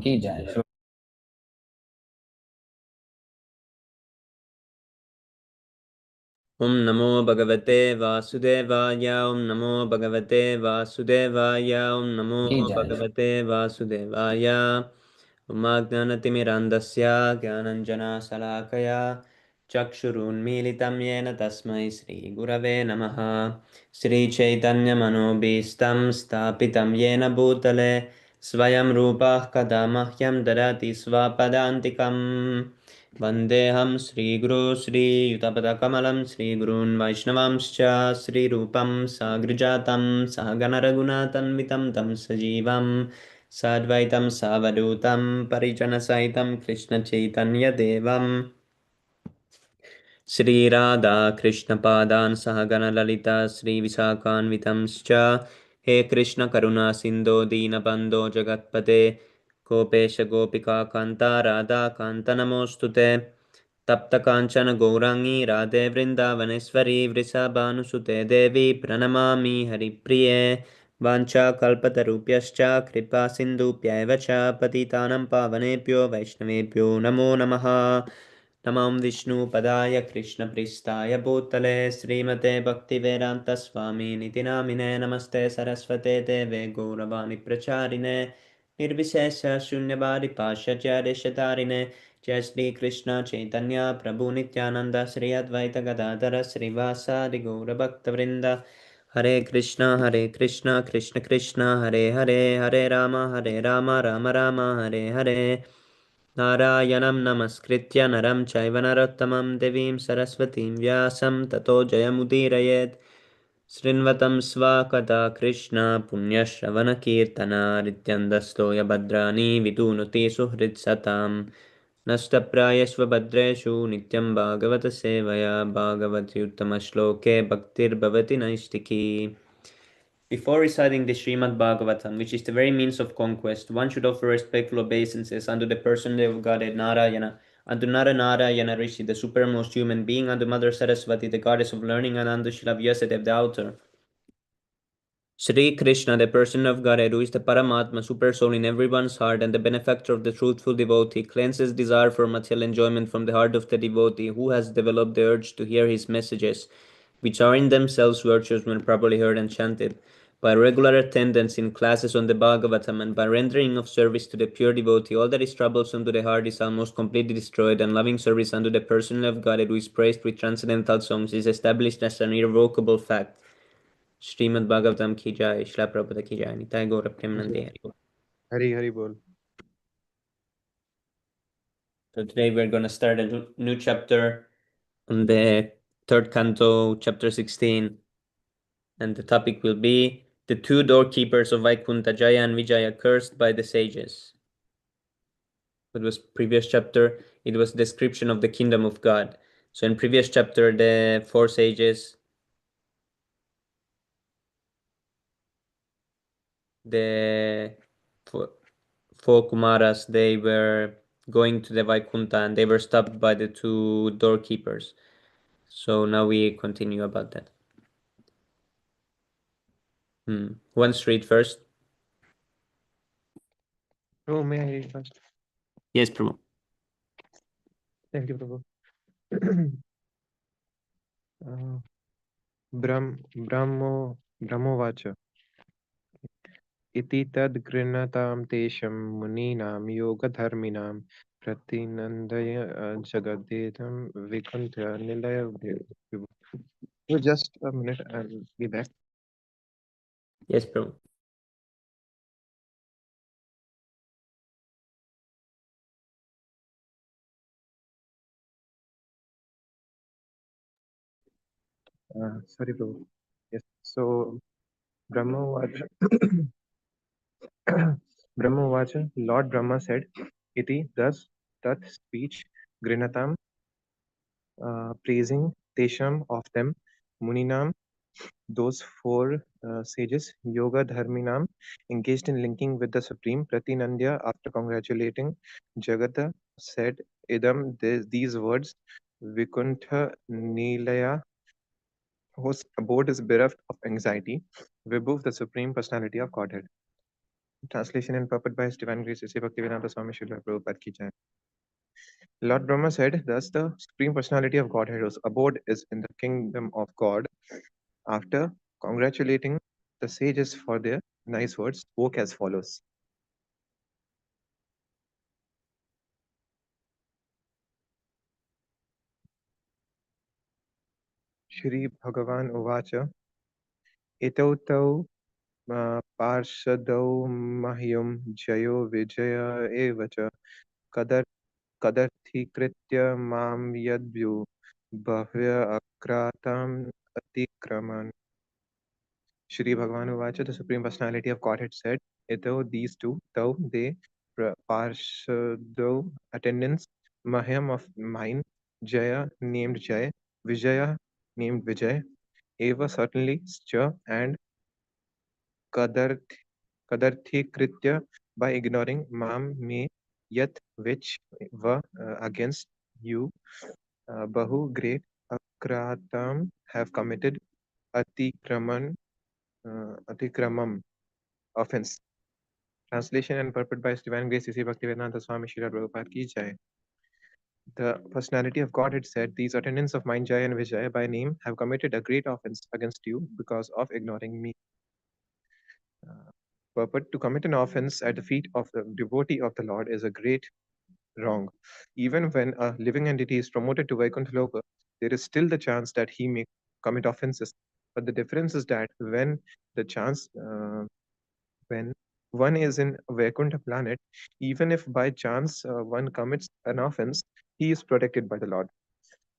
की जय। Om Namo Bhagavate Vasudevaya. Om Namo Bhagavate Vasudevaya. Om Namo Bhagavate Vasudevaya. Om Agnanatimirandasya Gyananjana Salakaya Chakshurunmilitam Yena Tasmai Sri Gurave Namaha. Sri Chaitanya Manobhistam Stapitam Yena Bhutale Svayam Rupah Kadamahyam Dadati Svapadantikam. Vandeham Sri Guru Sri Yutapadakammalam Sri Gurun Vaishnavamscha Sri Rupam Sagrijatam Sahaganaragunatanvitam Tam Sajivam Sadvaitam Savadutam Parijanasaitam Krishna Chaitanya Devam Sri Radha Krishna Padan Sahagana Lalita Sri Visakanvitamscha He Krishna Karuna Sindho Deenabandho Jagatpate Gopesha Gopika Kanta Radha Kanta Namostute Tapta Kanchana Gourangi Radhe Vrindavaneshwari Vrisabhanusute Devi Pranamami Haripriye Vancha Kalpatarupyascha Kripa Sindhupyaiva cha Patitanam Pavanepyo Vaishnavepyo Namo Namaha Namam Vishnu Padaya Krishna Pristaya Bhutale Srimate Bhaktivedanta Swami Nitinamine Namaste Saraswate Deve Gauravani Pracharine Nirvishesha Shunyabadi Pashacharya Shatarine Jai Shri Krishna Chaitanya Prabhu Nityananda Sri Advaita Gadadhara Srivasadi Gaura Bhakta Vrinda Hare Krishna Krishna Krishna Hare Hare Hare Rama Rama Rama Hare Hare Narayanam Namaskritya Naram Chaiva Narottamam Devim Saraswatim Vyasam Tato Jayamudirayet Srinvatam Svakata Krishna Punyashravana Kirtana Rityandastoya Bhadrani Vidunuti Suhrit Satam Nashtaprayashva Bhadreshu Nityam Bhagavata Sevaya Bhagavati Uttama Shloke Bhaktir Bhavati Naistiki. Before reciting the Śrīmad-Bhāgavatam, which is the very means of conquest, one should offer respectful obeisances unto the personality of Godhead Narayana, unto Narayana Rishi, the supermost human being, unto Mother Saraswati, the goddess of learning, and unto Shila Vyasadeva, the author. Sri Krishna, the person of Godhead, who is the Paramatma, super soul in everyone's heart, and the benefactor of the truthful devotee, cleanses desire for material enjoyment from the heart of the devotee who has developed the urge to hear his messages, which are in themselves virtuous when properly heard and chanted. By regular attendance in classes on the Bhagavatam and by rendering of service to the pure devotee, all that is troublesome to the heart is almost completely destroyed, and loving service unto the person of Godhead who is praised with transcendental songs is established as an irrevocable fact. Śrīmad-Bhāgavatam ki jai, Śrīla Prabhupada ki jai, Nitai Gaura Premanande Hari Bol. Hari Bol. So today we're going to start a new chapter on the third canto, chapter 16. And the topic will be the two doorkeepers of Vaikuntha, Jaya and Vijaya, cursed by the sages. It was previous chapter, it was description of the kingdom of God. So in previous chapter, the four sages, the four Kumaras, they were going to the Vaikuntha and they were stopped by the two doorkeepers. So now we continue about that. Who wants to read first? Oh, may I read first? Yes, Prabhu. Thank you, Prabhu. Brahmovacha. Iti tad grinatam tesham muninam yogadharminam pratinandaya jagadetam vikuntha nilaya. Just a minute, I'll be back. Yes, Prabhu. Sorry, Prabhu. Yes, so Brahmavacha. Brahmavacha, Lord Brahma said, Iti, thus, that speech, Grinatam, praising Tesham of them, Muninam, those four sages, Yoga Dharminam, engaged in linking with the Supreme, Pratinandya, after congratulating Jagata, said, Idam, these words, Vikuntha Nilaya, whose abode is bereft of anxiety, Vibhuv, the Supreme Personality of Godhead. Translation and purport by His Divine Grace, Sri Bhaktivedanta Swami Srila Prabhupada ki jai. Lord Brahma said, thus the Supreme Personality of Godhead whose abode is in the kingdom of God. After congratulating the sages for their nice words, spoke as follows. Shri Bhagavan Uvacha Etau Tau Parshadau Mahyam Jayo Vijaya Evacha Kadar Kadarthikritya Mam Yadvyu Bhavya Akratam Atikraman. Shri Bhagavan Uvacha, the Supreme Personality of Godhead said, Ito, these two, Tau, they, Parshado, attendants, Mahyam of mine, Jaya, named Jay, Vijaya, named Vijay, Eva, certainly, Scha, and Kadarth, Kadarthikritya, by ignoring Mam, me, Yat, which, Va, against you, Bahu, great, Akratam, have committed, Atikraman, Atikramam, offense. Translation and purport by His Divine Grace, Sri Bhaktivedanta Swami Srila Prabhupada ki jai. The personality of God had said, these attendants of mine, Jai and Vijay, by name, have committed a great offense against you because of ignoring me. Purport: to commit an offense at the feet of the devotee of the Lord is a great wrong. Even when a living entity is promoted to Vaikuntha Loka, there is still the chance that he may commit offenses. But the difference is that when one is in Vaikuntha planet, even if by chance one commits an offense, he is protected by the Lord.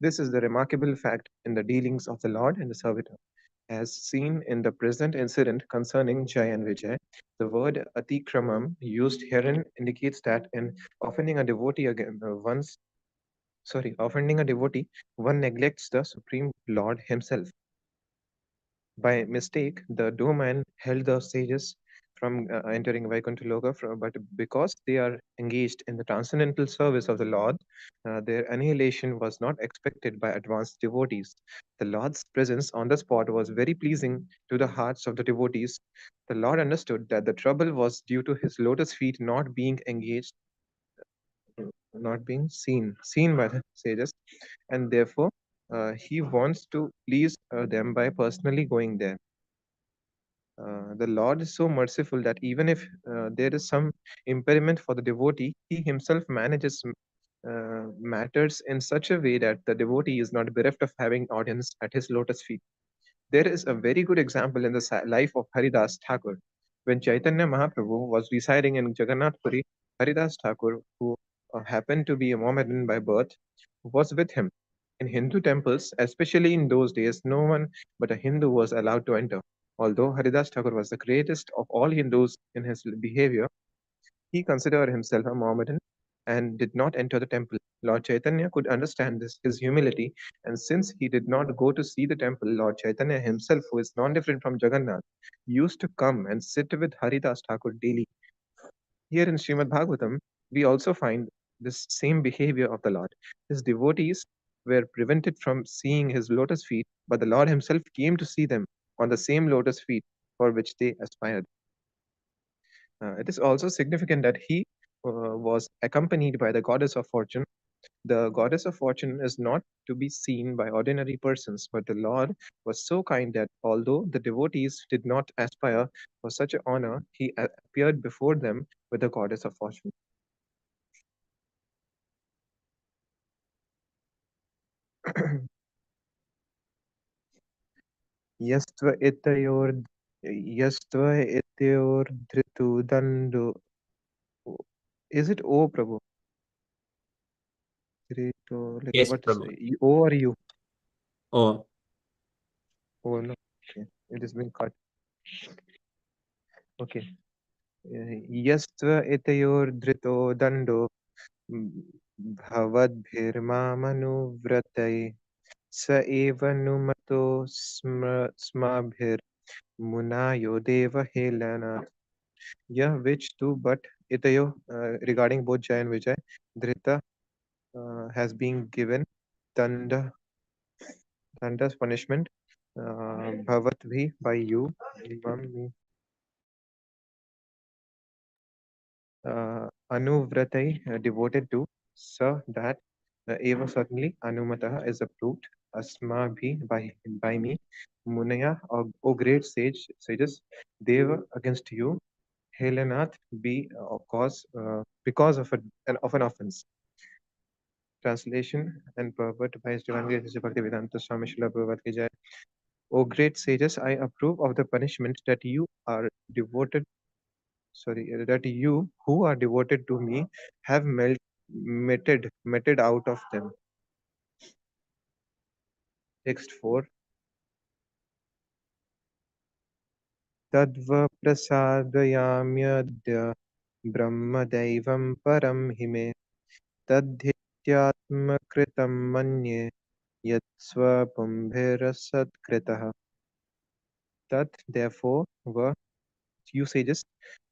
This is the remarkable fact in the dealings of the Lord and the servitor. As seen in the present incident concerning Jai and Vijay, the word atikramam used herein indicates that in offending a devotee offending a devotee, one neglects the Supreme Lord himself. By mistake, the doorman held the sages from entering Vaikuntha Loka, but because they are engaged in the transcendental service of the Lord, their annihilation was not expected by advanced devotees. The Lord's presence on the spot was very pleasing to the hearts of the devotees. The Lord understood that the trouble was due to his lotus feet not being engaged, not being seen by the sages, and therefore he wants to please them by personally going there. The Lord is so merciful that even if there is some impediment for the devotee, he himself manages matters in such a way that the devotee is not bereft of having audience at his lotus feet. There is a very good example in the life of Haridas Thakur. When Chaitanya Mahaprabhu was residing in Jagannath Puri, Haridas Thakur, who happened to be a Mohammedan by birth, was with him. In Hindu temples, especially in those days, no one but a Hindu was allowed to enter. Although Haridas Thakur was the greatest of all Hindus in his behavior, he considered himself a Mohammedan and did not enter the temple. Lord Chaitanya could understand his humility, and since he did not go to see the temple, Lord Chaitanya himself, who is non different from Jagannath, used to come and sit with Haridas Thakur daily. Here in Śrīmad-Bhāgavatam, we also find this same behavior of the Lord. His devotees were prevented from seeing his lotus feet, but the Lord himself came to see them on the same lotus feet for which they aspired. It is also significant that he was accompanied by the goddess of fortune. The goddess of fortune is not to be seen by ordinary persons, but the Lord was so kind that although the devotees did not aspire for such an honor, he appeared before them with the goddess of fortune. Yastva itayor Yastva itayor dhritu dando. Is it O Prabhu? Like Yes, what's Prabhu. O or U? Oh, Oh no. Okay. It has been cut. Okay. Yastva itayor drito dando भवद्भिर्मामनुव्रतये स एव नुमतो स्माभिर्मुनायो देवहेलनात्. यह which too but itayo regarding both Jai and Vijay, Dhrita has been given danda, danda's punishment, bhavat bhi by you, Anuvratai, devoted to, so that eva certainly Anumataha is approved, Asmabhi by me, Munaya, O great sages, Deva against you, Helanath be because of an offense. Translation and purport by His Divine Grace Bhaktivedanta Swami Srila Prabhupada ki jai. O great sages, I approve of the punishment that you are devoted, that you who are devoted to me have meted out of them. Text 4. Tadva prasadayamyadya brahmadaivam param hime tadhityatmakritam manye yatsva pumbhirasatkritaha. Tat therefore were you sages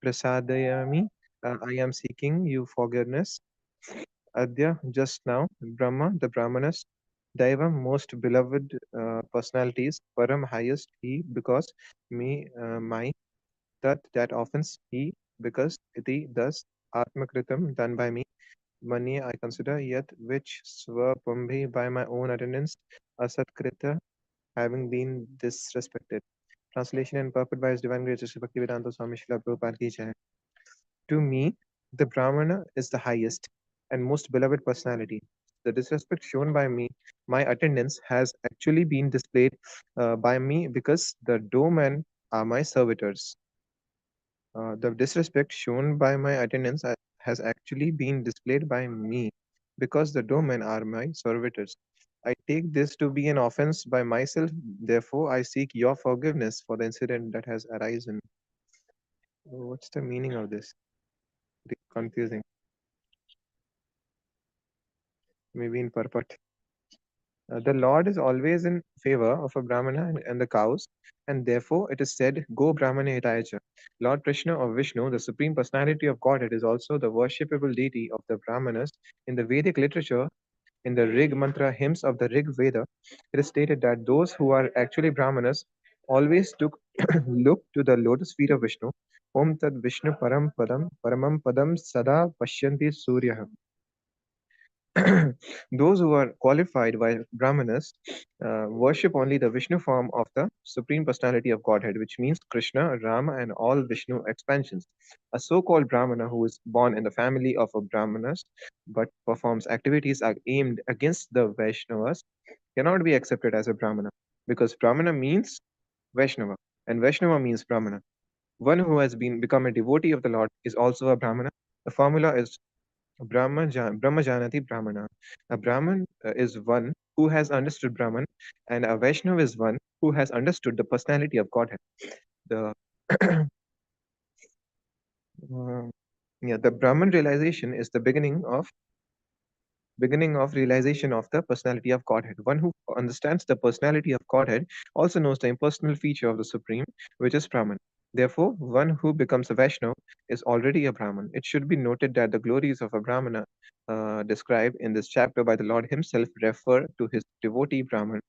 prasadayami, I am seeking you forgiveness. Adya, just now, Brahma, the Brahmanas, Daiva, most beloved personalities, Param, highest, he, because me, my, that offense, he, because iti, thus, Atmakritam, done by me, Mani, I consider, yet, which, Swapambhi, by my own attendance, Asatkrita, having been disrespected. Translation and purport by His Divine Grace, Sri Bhaktivedanta Swami Srila Prabhupada ki jai. To me, the Brahmana is the highest and most beloved personality. The disrespect shown by me, my attendance, has actually been displayed by me because the doormen are my servitors. The disrespect shown by my attendance has actually been displayed by me because the doormen are my servitors. I take this to be an offense by myself, therefore, I seek your forgiveness for the incident that has arisen. What's the meaning of this? Confusing. Maybe in purport. The Lord is always in favor of a Brahmana and the cows, and therefore it is said, Go Brahmane Hitayacha. Lord Krishna or Vishnu, the Supreme Personality of Godhead, is also the worshipable deity of the Brahmanas. In the Vedic literature, in the Rig mantra hymns of the Rig Veda, it is stated that those who are actually Brahmanas always look to the lotus feet of Vishnu. Om Tad Vishnu Paramam Padam Sada Pashyanti Surya. Those who are qualified by Brahmanas worship only the Vishnu form of the Supreme Personality of Godhead, which means Krishna, Rama, and all Vishnu expansions. A so called Brahmana who is born in the family of a Brahmanas but performs activities are aimed against the Vaishnavas cannot be accepted as a Brahmana because Brahmana means Vaishnava and Vaishnava means Brahmana. One who has become a devotee of the Lord is also a Brahmana. The formula is Brahma Janati Brahmana. A Brahman is one who has understood Brahman, and a Vaishnava is one who has understood the personality of Godhead. The the Brahman realization is the beginning of realization of the personality of Godhead. One who understands the personality of Godhead also knows the impersonal feature of the Supreme, which is Brahman. Therefore, one who becomes a Vaishnava is already a Brahman. It should be noted that the glories of a Brahmana described in this chapter by the Lord Himself refer to his devotee Brahman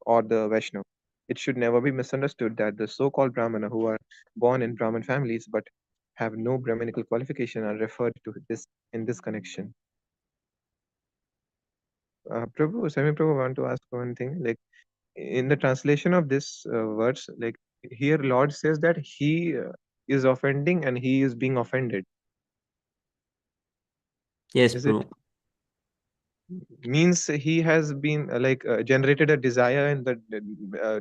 or the Vaishnava. It should never be misunderstood that the so called Brahmana who are born in Brahmin families but have no Brahminical qualification are referred to this in this connection. Prabhu, Semi Prabhu, want to ask one thing. Like in the translation of this words, like here, Lord says that He is offending and He is being offended. Yes, Is it Prabhu. means He has been generated a desire in the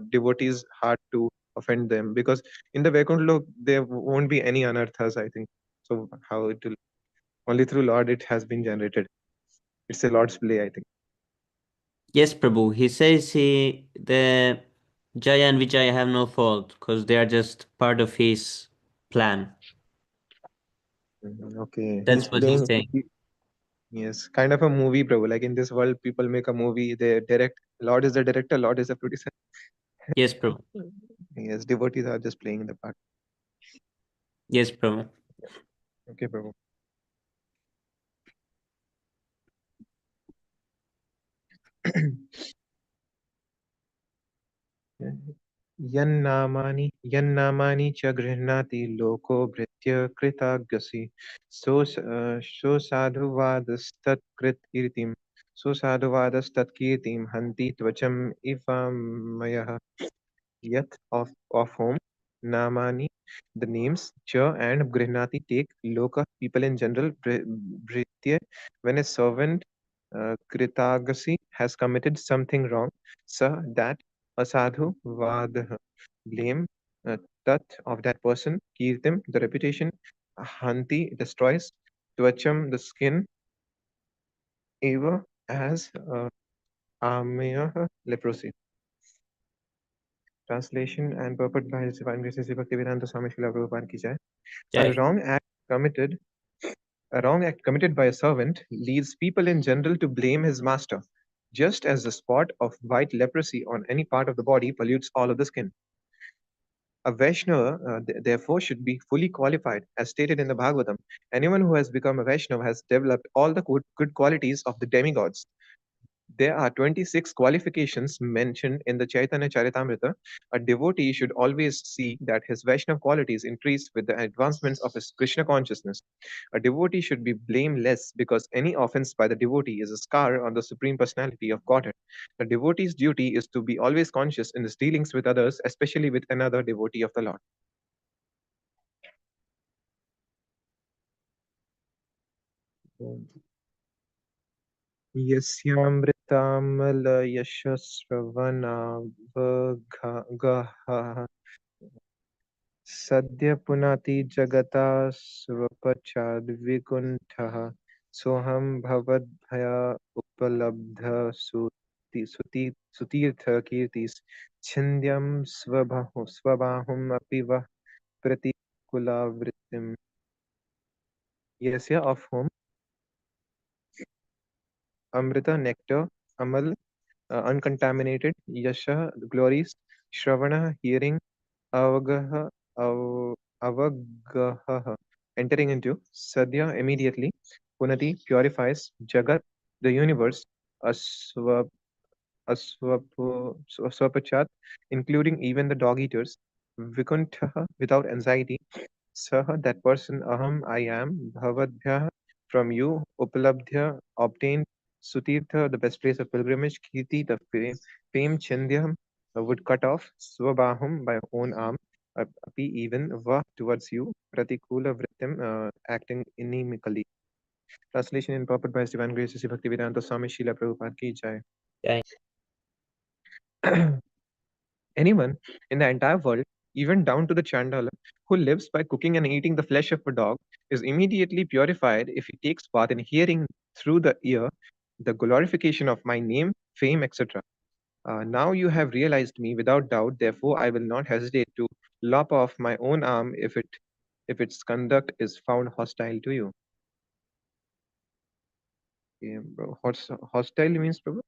devotee's heart to offend them? Because in the Vaikuntha Lok there won't be any anarthas, I think. So how it will only through Lord it has been generated. It's a Lord's play, I think. Yes, Prabhu. He says the Jaya and Vijaya have no fault because they are just part of his plan. Okay, he's That's what he's playing. saying. Yes, kind of a movie, bro. Like in this world, people make a movie, they direct. Lord is the director, Lord is the producer. Yes, Prabhu. Yes, devotees are just playing the part. Yes, Prabhu. Okay, bro. यन्नामानि च गृह्णाति लोको भृत्य कृतागसि सो साधुवादस्तत्कृतकीर्तिं हन्ति त्वचम् इवामयः yet of whom namani the names cha and grihnati take loka people in general britya when a servant kritagasi has committed something wrong sa that asadhu vadah blame uh, tat of that person kirtim the reputation hanti destroys tvacham the skin eva as amaya leprosy. Translation and purport by His Divine Grace Sri Bhaktivedanta Swami Srila Prabhupada ki jai. A Jai. wrong act committed, a wrong act committed by a servant leads people in general to blame his master, just as the spot of white leprosy on any part of the body pollutes all of the skin. A Vaishnava, therefore, should be fully qualified, as stated in the Bhagavatam. Anyone who has become a Vaishnava has developed all the good qualities of the demigods. There are 26 qualifications mentioned in the Chaitanya Charitamrita. A devotee should always see that his Vaishnava qualities increase with the advancements of his Krishna consciousness. A devotee should be blameless because any offense by the devotee is a scar on the Supreme Personality of Godhead. The devotee's duty is to be always conscious in his dealings with others, especially with another devotee of the Lord. यस्यामृतामलयशस्रवनावगाहः सद्य पुनाति जगता स्वपचाद्विकुण्ठः सोऽहं भवद्भया सुतीर्थकीर्तिश्छिन्द्यं स्वबाहुम् अपि वः प्रतिकुलावृत्तिम् यस्य of whom Amrita nectar amal uncontaminated yasha glories shravana hearing avagaha avagaha entering into sadhya immediately punati purifies jagat the universe aswa swapachat including even the dog eaters vikuntha without anxiety Saha, that person, aham, I am, bhavadbhyah, from you, upalabdhya, obtained, sutirtha, the best place of pilgrimage, kirti, the fame, chandhyam, would cut off, swabahum, by own arm, api, even, va, towards you, pratikula vrittim, acting inimically. Translation in purport by His Divine Grace, Sri Bhaktivedanta Swami Srila Prabhupada ki jai. Jai. Anyone in the entire world, even down to the Chandala, who lives by cooking and eating the flesh of a dog, is immediately purified if he takes part in hearing through the ear the glorification of my name, fame, etc. Now you have realized me without doubt, therefore I will not hesitate to lop off my own arm if its conduct is found hostile to you. Okay, bro. Hostile means, Prabhu?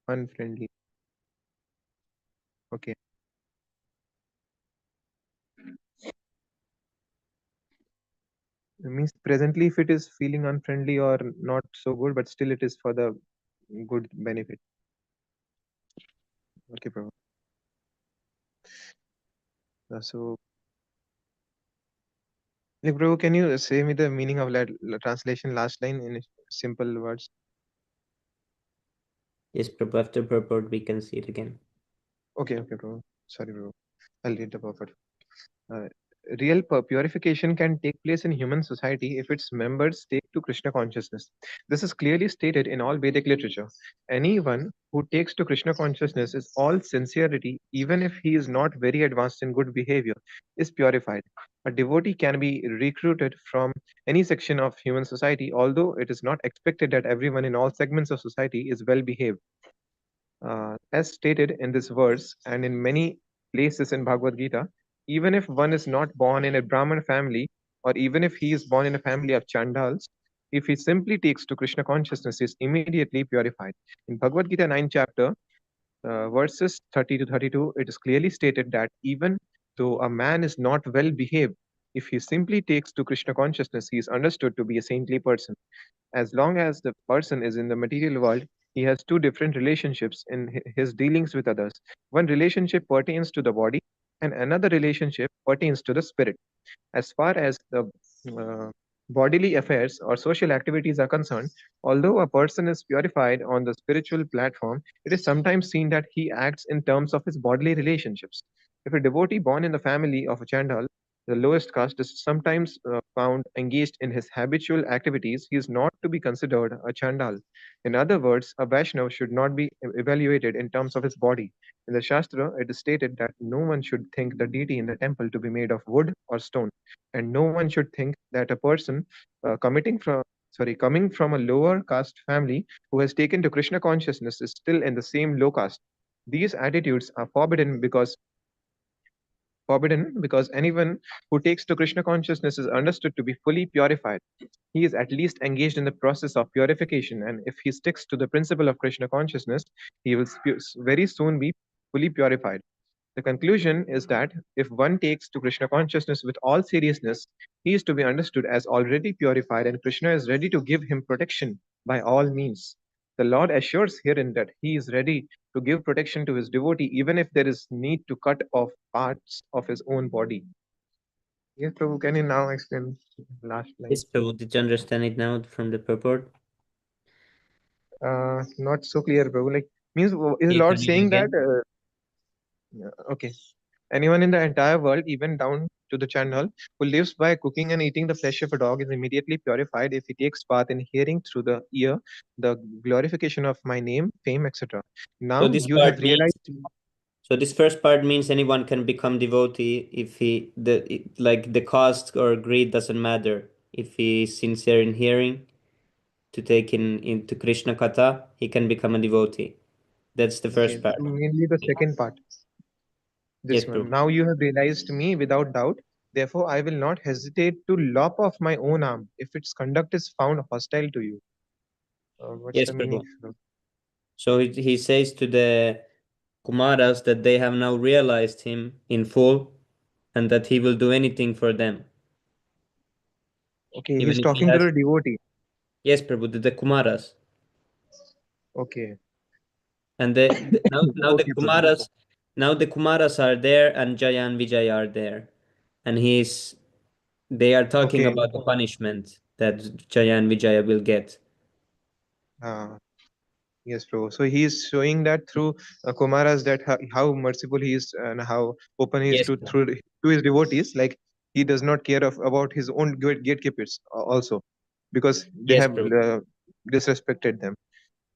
Unfriendly. Okay. It means presently if it is feeling unfriendly or not so good, but still it is for the good benefit. Okay, Prabhu. So, like, Prabhu, can you say me the meaning of that translation last line in simple words? Yes, Prabhu, after purport, we can see it again. Okay, Prabhu. Sorry, Prabhu. I'll read the purport. Uh, Real purification can take place in human society if its members take to Krishna consciousness. This is clearly stated in all Vedic literature. Anyone who takes to Krishna consciousness is all sincerity, even if he is not very advanced in good behavior, is purified. A devotee can be recruited from any section of human society, although it is not expected that everyone in all segments of society is well behaved. As stated in this verse and in many places in Bhagavad Gita, even if one is not born in a Brahman family, or even if he is born in a family of Chandals, if he simply takes to Krishna consciousness, he is immediately purified. In Bhagavad Gita 9 chapter, verses 30 to 32, it is clearly stated that even though a man is not well behaved, If he simply takes to Krishna consciousness, he is understood to be a saintly person. As long as the person is in the material world, he has two different relationships in his dealings with others. One relationship pertains to the body, and another relationship pertains to the spirit. As far as the uh, bodily affairs or social activities are concerned, although a person is purified on the spiritual platform, it is sometimes seen that he acts in terms of his bodily relationships. If a devotee born in the family of a Chandal, the lowest caste, is sometimes found engaged in his habitual activities, he is not to be considered a Chandal. In other words, a Vaishnav should not be evaluated in terms of his body. In the Shastra, it is stated that no one should think the deity in the temple to be made of wood or stone, and no one should think that a person coming from a lower caste family who has taken to Krishna consciousness is still in the same low caste. These attitudes are forbidden because anyone who takes to Krishna consciousness is understood to be fully purified. He is at least engaged in the process of purification, and if he sticks to the principle of Krishna consciousness, he will very soon be fully purified. The conclusion is that if one takes to Krishna consciousness with all seriousness, he is to be understood as already purified, and Krishna is ready to give him protection by all means. The Lord assures herein that he is ready to give protection to his devotee even if there is need to cut off parts of his own body. Yes, Prabhu, can you now explain the last line? Yes, Prabhu, did you understand it now from the purport? Not so clear, Prabhu. Like, means is Can you Lord tell me saying that? again? Okay, anyone in the entire world, even down to the Chandal, who lives by cooking and eating the flesh of a dog, is immediately purified if he takes part in hearing through the ear the glorification of my name, fame, etc. So Now this you have part means realized. so this first part means anyone can become devotee if like the cost or greed doesn't matter. If he is sincere in hearing to take in into Krishna Katha, he can become a devotee. That's the Okay, first part. so mainly the second part, Yes, this one. Prabhu. Now you have realized me without doubt. Therefore, I will not hesitate to lop off my own arm if its conduct is found hostile to you. What's Yes, the meaning? Prabhu. So he says to the Kumaras that they have now realized him in full and that he will do anything for them, Okay, he's even if he talking to has. the devotee. Yes, Prabhu, the Kumaras. Okay, And okay, Prabhu. now the Kumaras are there and Jaya and Vijay are there. And they are talking Okay. about the punishment that Jaya and Vijaya will get. Uh, Yes, bro. So he is showing that through Kumaras that how merciful he is and how open he is Yes, to Prabhu. to his devotees. Like he does not care about his own gatekeepers also, because they Yes, have Prabhu. disrespected them.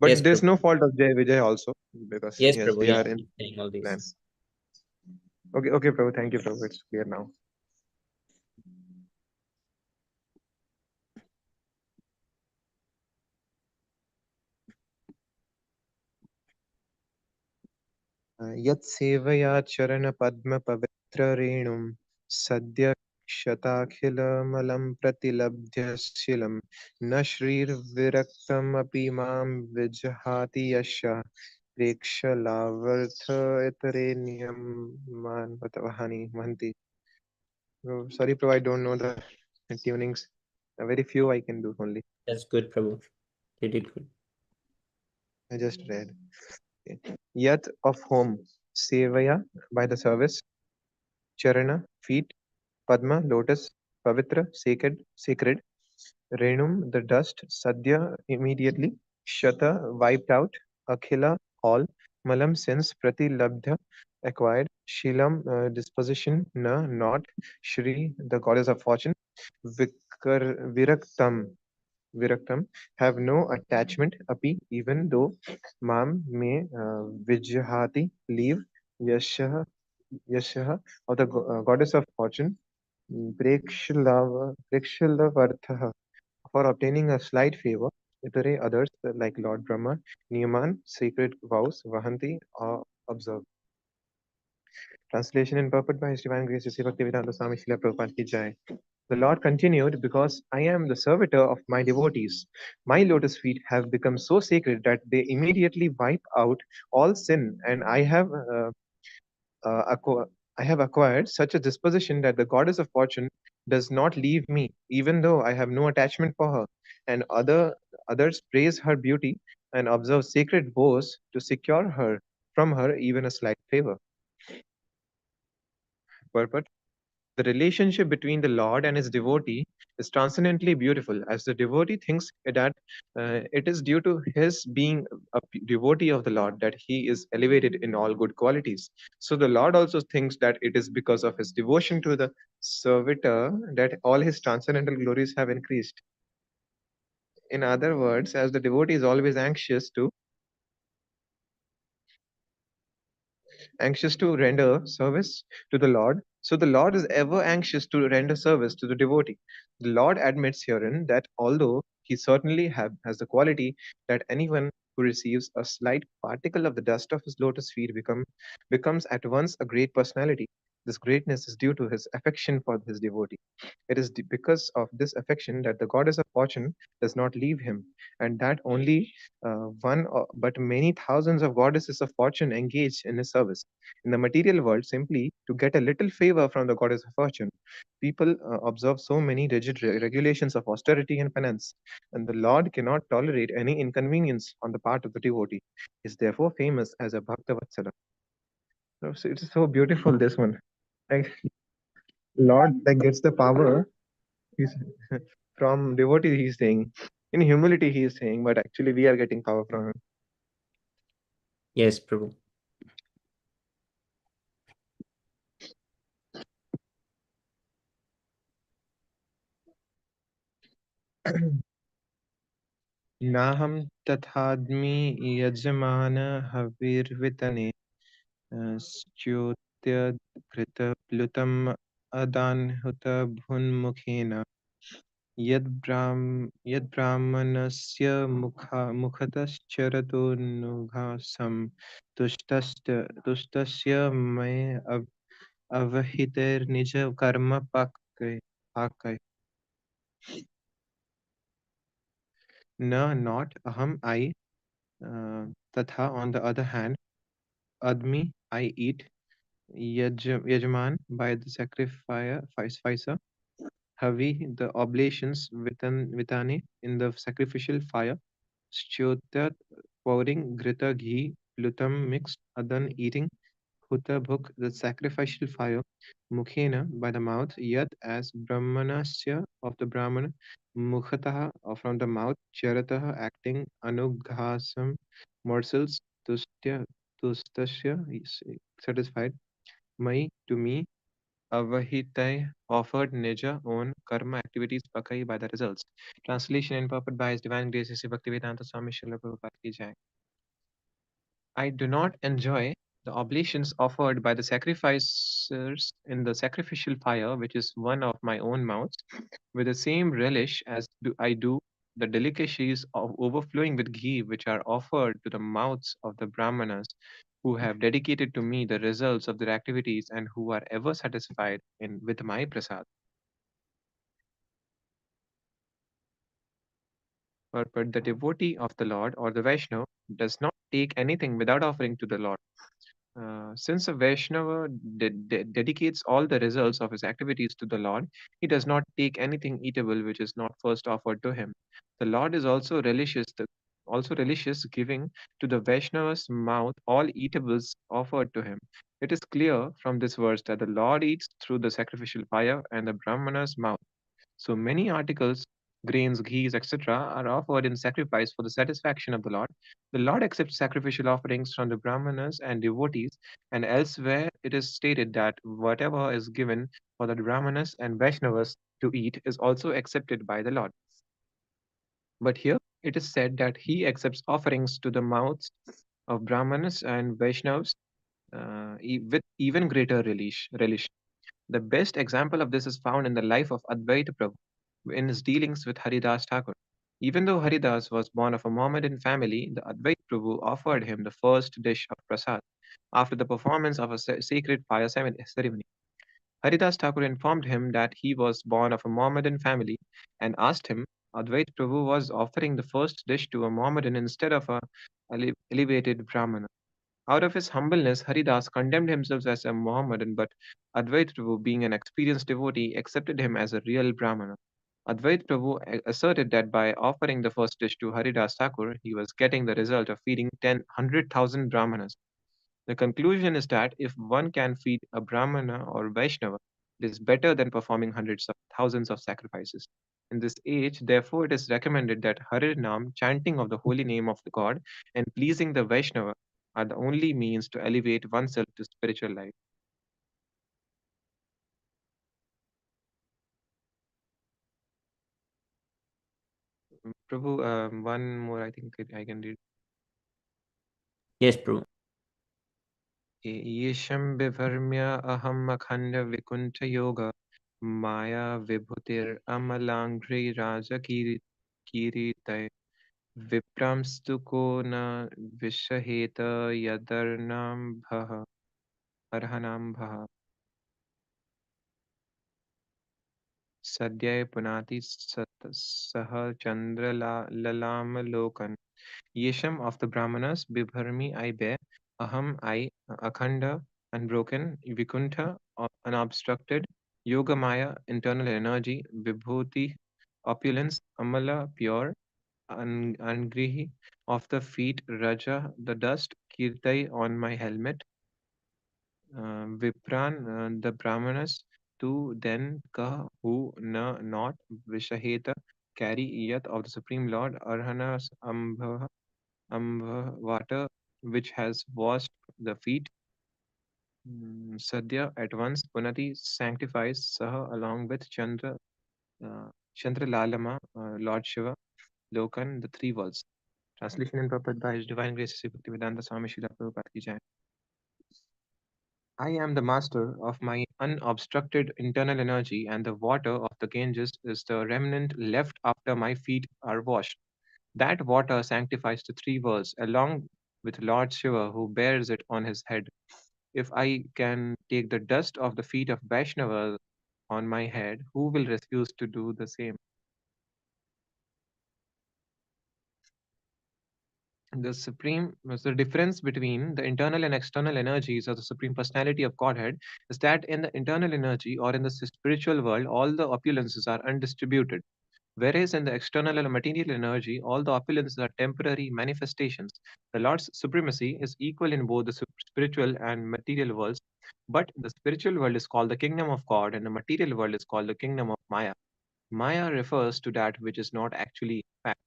Yes, But there's Prabhu. no fault of Jay Vijay also, because Yes, yes, Prabhu. they Yeah, are in he's saying all plan. this. Okay, okay, bro. Thank you, bro. It's clear now. यत्सेवया चरणपद्मपवित्ररेणुं सद्य क्षताखिलमलं प्रतिलभ्यशीलं न श्रीर्विरक्तमपि मां विजहाति यस्य प्रेक्षलावर्थ इतरे नियमान वहानि महन्ति. Sorry, bro, I don't know the tunings. Very few I can do only. That's good, Prabhu. You did good. I just read. Yat of whom? Sevaya, by the service. Charana, feet. Padma, lotus. Pavitra, sacred. Renum, the dust. Sadhya, immediately. Shata, wiped out. Akhila, all. Malam, sense. Pratilabdha, acquired. Shilam, disposition. Na, not. Shri, the goddess of fortune. Viraktam, have no attachment. Api, even though. Mam, may. Vijhati, leave. Yashah, Yashah, of the goddess of fortune. Prekshilavartha, for obtaining a slight favor. Itare, others like Lord Brahma. Niyaman, sacred vows. Vahanti, observe. Translation in purport by His Divine Grace, Sri Bhaktivedanta Swami Srila Prabhupada ki jai. The Lord continued, because I am the servitor of my devotees. My lotus feet have become so sacred that they immediately wipe out all sin, and uh, acqu- I have acquired such a disposition that the goddess of fortune does not leave me, even though I have no attachment for her, and others praise her beauty and observe sacred vows to secure her from her even a slight favor. Purport. The relationship between the Lord and his devotee is transcendently beautiful, as the devotee thinks that it is due to his being a devotee of the Lord that he is elevated in all good qualities. So the Lord also thinks that it is because of his devotion to the servitor that all his transcendental glories have increased. In other words, as the devotee is always anxious to render service to the Lord. So the Lord is ever anxious to render service to the devotee. The Lord admits herein that although he certainly has the quality that anyone who receives a slight particle of the dust of his lotus feet becomes at once a great personality. This greatness is due to his affection for his devotee. It is because of this affection that the goddess of fortune does not leave him, and that only but many thousands of goddesses of fortune engage in his service. In the material world, simply to get a little favor from the goddess of fortune, people observe so many rigid regulations of austerity and penance, and the Lord cannot tolerate any inconvenience on the part of the devotee. He is therefore famous as a Bhakta Vatsala. So it's so beautiful, this one. Like, Lord that gets the power he's, from devotee, he's saying. In humility, he is saying, but actually, we are getting power from Yes, Prabhu. him. नाहं तथाद्मि यजमान हविर्वितने च्योत्यघृतप्लुतम् अदान्हुत भुन्मुखेन यद्ब्राह्मणस्य मुखतश्चरतो नुघासं तुष्टस्य मये अवहितैर्निज कर्म पाकै न not aham I tatha on the other hand admi I eat yajman by the sacrificer havi the oblations vitani in the sacrificial fire Shchotat pouring grita ghee lutam mixed adan eating Huta Bhuk, the sacrificial fire, Mukhena, by the mouth, Yat, as Brahmanasya of the Brahman, Mukhataha, from the mouth, Charataha, acting, Anughasam, morsels, Tustasya, satisfied, Mai, to me, Avahitai, offered, Nija, own, Karma, activities, Pakai, by the results. Translation and purport by His Divine Grace, Sri Bhaktivedanta Swami Srila Prabhupada Ki Jai. I do not enjoy the oblations offered by the sacrificers in the sacrificial fire, which is one of my own mouths, with the same relish as I do the delicacies of overflowing with ghee, which are offered to the mouths of the Brahmanas, who have dedicated to me the results of their activities and who are ever satisfied with my prasad. But the devotee of the Lord or the Vaishnava does not take anything without offering to the Lord. Since a Vaishnava dedicates all the results of his activities to the Lord, he does not take anything eatable which is not first offered to him. The Lord is also relicious giving to the Vaishnava's mouth all eatables offered to him. It is clear from this verse that the Lord eats through the sacrificial fire and the Brahmana's mouth. So many articles, grains, ghees, etc., are offered in sacrifice for the satisfaction of the Lord. The Lord accepts sacrificial offerings from the Brahmanas and devotees, and elsewhere it is stated that whatever is given for the Brahmanas and Vaishnavas to eat is also accepted by the Lord. But here it is said that he accepts offerings to the mouths of Brahmanas and Vaishnavas with even greater relish. The best example of this is found in the life of Advaita Prabhu in his dealings with Haridas Thakur. Even though Haridas was born of a Mohammedan family, the Advaita Prabhu offered him the first dish of prasad after the performance of a sacred fire ceremony. Haridas Thakur informed him that he was born of a Mohammedan family and asked him, Advaita Prabhu was offering the first dish to a Mohammedan instead of a elevated Brahmana. Out of his humbleness, Haridas condemned himself as a Mohammedan, but Advait Prabhu, being an experienced devotee, accepted him as a real Brahmana. Advait Prabhu asserted that by offering the first dish to Haridas Thakur, he was getting the result of feeding 100,000 Brahmanas. The conclusion is that if one can feed a Brahmana or Vaishnava, it is better than performing hundreds of thousands of sacrifices. In this age, therefore, it is recommended that Harinam, chanting of the holy name of the God, and pleasing the Vaishnava are the only means to elevate oneself to spiritual life. Prabhu, one more I think I can read. Yes, Prabhu. Yesham Bivharmya Aham Akhanda Vikunta Yoga Maya Vibhutir Amalangri Raja Kiritai Vipramstu ko na vishaheta yadarnam bhaha arhanam bhaha sadyay punati saha chandra lalam lokan. Yesham of the Brahmanas, Bibharmi I bear, Aham I, Akhanda, unbroken, Vikuntha, unobstructed, Yogamaya, internal energy, Vibhuti, opulence, Amala, pure, Angrihi, of the feet, Raja, the dust, Kirtai, on my helmet, Vipran, the Brahmanas, to then ka, who, na, not, Vishaheta, carry yat of the Supreme Lord, Arhanas, water which has washed the feet. Sadhya at once Punati sanctifies Saha along with Chandra Lalama, Lord Shiva, Lokan, the three worlds. Translation and purport by His Divine Grace Sri Bhaktivedanta Swami Srila Prabhupada ki jai. I am the master of my unobstructed internal energy, and the water of the Ganges is the remnant left after my feet are washed. That water sanctifies the three worlds, along with Lord Shiva, who bears it on his head. If I can take the dust of the feet of Vaishnava on my head, who will refuse to do the same? The difference between the internal and external energies of the Supreme Personality of Godhead is that in the internal energy or in the spiritual world, all the opulences are undistributed. Whereas in the external and material energy, all the opulences are temporary manifestations. The Lord's supremacy is equal in both the spiritual and material worlds, but the spiritual world is called the kingdom of God, and the material world is called the kingdom of Maya. Maya refers to that which is not actually fact.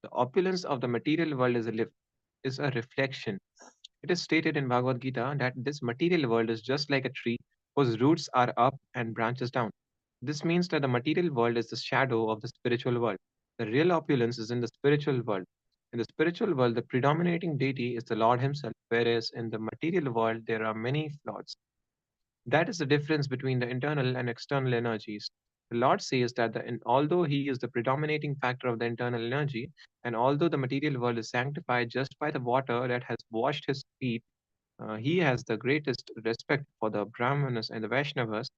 The opulence of the material world is a reflection. It is stated in Bhagavad Gita that this material world is just like a tree whose roots are up and branches down. This means that the material world is the shadow of the spiritual world. The real opulence is in the spiritual world. In the spiritual world, the predominating deity is the Lord Himself, whereas in the material world, there are many lords. That is the difference between the internal and external energies. The Lord says that although He is the predominating factor of the internal energy, and although the material world is sanctified just by the water that has washed His feet, He has the greatest respect for the Brahmanas and the Vaishnavas.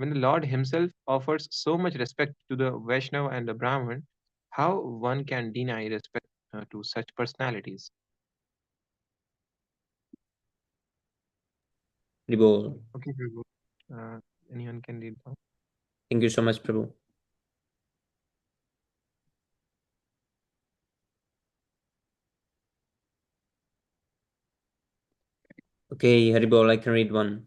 When the Lord Himself offers so much respect to the Vaishnava and the Brahman, how one can deny respect to such personalities? Prabhu. Okay, Prabhu. Anyone can read now. Thank you so much, Prabhu. Okay, Haribol, I can read one.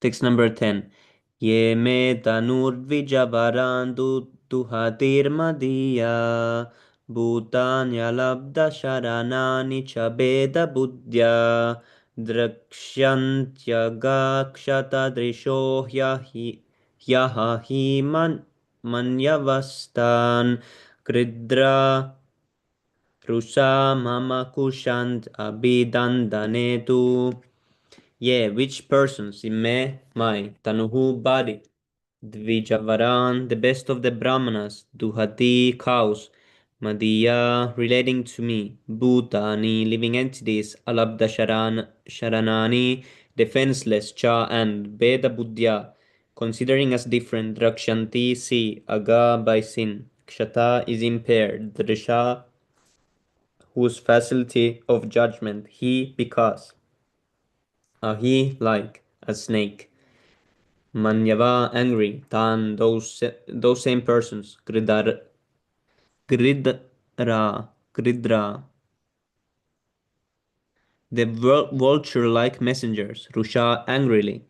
Text number 10. Ye me tanurvijabarandu tuhatirmadiya bhutanya labda sharanani chabeda buddhya drakshantyaga drisho hyahi manyavastan kridra rusa mama kushant abhidandanetu. Yeah, which persons in me, my, Tanuhu body, Dvijavaran, the best of the Brahmanas, Duhati cows, Madiya relating to me, Bhutani living entities, Alabda Sharanani defenseless, Cha and Veda Buddhya considering as different, Drakshanti see, Aga by sin, Kshata is impaired, Drisha whose facility of judgment he because he like a snake. Manyava angry, Tan those same persons, Gridra, the vulture-like messengers, Rusha angrily,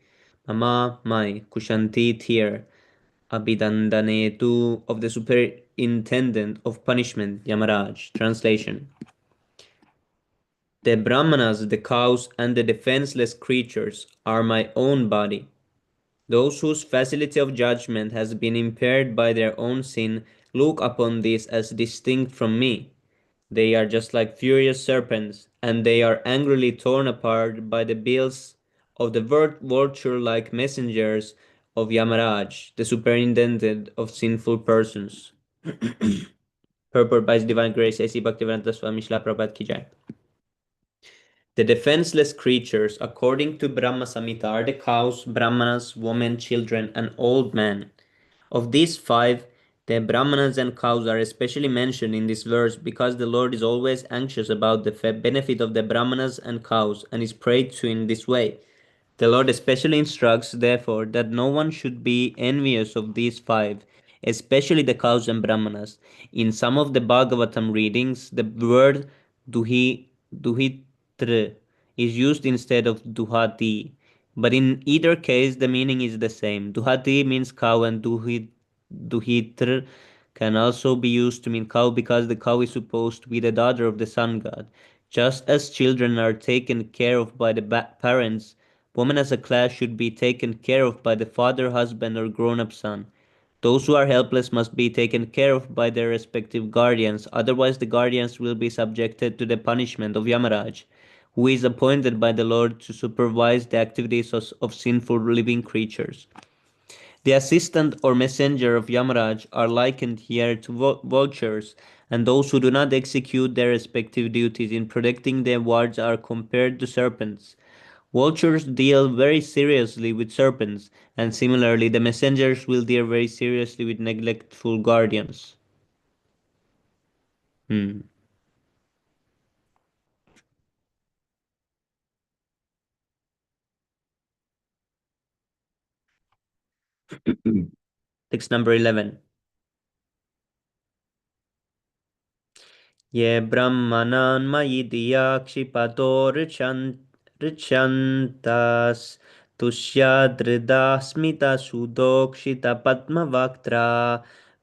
Mama my Kushanti tear, Abhidandanetu of the superintendent of punishment, Yamaraj. Translation. The Brahmanas, the cows, and the defenseless creatures are my own body. Those whose facility of judgment has been impaired by their own sin look upon this as distinct from me. They are just like furious serpents, and they are angrily torn apart by the bills of the vulture-like messengers of Yamaraj, the superintendent of sinful persons. Purport by His Divine Grace, A.C. Bhaktivedanta Swami Srila Prabhupada Ki Jai. The defenseless creatures, according to Brahma Samhita, are the cows, brahmanas, women, children, and old men. Of these five, the brahmanas and cows are especially mentioned in this verse because the Lord is always anxious about the benefit of the brahmanas and cows and is prayed to in this way. The Lord especially instructs, therefore, that no one should be envious of these five, especially the cows and brahmanas. In some of the Bhagavatam readings, the word duhitr is used instead of duhati, but in either case, the meaning is the same. Duhati means cow, and duhitr can also be used to mean cow because the cow is supposed to be the daughter of the sun god. Just as children are taken care of by the parents, women as a class should be taken care of by the father, husband, or grown-up son. Those who are helpless must be taken care of by their respective guardians, otherwise the guardians will be subjected to the punishment of Yamaraj, who is appointed by the Lord to supervise the activities of sinful living creatures. The assistant or messenger of Yamaraj are likened here to vultures, and those who do not execute their respective duties in protecting their wards are compared to serpents. Vultures deal very seriously with serpents, and similarly, the messengers will deal very seriously with neglectful guardians. Hmm. Text number 11. ये ब्रह्मणान्मयि धिया क्षिपतो ऋच्छन्तस् तुष्यादृदा स्मितसुदोक्षितपद्मवक्त्रा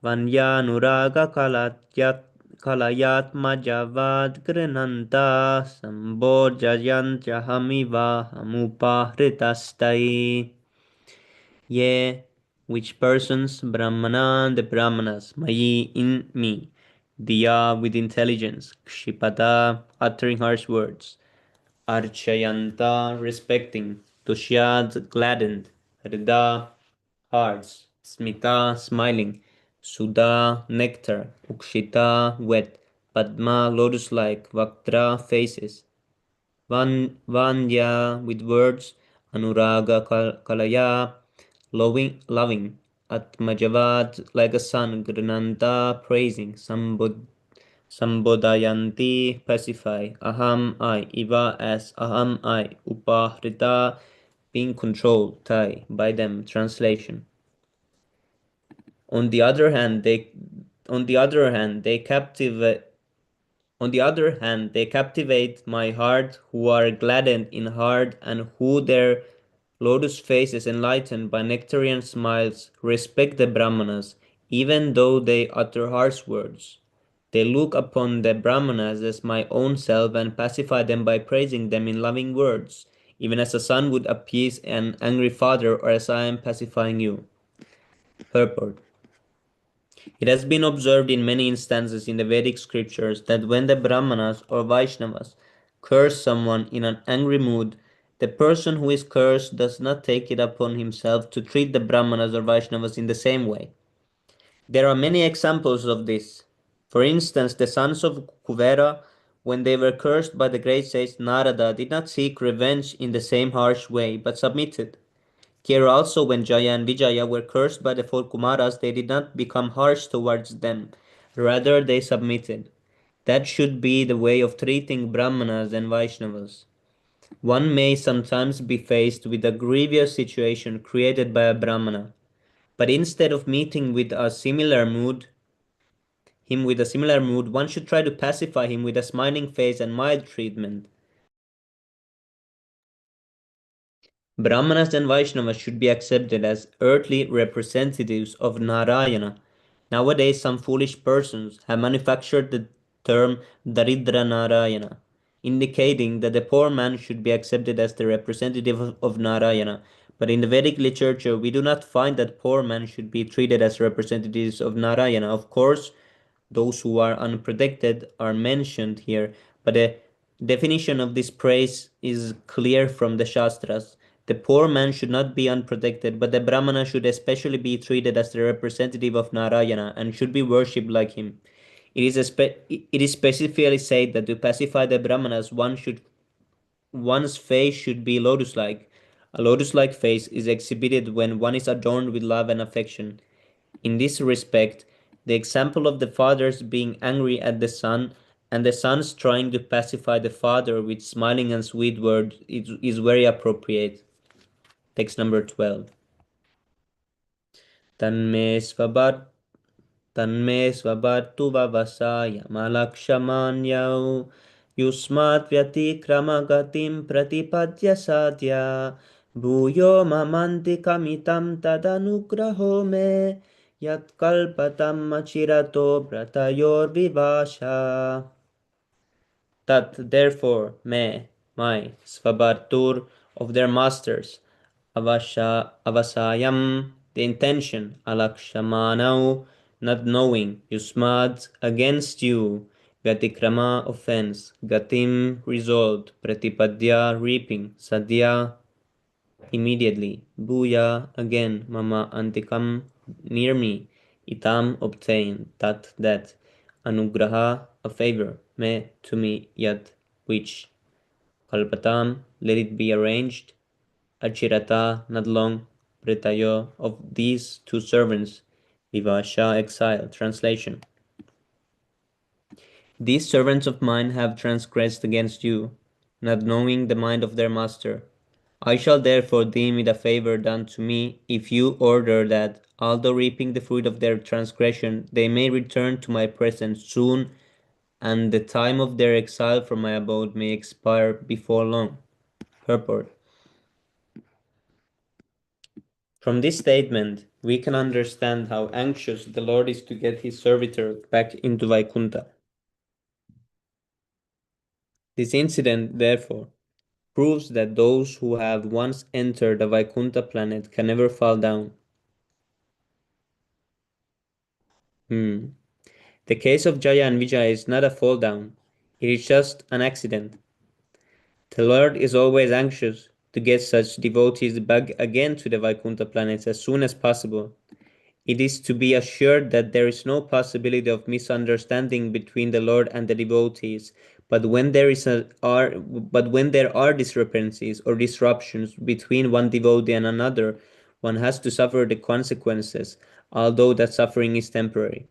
वन्यानुरागकलयात्मजवद् गृह्णन्ता सम्भोजयन्त्यहमिवाहमुपहृतस्तैः. Ye, which persons, Brahmana, the Brahmanas, Mayi, in me, Diya, with intelligence, Kshipata, uttering harsh words, Archayanta, respecting, Tushyad, gladdened, Rida, hearts, Smita, smiling, Sudha, nectar, Ukshita, wet, Padma, lotus-like, Vaktra, faces, Vanya with words, Anuraga Kalaya, loving, Atmajavad like a sun, Grananta praising, Sambodayanti pacify, Aham I, Iva as Aham I, Upahrita being controlled, Tai by them. Translation. On the other hand, they captivate my heart, who are gladdened in heart, and who their lotus faces enlightened by nectarian smiles respect the Brahmanas, even though they utter harsh words. They look upon the Brahmanas as my own self and pacify them by praising them in loving words, even as a son would appease an angry father, or as I am pacifying you. Purport. It has been observed in many instances in the Vedic scriptures that when the Brahmanas or Vaishnavas curse someone in an angry mood, the person who is cursed does not take it upon himself to treat the Brahmanas or Vaishnavas in the same way. There are many examples of this. For instance, the sons of Kuvera, when they were cursed by the great sage Narada, did not seek revenge in the same harsh way, but submitted. Here also, when Jaya and Vijaya were cursed by the four Kumaras, they did not become harsh towards them. Rather, they submitted. That should be the way of treating Brahmanas and Vaishnavas. One may sometimes be faced with a grievous situation created by a Brahmana, but instead of meeting with a similar mood, one should try to pacify him with a smiling face and mild treatment. Brahmanas and Vaishnavas should be accepted as earthly representatives of Narayana. Nowadays, some foolish persons have manufactured the term Daridra Narayana, indicating that the poor man should be accepted as the representative of Narayana. But in the Vedic literature, we do not find that poor men should be treated as representatives of Narayana. Of course, those who are unprotected are mentioned here, but the definition of this praise is clear from the Shastras. The poor man should not be unprotected, but the Brahmana should especially be treated as the representative of Narayana and should be worshipped like him. It is specifically said that to pacify the Brahmanas, one's face should be lotus-like. A lotus-like face is exhibited when one is adorned with love and affection. In this respect, the example of the fathers being angry at the son and the sons trying to pacify the father with smiling and sweet words is very appropriate. Text number 12. Tanme svabat Tanme svabhatu vavasaya malakshmanyau yusmat vyatikrama pratipadya sadhya bhuyo mamanti kamitam tadanugraho me yat kalpatam achirato bratayor vivasha. That therefore my svabhartur of their masters, avasayam, the intention, alakshamanau, not knowing, yusmad, against you, gatikrama, offense, gatim, resolved, pratipadya, reaping, sadhya, immediately, bhuya, again, mama antikam, near me, itam, obtain, that, anugraha, a favor, me, to me, yat, which, kalpatam, let it be arranged, achirata, not long, pretayo, of these two servants, vivasha, exile. Translation. These servants of mine have transgressed against you, not knowing the mind of their master. I shall therefore deem it a favor done to me if you order that, although reaping the fruit of their transgression, they may return to my presence soon, and the time of their exile from my abode may expire before long. Purport. From this statement, we can understand how anxious the Lord is to get his servitor back into Vaikuntha. This incident, therefore, proves that those who have once entered the Vaikuntha planet can never fall down. The case of Jaya and Vijaya is not a fall down, it is just an accident. The Lord is always anxious to get such devotees back again to the Vaikuntha planets as soon as possible. It is to be assured that there is no possibility of misunderstanding between the Lord and the devotees, but when there are discrepancies or disruptions between one devotee and another, one has to suffer the consequences, although that suffering is temporary.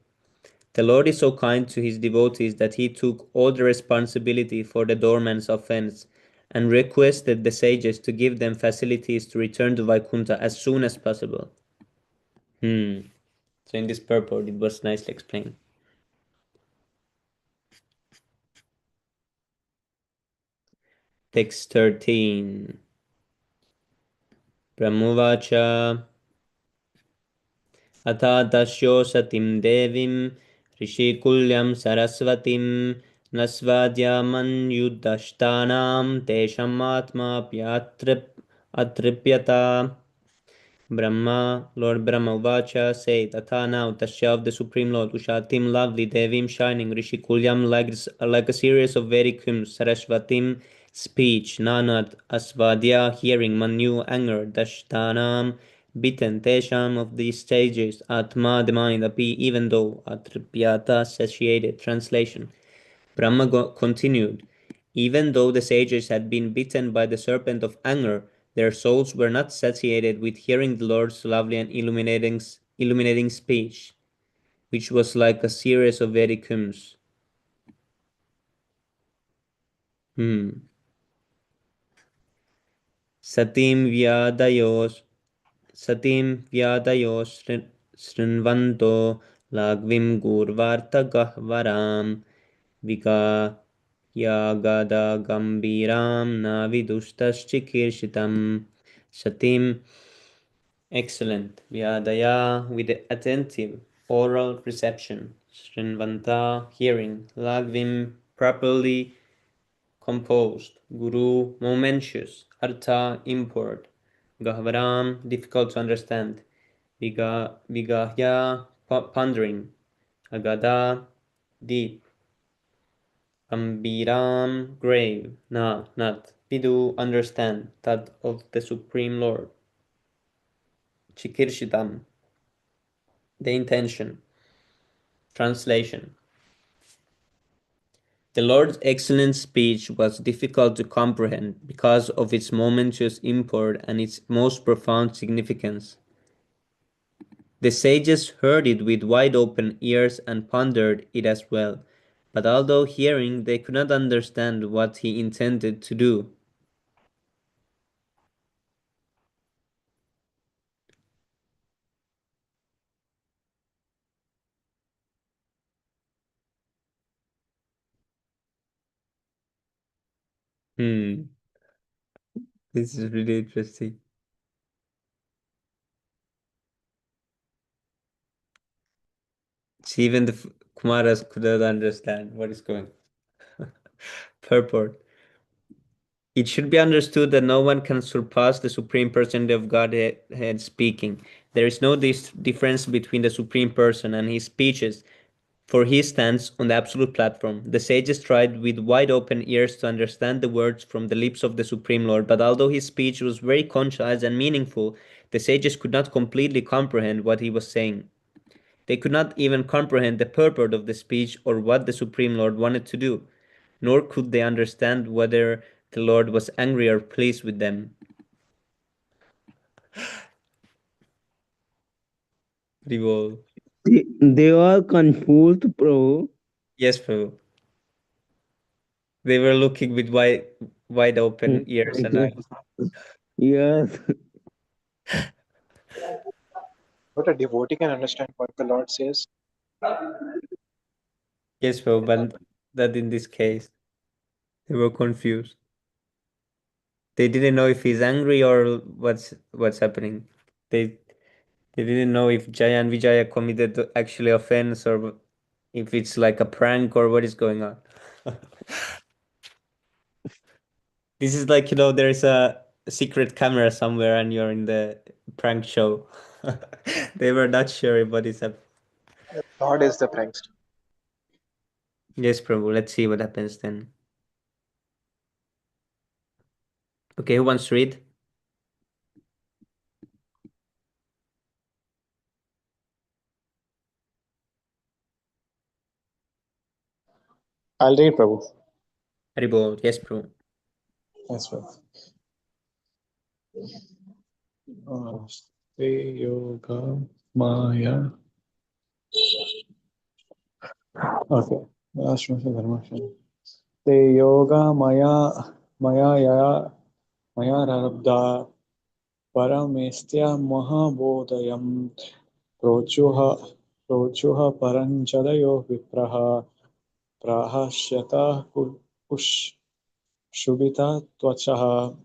The Lord is so kind to his devotees that he took all the responsibility for the doorman's offense and requested the sages to give them facilities to return to Vaikuntha as soon as possible. So in this purport, it was nicely explained. Text 13. Brahmovacha Atha dasyo satim devim rishikulyam sarasvatim nasvadyaman yuddhashtanam tesham atma atripyata. Lord Brahma Uvacha said, Atha now, Tasya of the Supreme Lord, Ushatim, lovely, Devim, shining, Rishikulyam, like a series of Vedic hymns, Sarasvatim, speech, Nanat, Asvadya, hearing, Manu, anger, Dashtanam, bitten, Tesham, of these stages, Atma, the mind, Api, even though, Atripyata, satiated. Translation. Brahma continued, even though the sages had been bitten by the serpent of anger, their souls were not satiated with hearing the Lord's lovely and illuminating speech, which was like a series of Vedic hymns. Satim vyadayos शृण्वन्तो लाघ्वीं गूर्वार्तगह्वरां विगाह्यागदगम्भीरां न विदुस्तश्चिकीर्षितम्. Satim, excellent. Vyadaya, with attentive oral reception. Shrinvanta, hearing. Lagvim, properly composed. Guru, momentous. Artha, import. Gahvaram, difficult to understand. Vigahya, pondering. Agada, deep. Ambiram, grave. Na, not. Vidu, understand. That of the Supreme Lord. Chikirshitam, the intention. Translation. The Lord's excellent speech was difficult to comprehend because of its momentous import and its most profound significance. The sages heard it with wide open ears and pondered it as well, but although hearing, they could not understand what he intended to do. Hmm, this is really interesting. See, even the Kumaras could not understand what is going on. Purport. It should be understood that no one can surpass the Supreme Personality of Godhead speaking. There is no difference between the Supreme Person and his speeches, for he stands on the absolute platform. The sages tried with wide open ears to understand the words from the lips of the Supreme Lord, but although his speech was very concise and meaningful, the sages could not completely comprehend what he was saying. They could not even comprehend the purport of the speech or what the Supreme Lord wanted to do, nor could they understand whether the Lord was angry or pleased with them. Rivol. They are confused, Prabhu. Yes, Prabhu. They were looking with wide open ears and eyes. Yes. But a devotee can understand what the Lord says. Yes, Prabhu, but that in this case, they were confused. They didn't know if he's angry or what's happening. They they didn't know if Jaya and Vijaya committed actually offense or if it's like a prank or what is going on. This is like, there's a secret camera somewhere and you're in the prank show. They were not sure what is up. Lord is the prankster. Yes, Prabhu. Let's see what happens then. Okay, who wants to read? I'll read, Prabhu. Haribol. Yes, Prabhu. Yes, Prabhu. Sri Yoga Maya. Okay. Ashwasha Dharmasha. Te Yoga Maya Rabda Paramestya Mahabodhayam Prochuha Paranchadayo Vipraha Prahashyata Kush Shubita Tvachaha.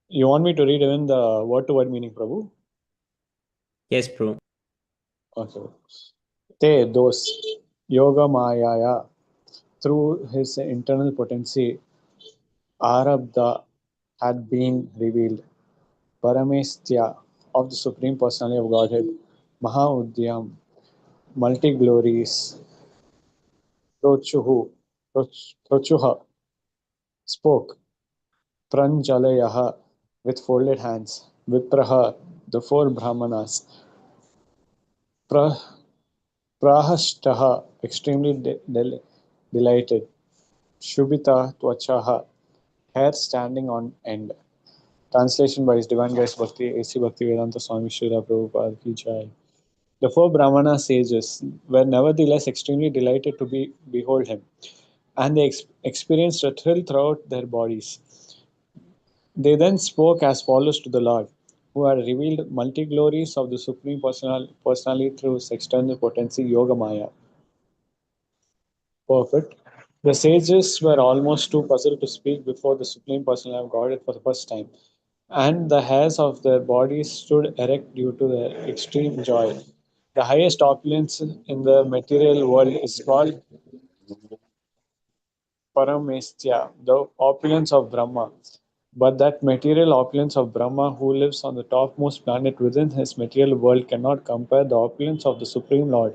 You want me to read even the word to word meaning, Prabhu? Yes, Prabhu. Okay. Te, those, Yoga Mayaya, through his internal potency, Arabda had been revealed. Paramestya, of the Supreme Personality of Godhead, Mahaudyam, multi glories, Prochuha, spoke, Pranjalayaha, with folded hands, Vipraha, the four Brahmanas, pra, Prahashtaha, extremely delighted, Shubhita Tvachaha, hair standing on end. Translation by His Divine Grace Bhakti A.C. Bhaktivedanta Swami Srila Prabhupada Ki Jai. The four Brahmana sages were nevertheless extremely delighted to behold him, and they experienced a thrill throughout their bodies. They then spoke as follows to the Lord, who had revealed multi glories of the Supreme Personality through his external potency Yoga Maya. Perfect. The sages were almost too puzzled to speak before the Supreme Personality of Godhead for the first time, and the hairs of their bodies stood erect due to their extreme joy. The highest opulence in the material world is called Paramestya, the opulence of Brahma. But that material opulence of Brahma, who lives on the topmost planet within his material world, cannot compare the opulence of the Supreme Lord,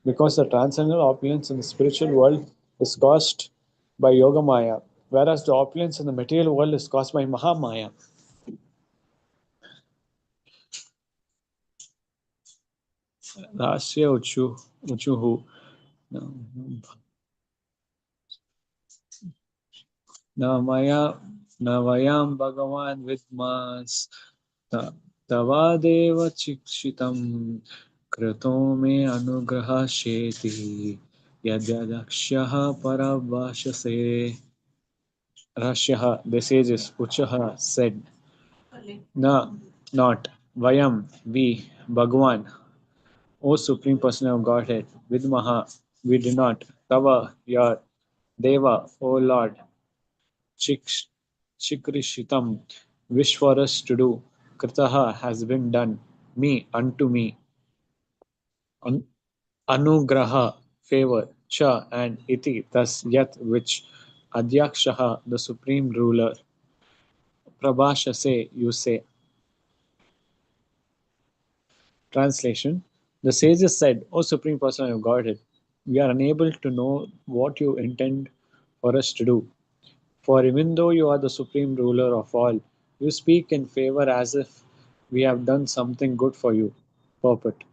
because the transcendental opulence in the spiritual world is caused by Yoga Maya, whereas the opulence in the material world is caused by Mahamaya. Rasya Uchuhu. Navayam Bhagavan Vidmas Tavadeva Chikshitam Krato me Anugraha Sheti Yadyadakshaha Paravashase. Rashyaha, the sages, Uchaha said, Na, not, Vayam, we, Bhagavan, O Supreme Person of Godhead, Vidmaha, we do not, Tava, your, Deva, O Lord, Chikrishitam, wish for us to do, Kritaha has been done, me, unto me, Anugraha, favor, Cha, and Iti, thus, yet, which, Adyakshaha, the Supreme Ruler, Prabhashase, you say. Translation: The sages said, O Supreme Person of Godhead, we are unable to know what you intend for us to do. For even though you are the supreme ruler of all, you speak in favor as if we have done something good for you. Purport: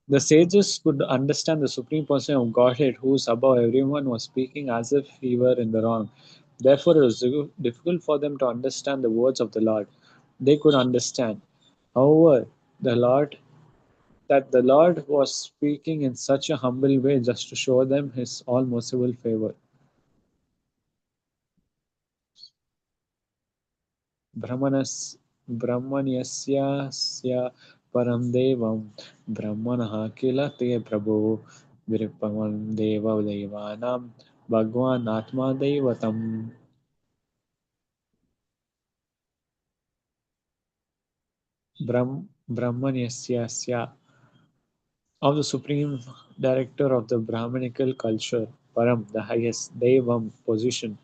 The sages could understand the Supreme Person of Godhead, who is above everyone, was speaking as if he were in the wrong. Therefore, it was difficult for them to understand the words of the Lord. They could understand, however, the Lord was speaking in such a humble way just to show them his all merciful favor. Brahmanyasya param devam brahmanah kila te prabhu viripamam deva devanam bhagwan atma devatam. Brahmanyasya of the supreme director of the Brahmanical culture, Param, the highest, Devam, position,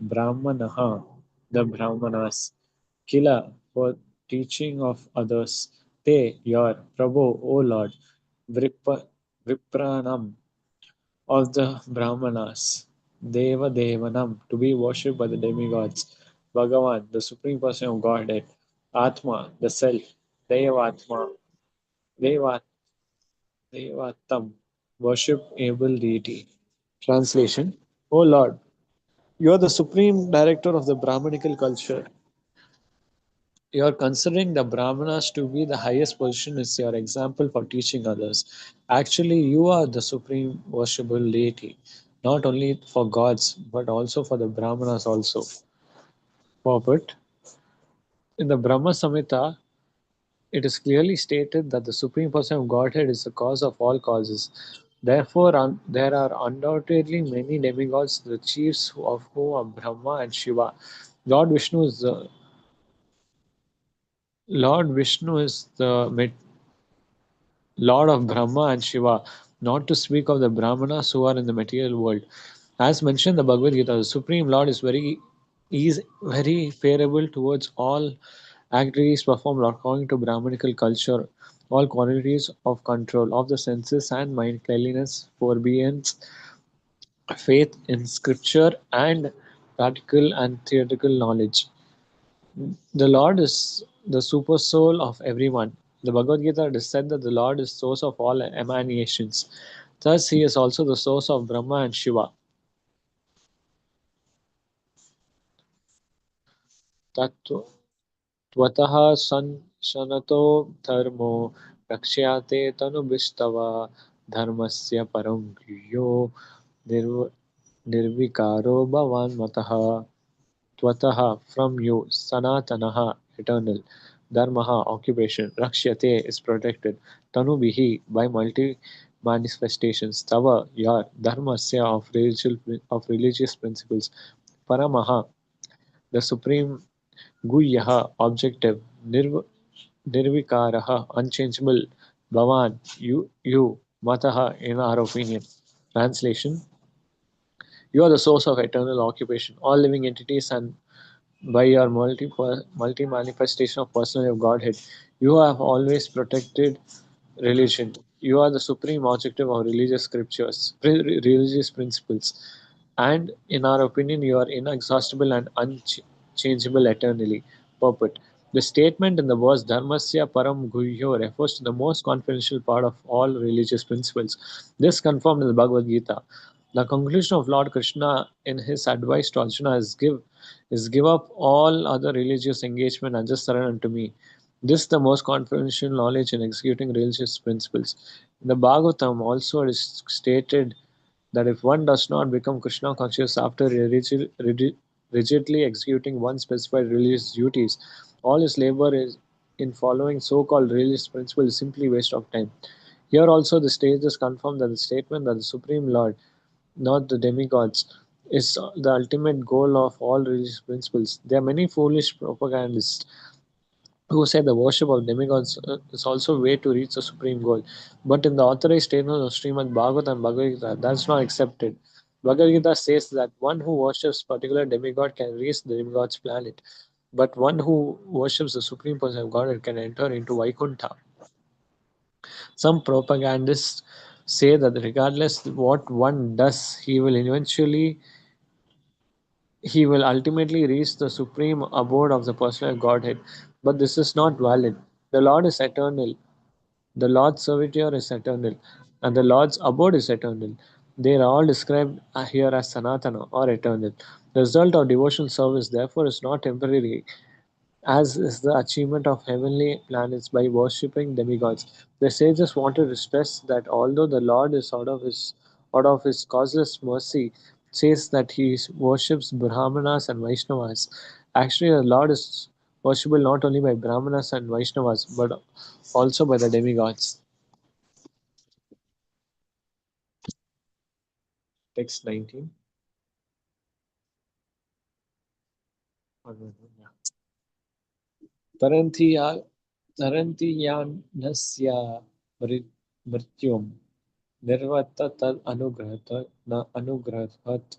Brahmanaha, the Brahmanas, Kila, for teaching of others, Te, your, Prabhu, O Lord, Vipranam, of the Brahmanas, Deva Devanam, to be worshipped by the demigods, Bhagavan, the supreme person of Godhead, Atma, the self, Devatma, Devat, Devatam, worship-able deity. Translation: O Lord, you are the supreme director of the Brahmanical culture. You are considering the Brahmanas to be the highest position is your example for teaching others. Actually, you are the supreme worshipable deity, not only for gods, but also for the Brahmanas also. Purport: In the Brahma Samhita, it is clearly stated that the Supreme Person of Godhead is the cause of all causes. Therefore, there are undoubtedly many demigods, the chiefs of whom are Brahma and Shiva. Lord Vishnu is the Lord of Brahma and Shiva, not to speak of the Brahmanas who are in the material world. As mentioned in the Bhagavad Gita, the Supreme Lord is very favorable towards all activities performed according to Brahmanical culture, all qualities of control of the senses and mind, cleanliness, forbearance, faith in scripture, and practical and theoretical knowledge. The Lord is the super soul of everyone. The Bhagavad Gita it is said that the Lord is source of all emanations. Thus, he is also the source of Brahma and Shiva. Twataha sanato dharmo रक्ष्याते तनुभीस्तव धर्मस्य परं गुह्यो निर्विकारो भवान् मतः Tvataha, from you, Sanatanaha, eternal. Dharmaha, occupation. Rakshyate is protected. Tanubihi, by multi manifestations. Tava, your. Dharmasya, of religious principles. Paramaha, the supreme. Guhyaha, objective. Nirvikaraha, unchangeable. Bhavan, you. Mataha, in our opinion. Translation. You are the source of eternal occupation. All living entities and by your multi manifestation of personality of Godhead, you have always protected religion. You are the supreme objective of religious scriptures, religious principles, and in our opinion, you are inexhaustible and unchangeable eternally. Purport. The statement in the verse Dharmasya Param Guhyo refers to the most confidential part of all religious principles. This confirmed in the Bhagavad Gita. The conclusion of Lord Krishna in his advice to Arjuna is give up all other religious engagement and just surrender unto me. This is the most confidential knowledge in executing religious principles. In the Bhagavatam also it is stated that if one does not become Krishna conscious after rigidly executing one specified religious duties, all his labor is in following so-called religious principles is simply waste of time. Here also the sages confirm that the statement that the Supreme Lord, not the demigods, is the ultimate goal of all religious principles. There are many foolish propagandists who say the worship of demigods is also a way to reach the supreme goal. But in the authorized statement of Śrīmad-Bhāgavatam and Bhagavad Gita, that's not accepted. Bhagavad Gita says that one who worships particular demigod can reach the demigod's planet, but one who worships the supreme person of Godhead can enter into Vaikuntha. Some propagandists say that regardless what one does, he will ultimately reach the supreme abode of the personal Godhead. But this is not valid. The Lord is eternal. The Lord's servitor is eternal, and the Lord's abode is eternal. They are all described here as Sanatana or eternal. The result of devotional service, therefore, is not temporary, as is the achievement of heavenly planets by worshipping demigods. The sages wanted to stress that although the Lord is out of his causeless mercy, says that he worships Brahmanas and Vaishnavas. Actually, the Lord is worshipable not only by Brahmanas and Vaishnavas, but also by the demigods. Text 19. तरन्ति मृत्युं निर्वर्त तद अनुग्रहत न अनुग्रहत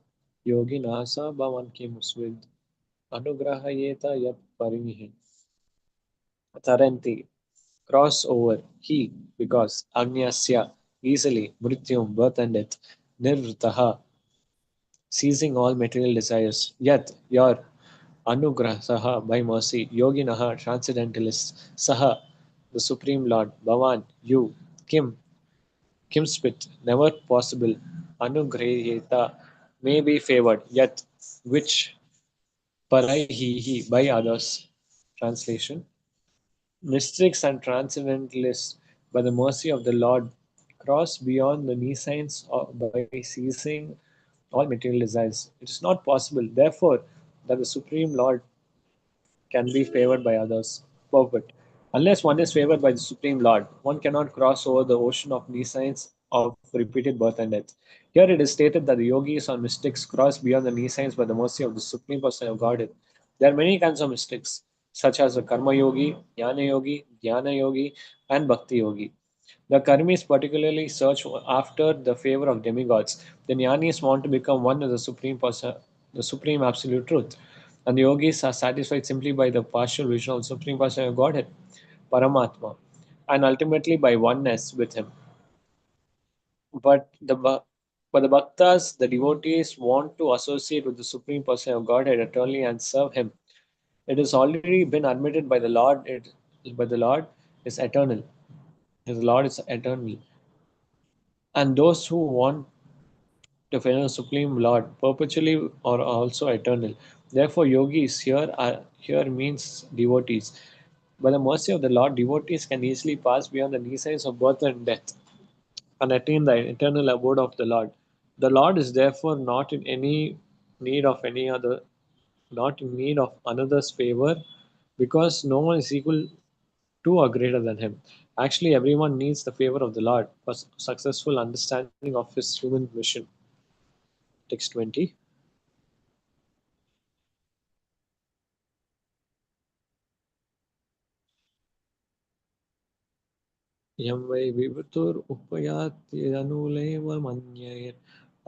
योगिना स भवन किमुस्विद अनुग्रहयेत यत् परिमिः Taranti, cross over, he, because Agnyasya, easily, Mrityum, birth and death, Nirvrtaha, ceasing all material desires, Yat, your, Anugrahasaha, by mercy, Yoginaha, transcendentalists, Saha, the Supreme Lord, Bhavan, you, Kimspit, never possible, Anugraheta, may be favored, Yat, which, Paraihi, by others. Translation. Mystics and transcendentalists, by the mercy of the Lord, cross beyond the nescience by ceasing all material desires. It is not possible, therefore, that the Supreme Lord can be favored by others. Perfect. Unless one is favored by the Supreme Lord, one cannot cross over the ocean of nescience of repeated birth and death. Here it is stated that the yogis or mystics cross beyond the nescience by the mercy of the Supreme Person of Godhead. There are many kinds of mystics, such as the Karma Yogi, Jnana Yogi, and Bhakti Yogi. The Karmis particularly search after the favor of demigods. The Jnanis want to become one with the Supreme Person, the Supreme Absolute Truth. And the yogis are satisfied simply by the partial vision of the Supreme Person of Godhead, Paramatma, and ultimately by oneness with Him. But the bhaktas, the devotees, want to associate with the Supreme Person of Godhead eternally and serve Him. It has already been admitted by the Lord. The Lord is eternal. The Lord is eternal, and those who want to follow the Supreme Lord perpetually are also eternal. Therefore, yogis here means devotees. By the mercy of the Lord, devotees can easily pass beyond the miseries of birth and death and attain the eternal abode of the Lord. The Lord is therefore not in any need of any other, not in need of another's favor, because no one is equal to or greater than him. Actually, everyone needs the favor of the Lord for successful understanding of his human mission. Text 20. यं वै विभुतुरुपयात्यनुलेव मन्येत्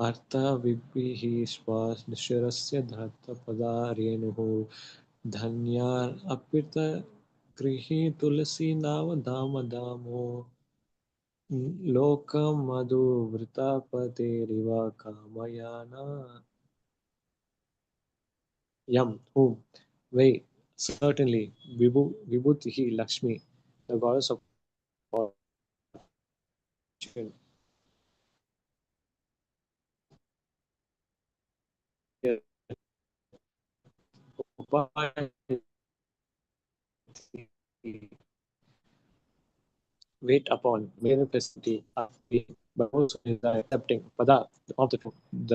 अर्थविभिः श्वासनिशिरस्य धत्तपदारेणुः धन्यार्पितगृहे तुलसी नाम धाम धामो लोकमधुवृतापतेरिव कामयाना Yam, whom, way, certainly, Vibhutihi Lakshmi, the goddess of fortune, wait upon manifestation of being, but also in the accepting pada of the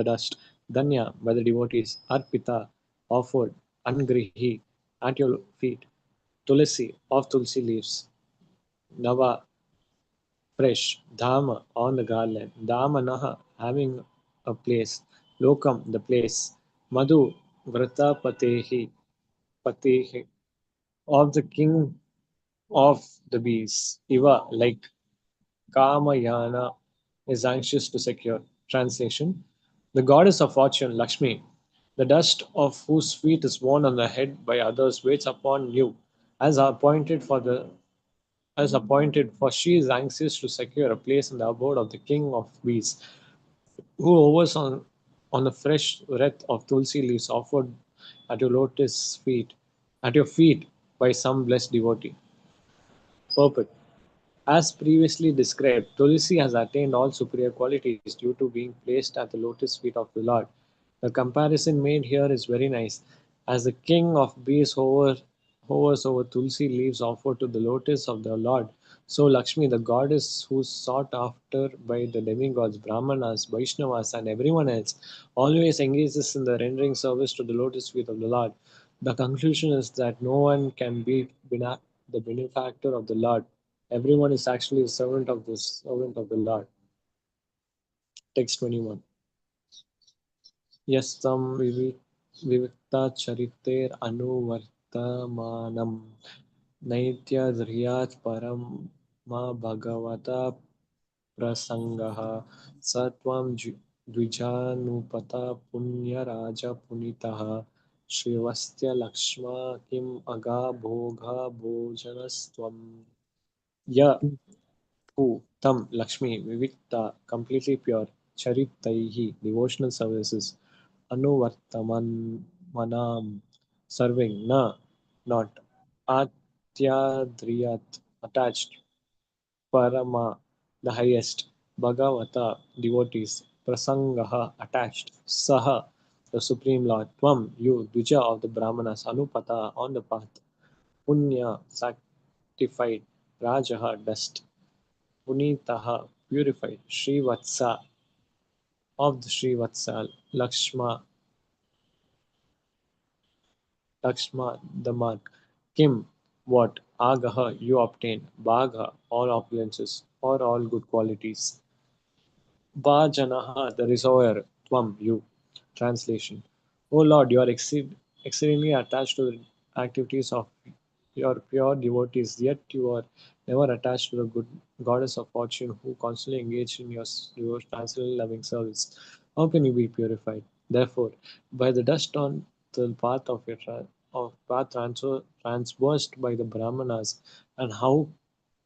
dust, danya by the devotees, arpita offered, angrihi at your feet, tulasi of tulsi leaves, nava fresh, dharma on the garland, dhamanaha having a place, lokam the place, madhu vrata patehi of the king of the bees, Iva like Kamayana is anxious to secure. Translation: the goddess of fortune, Lakshmi, the dust of whose feet is worn on the head by others, waits upon you as appointed, for she is anxious to secure a place in the abode of the king of bees, who hovers on the fresh wreath of tulsi leaves offered at your lotus feet, at your feet by some blessed devotee. Purport. As previously described, Tulsi has attained all superior qualities due to being placed at the lotus feet of the Lord. The comparison made here is very nice. As the king of bees hovers over Tulsi leaves offered to the lotus of the Lord, so Lakshmi, the goddess who is sought after by the demigods, Brahmanas, Vaishnavas, and everyone else, always engages in the rendering service to the lotus feet of the Lord. The conclusion is that no one can be the benefactor of the Lord. Everyone is actually a servant of the Lord. Text 21. Yastam vivikta chariter anuvartamanam naitya dhriyat param ma bhagavata prasangaha satvam dvijanupata punya raja punitaha Shrivastya Lakshma kim aga bhoga bhojanastvam. Ya who, Tam, Lakshmi, Vivikta, completely pure, Charitaihi, devotional services, Anuvartaman, Manam, serving, Na, not, Atyadriyat, attached, Parama, the highest, Bhagavata, devotees, Prasangaha, attached, Saha, the Supreme Lord, Tvam, you, Dvija of the Brahmanas, Anupata, on the path, Punya, sanctified, Rajaha, dust, Punitaha, purified, Srivatsa, of the Srivatsa, Lakshma, the mark, Kim, what, Agaha, you obtain, Bhagha, all opulences, or all good qualities, Bhajanaha, the reservoir, Tvam, you. Translation: O Lord, you are exceedingly attached to the activities of your pure devotees, yet you are never attached to the good goddess of fortune who constantly engage in your transcendental loving service. How can you be purified? Therefore, by the dust on the path of your transversed by the Brahmanas, and how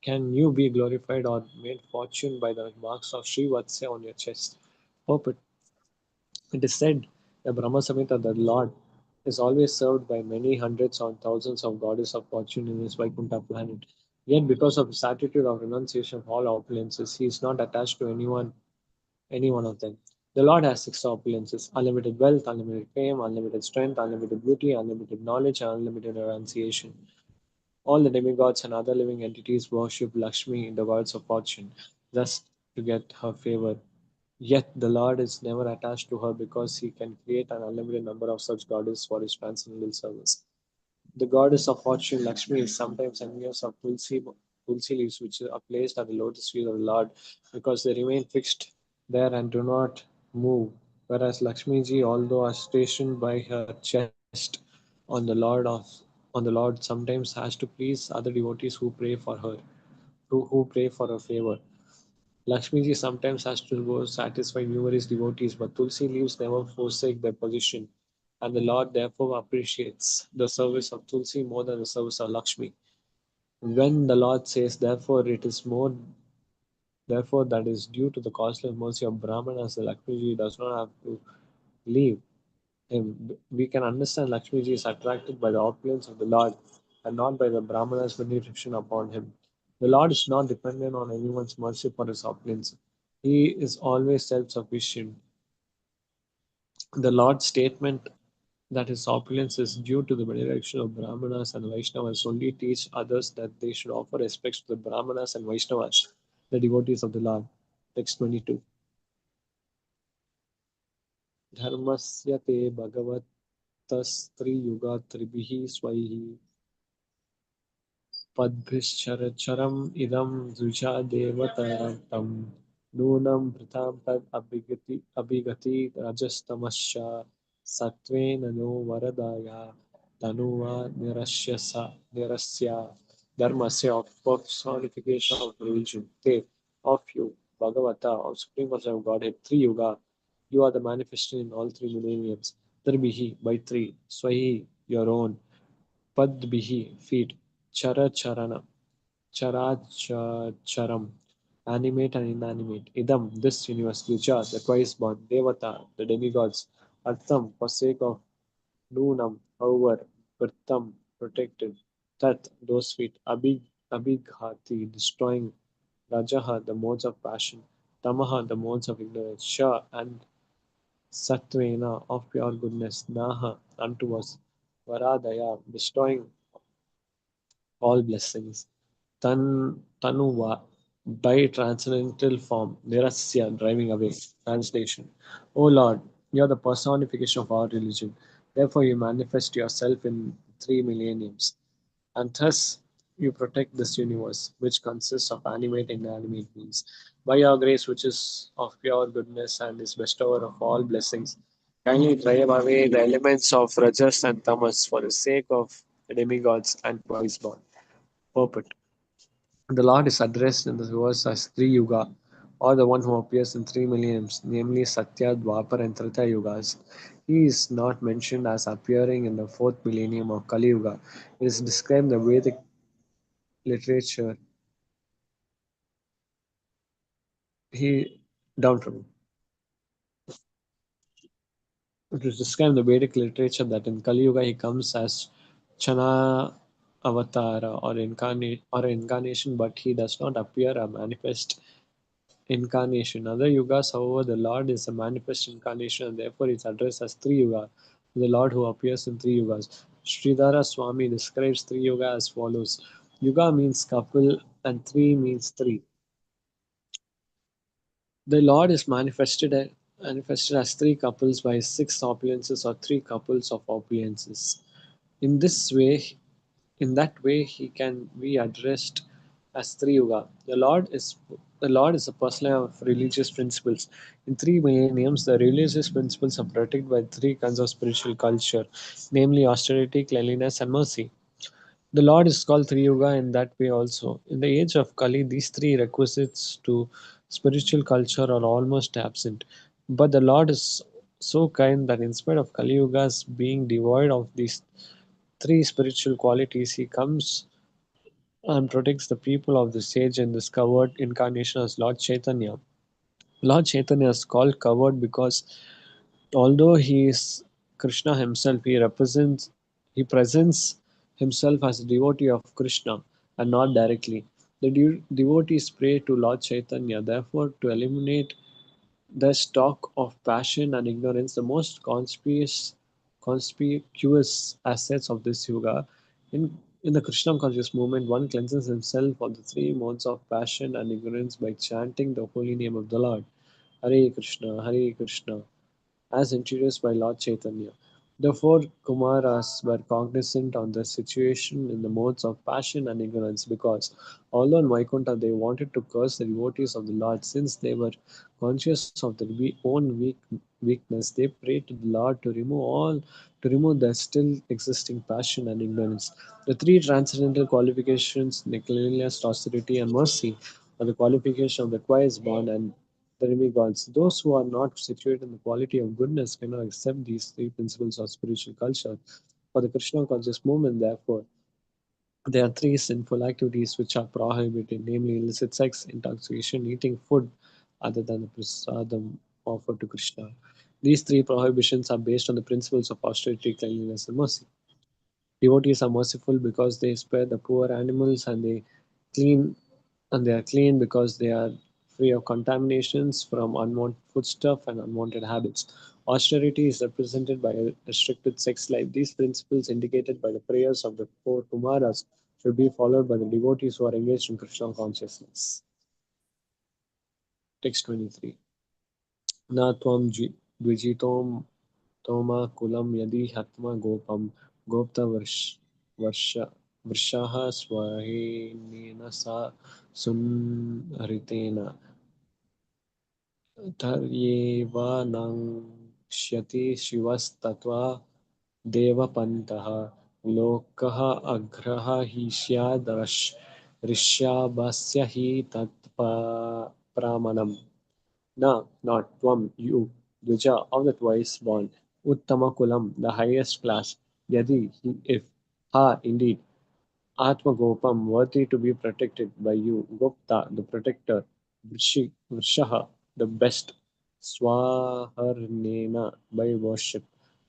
can you be glorified or made fortune by the marks of Srivatsa on your chest? Purport. It is said that Brahma Samhita, the Lord, is always served by many hundreds or thousands of goddesses of fortune in his Vaikuntha planet. Yet, because of his attitude of renunciation of all opulences, he is not attached to any one of them. The Lord has six opulences: unlimited wealth, unlimited fame, unlimited strength, unlimited beauty, unlimited knowledge, and unlimited renunciation. All the demigods and other living entities worship Lakshmi, the goddess of fortune, just to get her favor. Yet the Lord is never attached to her because he can create an unlimited number of such goddesses for his transcendental service. The goddess of fortune, Lakshmi, is sometimes envious of tulsi leaves, which are placed at the lotus feet of the Lord because they remain fixed there and do not move. Whereas Lakshmi ji, although stationed by her chest on the Lord of on the Lord, sometimes has to please other devotees who pray for her, who pray for her favor. Lakshmi ji sometimes has to go satisfy numerous devotees, but Tulsi leaves never forsake their position, and the Lord therefore appreciates the service of Tulsi more than the service of Lakshmi. When the Lord says, therefore that is due to the costless mercy of Brahmanas, the Lakshmi ji does not have to leave him. We can understand Lakshmi ji is attracted by the opulence of the Lord and not by the Brahmana's benediction upon him. The Lord is not dependent on anyone's mercy for his opulence. He is always self sufficient. The Lord's statement that his opulence is due to the benediction of Brahmanas and Vaishnavas only teach others that they should offer respects to the Brahmanas and Vaishnavas, the devotees of the Lord. Text 22. Dharmasya te bhagavatasтрiyugatribihi swaihi padbhischarcharam idam dvija devataram nunam vritam tad abhigati rajastamascha satvena no varadaya tanuva nirasya dharmasya of personification of religion. Te, of you, Bhagavata, of Supreme Person of Godhead, three yuga, you are the manifestation in all three millenniums. Tribihi, by three, Swahi, your own, Padbihi, feet, Chara Charana, Charam, animate and inanimate. Idam, this universe, Ducha, the twice born, Devata, the demigods, Artham, for sake of Noonam, however, Virtam, protected, Tat, those feet, Abhighati, destroying, Rajaha, the modes of passion, Tamaha, the modes of ignorance, Sha, and Satvena, of pure goodness, Naha, unto us, Varadaya, destroying all blessings. Tanuva, by transcendental form, Nirasya, driving away. Translation. O Lord, you are the personification of our religion. Therefore, you manifest yourself in three millenniums. And thus, you protect this universe, which consists of animate and inanimate beings. By your grace, which is of pure goodness and is bestower of all blessings, kindly drive away the elements of Rajas and Tamas for the sake of the demigods and twice born. Purport. The Lord is addressed in this verse as Three Yuga, or the one who appears in three millenniums, namely Satya, Dwapar, and Treta Yugas. He is not mentioned as appearing in the fourth millennium of Kali Yuga. It is described in the Vedic literature. He down from it is described in the Vedic literature that in Kali Yuga he comes as Chana Avatara or incarnation, but he does not appear or manifest incarnation. Other yugas, however, the Lord is a manifest incarnation and therefore is addressed as Three Yuga, the Lord who appears in three yugas. Sridhara Swami describes Three Yuga as follows. Yuga means couple and three means three. The Lord is manifested as three couples by six opulences or three couples of opulences. In this way, in that way, he can be addressed as Three Yuga. The Lord is a person of religious principles. In three millenniums, the religious principles are protected by three kinds of spiritual culture, namely austerity, cleanliness, and mercy. The Lord is called Three Yuga in that way also. In the age of Kali, these three requisites to spiritual culture are almost absent. But the Lord is so kind that in spite of Kali Yugas being devoid of these three spiritual qualities, he comes and protects the people of the sage in this covered incarnation as Lord Chaitanya. Lord Chaitanya is called covered because although he is Krishna himself, he presents himself as a devotee of Krishna and not directly. The devotees pray to Lord Chaitanya, therefore, to eliminate the stock of passion and ignorance, the most conspicuous assets of this yuga. In In the Krishna conscious movement, one cleanses himself of the three modes of passion and ignorance by chanting the holy name of the Lord. Hare Krishna, Hare Krishna, as introduced by Lord Chaitanya. The four Kumaras were cognizant on their situation in the modes of passion and ignorance because, although in Vaikuntha they wanted to curse the devotees of the Lord, since they were conscious of their own weakness, they prayed to the Lord to remove their still existing passion and ignorance. The three transcendental qualifications, cleanliness, austerity, and mercy, are the qualification of the quiet born and the demigods. Those who are not situated in the quality of goodness cannot accept these three principles of spiritual culture. For the Krishna conscious movement, therefore, there are three sinful activities which are prohibited, namely illicit sex, intoxication, eating food other than the prasadam offered to Krishna. These three prohibitions are based on the principles of austerity, cleanliness, and mercy. Devotees are merciful because they spare the poor animals clean and they are clean because they are free of contaminations from unwanted foodstuff and unwanted habits. Austerity is represented by a restricted sex life. These principles, indicated by the prayers of the four Kumaras, should be followed by the devotees who are engaged in Krishna consciousness. Text 23. Na tvam dvijitom toma kulam yadi hatma gopam gopta varsha vrshaha swahinena sa sunritena तर्येवानङ्क्ष्यति शिवस्तत्त्वा देवपन्तः लोकः अग्रः हि ऋष्याभस्य हि तत्प्रामाणम् न not tvam you Dvija of the twice born Uttama Kulam the highest class Yadi he if ha indeed Atma Gopam, worthy to be protected by you, Gupta, the protector, Vrishaha, the best, Swaharnena, by worship,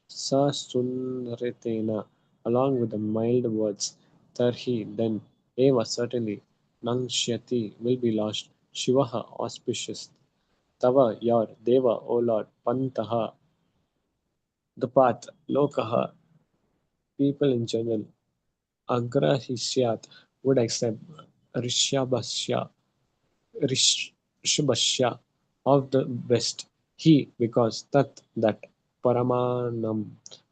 Sasunritena, along with the mild words, Tarhi, then, Eva, certainly, Nangshyati, will be lost, Shivaha, auspicious, Tava, your, Deva, O Lord, Pantaha, the path, Lokaha, people in general, Agrahisyat would accept Rishabhasya, Rishabhasya of the best. He, because that Paramanam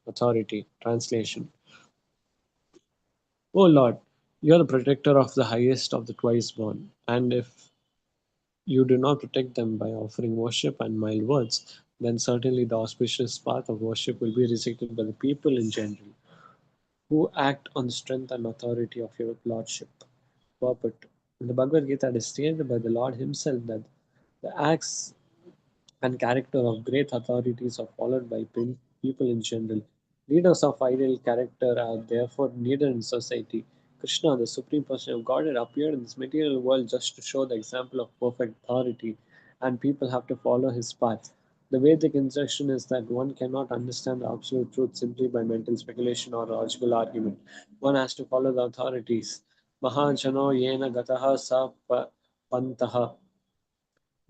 authority. Translation. O Lord, you are the protector of the highest of the twice born, and if you do not protect them by offering worship and mild words, then certainly the auspicious path of worship will be rejected by the people in general, who act on the strength and authority of your lordship. Purport. In the Bhagavad Gita, it is stated by the Lord Himself that the acts and character of great authorities are followed by people in general. Leaders of ideal character are therefore needed in society. Krishna, the Supreme Person of Godhead, appeared in this material world just to show the example of perfect authority, and people have to follow his path. The Vedic instruction is that one cannot understand the absolute truth simply by mental speculation or logical argument. One has to follow the authorities. Mahajano yena gataha sa pantaha.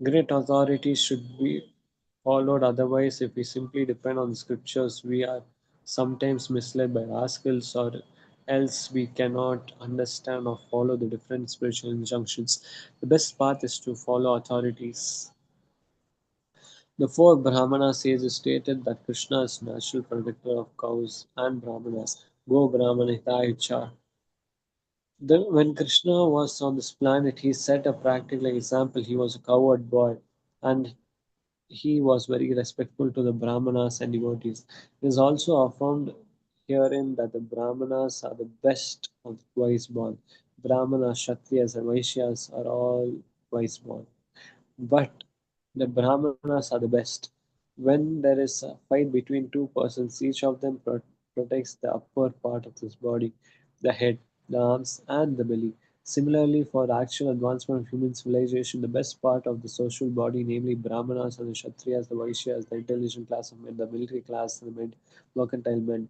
Great authority should be followed, otherwise, if we simply depend on the scriptures, we are sometimes misled by rascals, or else we cannot understand or follow the different spiritual injunctions. The best path is to follow authorities. The four Brahmana sages stated that Krishna is natural protector of cows and Brahmanas. Go Brahmana Hitaicha. When Krishna was on this planet, he set a practical example. He was a cowherd boy, and he was very respectful to the Brahmanas and devotees. It is also affirmed herein that the Brahmanas are the best of the twice born. Brahmanas, Kshatriyas, and Vaishyas are all twice born. But the Brahmanas are the best. When there is a fight between two persons, each of them protects the upper part of his body, the head, the arms, and the belly. Similarly, for the actual advancement of human civilization, the best part of the social body, namely Brahmanas and the Kshatriyas, the Vaishyas, the intelligent class of men, the military class, the mercantile men,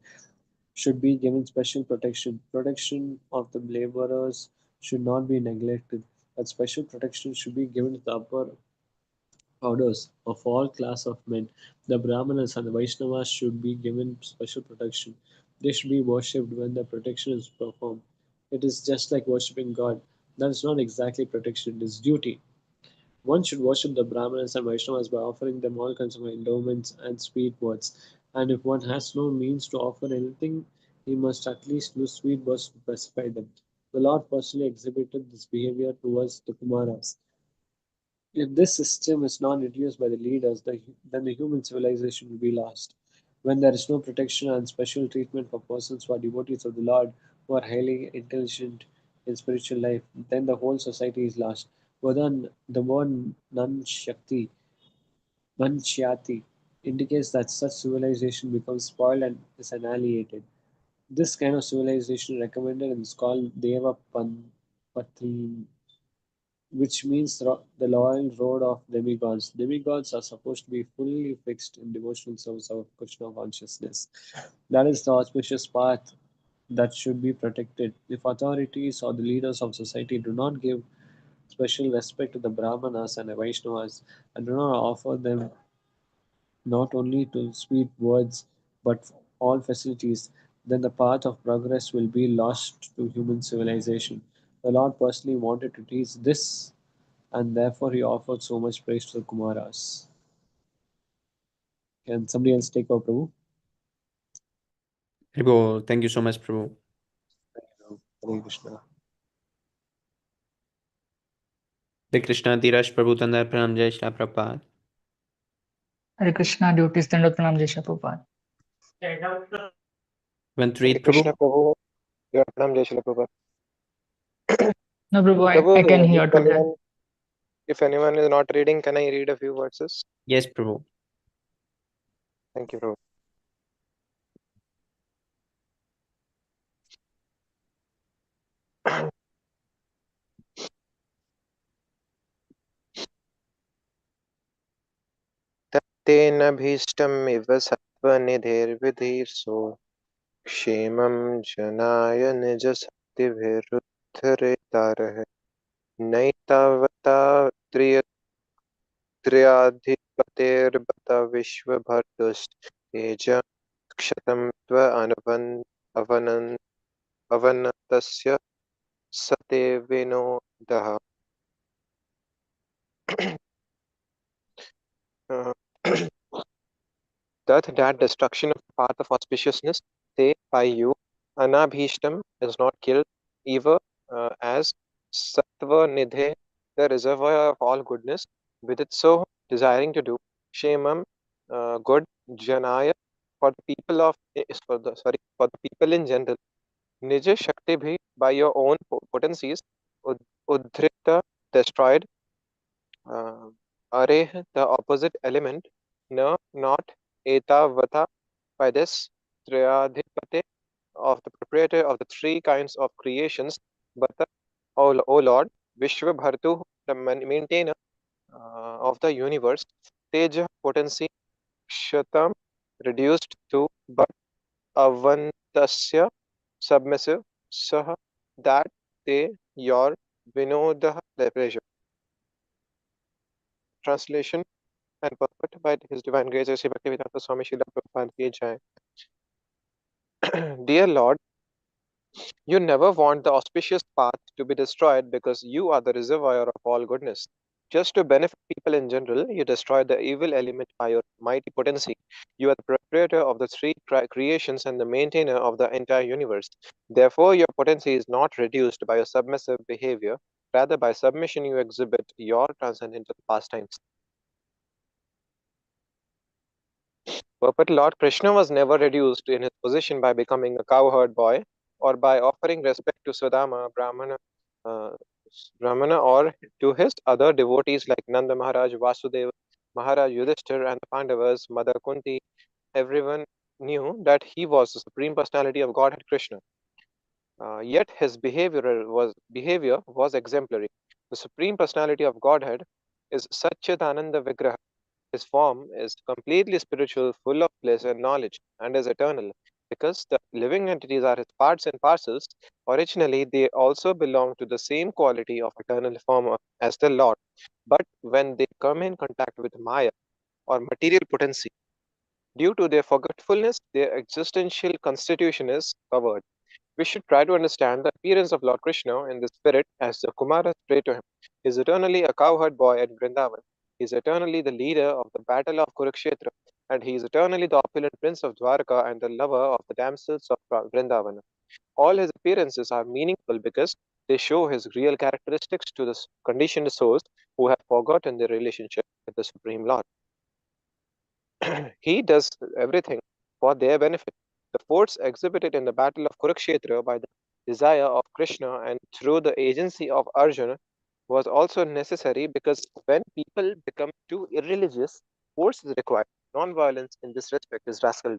should be given special protection. Protection of the laborers should not be neglected, but special protection should be given to the upper orders of all class of men. The Brahmanas and the Vaishnavas should be given special protection. They should be worshipped when the protection is performed. It is just like worshipping God. That is not exactly protection, it is duty. One should worship the Brahmanas and Vaishnavas by offering them all kinds of endowments and sweet words. And if one has no means to offer anything, he must at least use sweet words to pacify them. The Lord personally exhibited this behavior towards the Kumaras. If this system is not reduced by the leaders, then the human civilization will be lost. When there is no protection and special treatment for persons who are devotees of the Lord, who are highly intelligent in spiritual life, then the whole society is lost. The word Nanshyati indicates that such civilization becomes spoiled and is annihilated. This kind of civilization recommended and is called Deva Patri, which means the loyal road of demigods. Demigods are supposed to be fully fixed in devotional service of Krishna consciousness. That is the auspicious path that should be protected. If authorities or the leaders of society do not give special respect to the Brahmanas and the Vaishnavas and do not offer them not only to sweet words but all facilities, then the path of progress will be lost to human civilization. The Lord personally wanted to teach this, and therefore he offered so much praise to the Kumaras. Can somebody else take over, Prabhu? Prabhu, thank you so much, Prabhu. Hare Krishna. Hare Krishna, Tiraj Prabhu Tandar Pranam Jai Shri Prabhupada. Hare Krishna, devotees, Dandot Pranam, Jai Shri Prabhupada. Want to Hare read, Krishna Prabhu? Prabhu. Your Pranam Jai Shri Prabhupada. No, Prabhu, I Prabhu, can hear today. if anyone is not reading, can I read a few verses? Yes, Prabhu. Thank you, Prabhu. तत्तेन भीष्टमिव सत्त्वनिधिर्विधिर्षु क्षेमं जनाय निजशक्तिभिरुद्धरेतारः नैतावता त्र्याधिपतेर्बत विश्वभर्तुस्तेजं क्षतं अवनतस्य सते विनोदः that destruction of the path of auspiciousness, they by you, Anabhishtam is not killed, either as Sattva Nidhe, the reservoir of all goodness, with it so desiring to do, Shemam, good, Janaya, for the people of for the people in general, Nija Shakti bhi, by your own potencies, Uddhrita, destroyed, Areh, the opposite element, no, not Etavata, by this Triadhipate of the proprietor of the three kinds of creations, Bata, O Lord, Vishwabhartu, the maintainer of the universe, Teja, potency, Kshatam, reduced to, but Avantasya, submissive, Saha, that they, your, Vinoda, their pleasure. Translation and purport by His Divine Grace, Sri Bhaktivedanta Swami Srila Prabhupada Ki Jai. Dear Lord, you never want the auspicious path to be destroyed because you are the reservoir of all goodness. Just to benefit people in general, you destroy the evil element by your mighty potency. You are the proprietor of the three creations and the maintainer of the entire universe. Therefore, your potency is not reduced by your submissive behavior. Rather, by submission, you exhibit your transcendental pastimes. But Lord Krishna was never reduced in his position by becoming a cowherd boy or by offering respect to Sudama, uh, Brahmana, or to his other devotees like Nanda Maharaj, Vasudeva, Maharaj Yudhishthir, and the Pandavas, Mother Kunti. Everyone knew that he was the Supreme Personality of Godhead Krishna. Yet his behavior was exemplary. The Supreme Personality of Godhead is Satchidananda Vigraha. His form is completely spiritual, full of bliss and knowledge, and is eternal. Because the living entities are his parts and parcels, originally they also belong to the same quality of eternal form as the Lord. But when they come in contact with Maya or material potency, due to their forgetfulness, their existential constitution is covered. We should try to understand the appearance of Lord Krishna in the spirit as the Kumaras pray to him. He is eternally a cowherd boy at Vrindavan. He is eternally the leader of the battle of Kurukshetra, and he is eternally the opulent prince of Dwarka and the lover of the damsels of Vrindavana. All his appearances are meaningful because they show his real characteristics to the conditioned souls who have forgotten their relationship with the Supreme Lord. He does everything for their benefit. The force exhibited in the battle of Kurukshetra by the desire of Krishna and through the agency of Arjuna was also necessary because when people become too irreligious, force is required. Non-violence in this respect is rascal.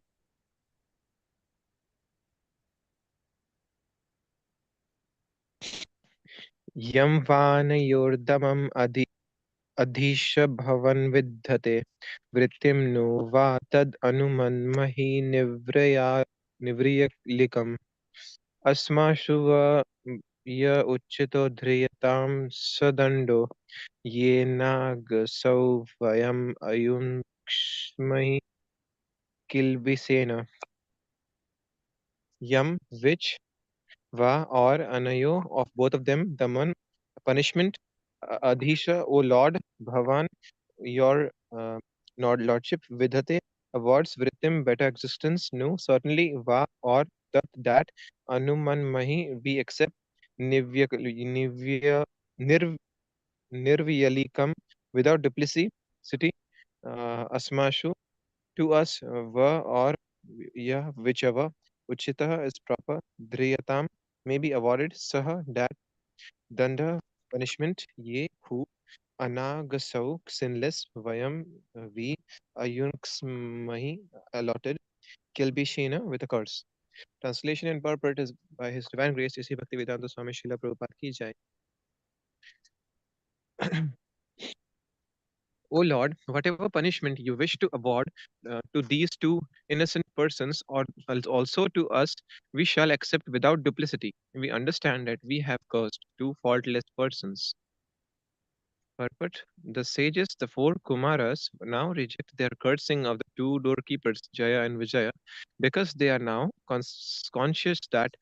Yam vanayordamam adhish bhavan viddhate vrittim no va tad anumanmahi nivryalikam asmashu va ya uchito dhriyatam sadando ye nag vayam ayunksmahi kilbisena. Yam, which, va, or anayo, of both of them, daman, punishment, adhisha, O Lord, bhavan, your lordship, vidhate, awards, vritim, better existence, no, certainly, va, or that, anuman mahi, we accept, nivya, nirv, nirvyalikam, without duplicity, asmashu, to us, va, or yeah, whichever, uchitaha is proper, dhriyatam, may be awarded, saha, that, danda, punishment, ye, who, anagasau, sinless, vayam, we, ayunksmahi, allotted, kilbishena, with a curse. Translation and purport is by His Divine Grace, Sri Bhaktivedanta Swami Srila Prabhupada ki jai. O Lord, whatever punishment you wish to award to these two innocent persons, or also to us, we shall accept without duplicity. We understand that we have cursed two faultless persons. Purport: the sages, the four Kumaras, now reject their cursing of the two doorkeepers, Jaya and Vijaya, because they are now conscious that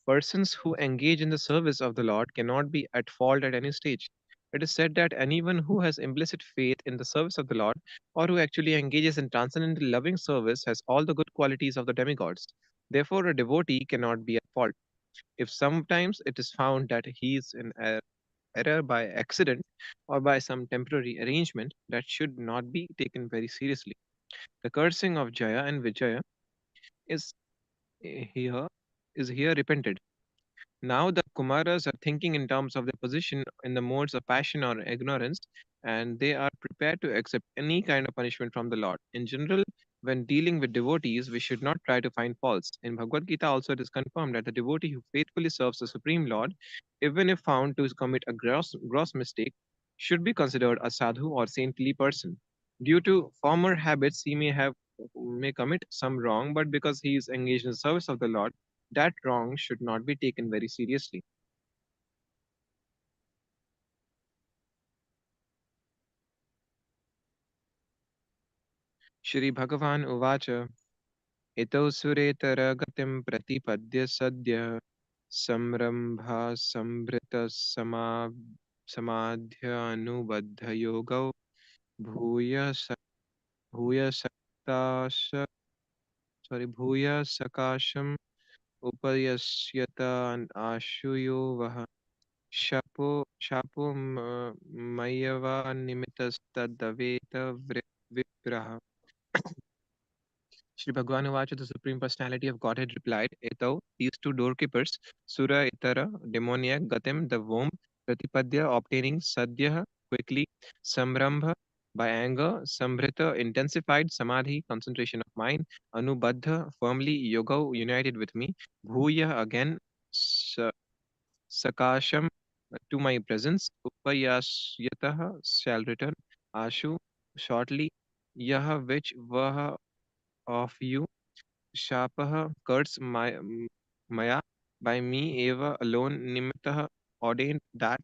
persons who engage in the service of the Lord cannot be at fault at any stage. It is said that anyone who has implicit faith in the service of the Lord, or who actually engages in transcendental loving service, has all the good qualities of the demigods. Therefore, a devotee cannot be at fault. If sometimes it is found that he is in error by accident or by some temporary arrangement, that should not be taken very seriously. The cursing of Jaya and Vijaya is here repented. Now the Kumaras are thinking in terms of their position in the modes of passion or ignorance, and they are prepared to accept any kind of punishment from the Lord. In general, when dealing with devotees, we should not try to find faults. In Bhagavad Gita also it is confirmed that the devotee who faithfully serves the Supreme Lord, even if found to commit a gross mistake, should be considered a sadhu or saintly person. Due to former habits, he may commit some wrong, but because he is engaged in the service of the Lord, that wrong should not be taken very seriously. Shri Bhagavan Uvacha Ito Suretara Gatim Pratipadya Sadya Samrambha Sambrita Samadhya Anubadha Yoga Bhuya Bhuya Saktasha Bhuya Sakasham Upayasyata and Ashuyo Vaha Shapo Mayava Nimitastadaveta Vipraha. Shri Bhagavan Vacha, the Supreme Personality of Godhead, replied, Etau, these two doorkeepers, Sura Itara, demoniac, Gatim, the womb, Pratipadya, obtaining, Sadhya, quickly, Samrambha, by anger, Sambrita, intensified, Samadhi, concentration of mind, Anubadha, firmly, Yoga, united with me, Bhuya, again, Sakasham, to my presence, Upayasyataha, shall return, Ashu, shortly, Yaha, which, Vaha, of you, Shapah, curse Maya, by me, Eva, alone, Nimittah, ordained that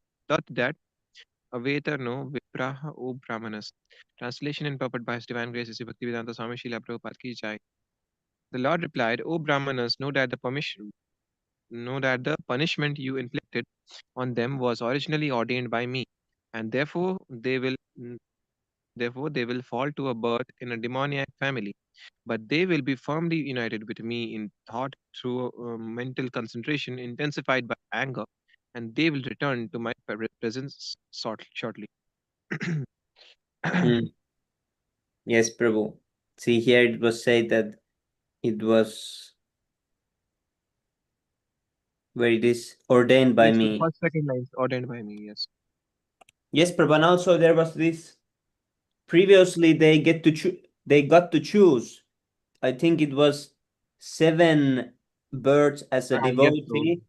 Aveta no Vipraha O Brahmanas. Translation and purport by His Divine Grace, Sri Bhaktivedanta Swami Srila Prabhupada ki jai. The Lord replied, O Brahmanas, know that the know that the punishment you inflicted on them was originally ordained by me, and therefore they will fall to a birth in a demoniac family. But they will be firmly united with me in thought through mental concentration intensified by anger, and they will return to my presence shortly. Mm. Yes, Prabhu. See, here it was said that it was where it is ordained by Yes, the me. first second lines ordained by me. Yes. Yes, Prabhu. And also there was this. Previously, they got to choose. I think it was 7 birds as a Yes, Lord. devotee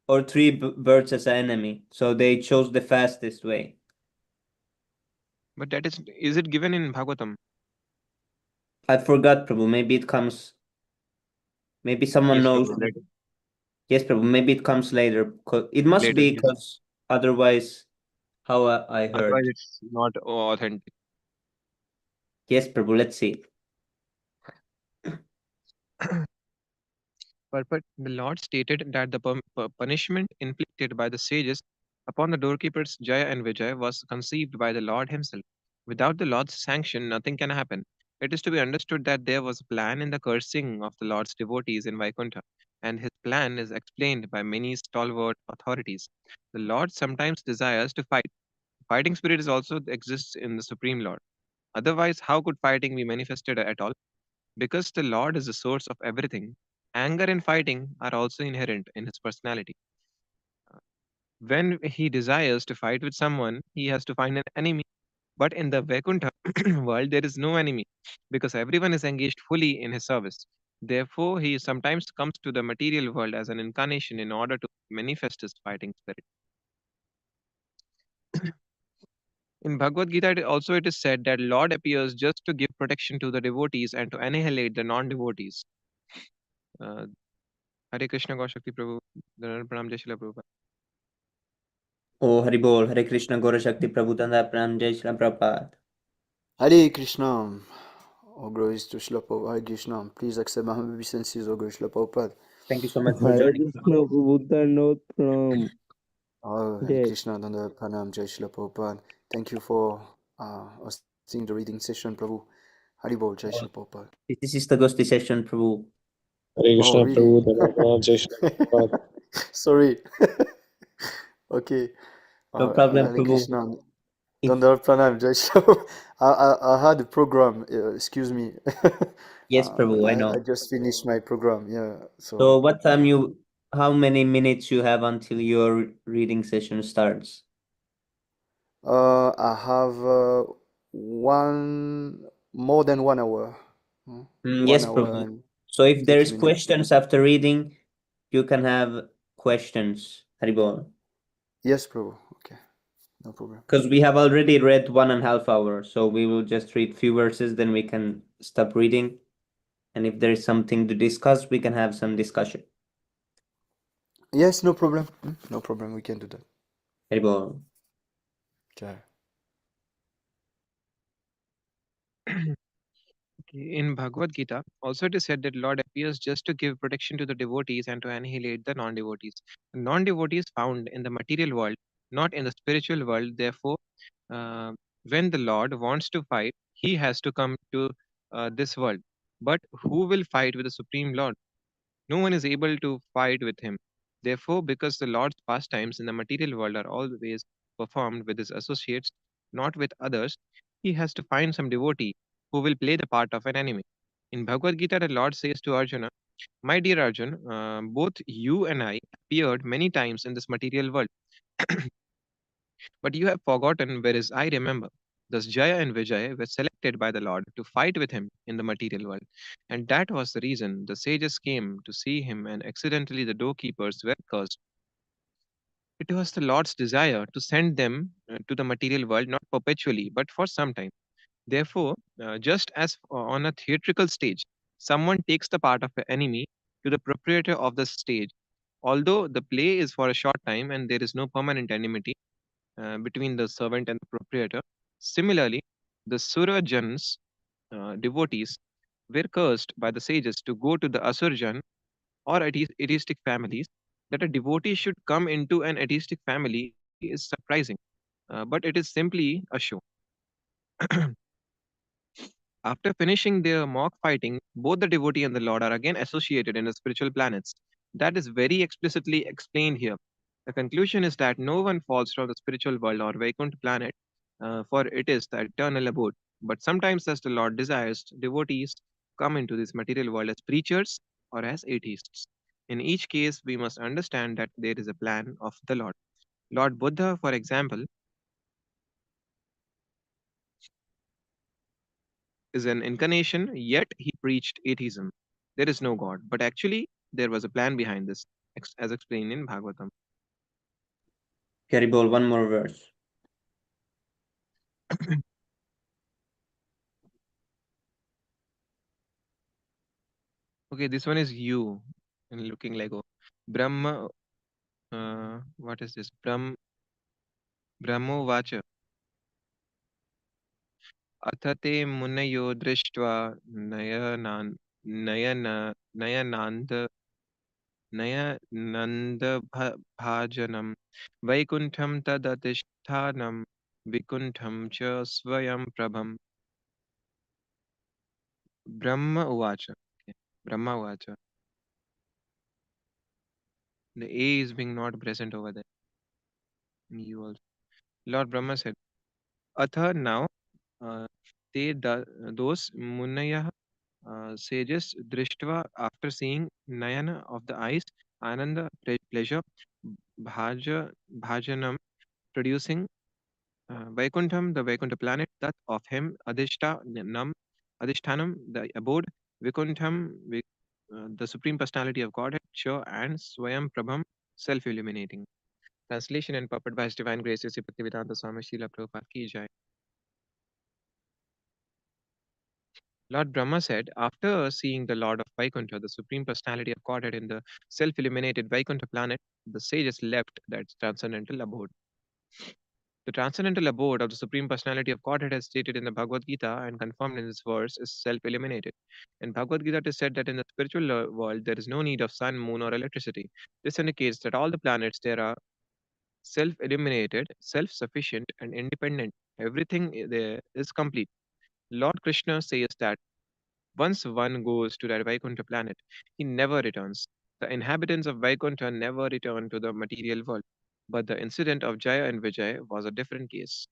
or 3 birds as an enemy. So they chose the fastest way. But that is it given in Bhagavatam? I forgot, Prabhu. Maybe it comes. Maybe someone Yes, knows. Prabhu. Later. Yes, Prabhu. Maybe it comes later. It must Later, be yes. because otherwise, how I Otherwise, heard. it's not authentic. Yes, Prabhu. Let's see. But the Lord stated that the punishment inflicted by the sages upon the doorkeepers Jaya and Vijay was conceived by the Lord Himself. Without the Lord's sanction, nothing can happen. It is to be understood that there was a plan in the cursing of the Lord's devotees in Vaikuntha, and His plan is explained by many stalwart authorities. The Lord sometimes desires to fight. Fighting spirit is also exists in the Supreme Lord. Otherwise, how could fighting be manifested at all? Because the Lord is the source of everything, anger and fighting are also inherent in his personality. When he desires to fight with someone, he has to find an enemy. But in the Vaikuntha world, there is no enemy because everyone is engaged fully in his service. Therefore, he sometimes comes to the material world as an incarnation in order to manifest his fighting spirit. In Bhagavad Gita, it is said that Lord appears just to give protection to the devotees and to annihilate the non-devotees. Uh, Hare Krishna Gaur Shakti Prabhu, Dharan Pranam Jai Srila Prabhupada. Oh, Hari Bol. Hare Krishna Gora Shakti Prabhu Tanda Pram Jai Shri Prabhupada. Hare Krishna. All glories to Srila Prabhupada. Hare Krishna. Please accept my humble obeisances, O Guru Srila Prabhupada. Thank you so much for Hare joining. Krishna Prabhupada Note Pranam. Oh, Hare Jai. Krishna, Danda Pranam, Jai Srila Prabhupada. Thank you for hosting the reading session, Prabhu. Hari Bol, Jai Srila Prabhupada. This is the Gosti session, Prabhu. Hare Oh, Krishna, really? Prabhu, Dhanapranam, Jai Shri Prabhupada. Sorry. Okay. No problem, Hare Prabhu. Krishna. If Danda Pranam, Jai Srila. I had a program, excuse me. yes, Prabhu, I I know. just finished my program, yeah. So what time how many minutes you have until your reading session starts? I have more than 1 hour. Yes, 1 hour Prabhu. and So if there 30 is minutes. questions after reading, you can have questions, Haribol. Yes, Prabhu. Okay, no problem. Because we have already read 1.5 hours, so we will just read few verses, then we can stop reading. And if there is something to discuss, we can have some discussion. Yes, no problem. No problem. We can do that. Haribol. Okay. In Bhagavad Gita, also it is said that Lord appears just to give protection to the devotees and to annihilate the non-devotees. Non-devotees found in the material world, not in the spiritual world. Therefore, uh, when the Lord wants to fight, he has to come to this world. But who will fight with the Supreme Lord? No one is able to fight with him. Therefore, because the Lord's pastimes in the material world are always performed with his associates, not with others, he has to find some devotee who will play the part of an enemy. In Bhagavad Gita, the Lord says to Arjuna, my dear Arjun, both you and I appeared many times in this material world. But you have forgotten, whereas I remember. Thus Jaya and Vijay were selected by the Lord to fight with him in the material world. And that was the reason the sages came to see him, and accidentally the doorkeepers were cursed. It was the Lord's desire to send them to the material world, not perpetually, but for some time. Therefore, just as on a theatrical stage, someone takes the part of an enemy to the proprietor of the stage, although the play is for a short time and there is no permanent enmity between the servant and the proprietor. Similarly, the Surajans, devotees, were cursed by the sages to go to the Asurjan or atheistic families That a devotee should come into an atheistic family is surprising, but it is simply a show. After finishing their mock fighting, both the devotee and the Lord are again associated in the spiritual planets. That is very explicitly explained here. The conclusion is that no one falls from the spiritual world or Vaikuntha planet, for it is the eternal abode. But sometimes, as the Lord desires, devotees come into this material world as preachers or as atheists. In each case, we must understand that there is a plan of the Lord. Lord Buddha, for example, is an incarnation, yet he preached atheism. There is no God. But actually, there was a plan behind this, as explained in Bhagavatam. Haribol, one more verse. Okay, this one is you, and looking like Brahma. What is this? Brahmo Vacha. अथ मुनयो दृष्ट्वा नयनान् नयन नयनान्द नयनन्दभाजनं वैकुण्ठं तदधिष्ठानं विकुण्ठं च स्वयं प्रभम् ब्रह्म उवाच. Okay. Brahma uvacha. The A is being not present over there. And you also. Lord Brahma said, Atha now, those munayah sages drishtva, after seeing nayana of the eyes, ananda pleasure, bhajanam producing, vaikuntham the Vaikuntha planet, that of him adhishthanam the abode, vikuntham the supreme personality of Godhead, Cha and Swayam Prabham self illuminating. Translation and puppet by His Divine Grace Sri Bhaktivedanta Swami Srila Prabhupada ki jai. Lord Brahma said, after seeing the Lord of Vaikuntha, the Supreme Personality of Godhead in the self illuminated Vaikuntha planet, the sages left that transcendental abode. The transcendental abode of the Supreme Personality of Godhead, as stated in the Bhagavad Gita and confirmed in this verse, is self illuminated. In Bhagavad Gita, it is said that in the spiritual world, there is no need of sun, moon, or electricity. This indicates that all the planets there are self illuminated, self sufficient, and independent. Everything there is complete. Lord Krishna says that once one goes to that Vaikuntha planet, he never returns. The inhabitants of Vaikuntha never return to the material world. But the incident of Jaya and Vijay was a different case.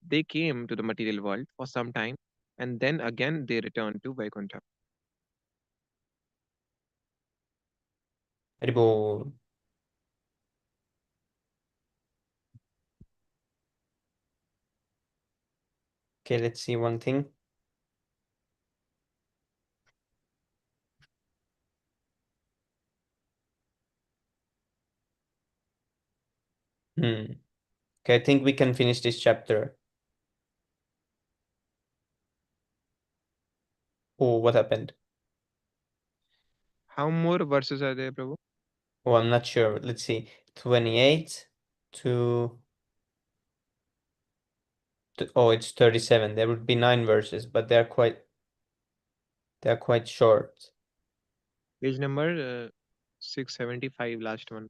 They came to the material world for some time and then again they returned to Vaikuntha. Haribol. Okay, let's see one thing. Okay, I think we can finish this chapter. Oh, what happened? How more verses are there, Prabhu? Oh, I'm not sure. Let's see. 28 to oh, it's 37. There would be 9 verses, but they're quite short. Page number 675, last one.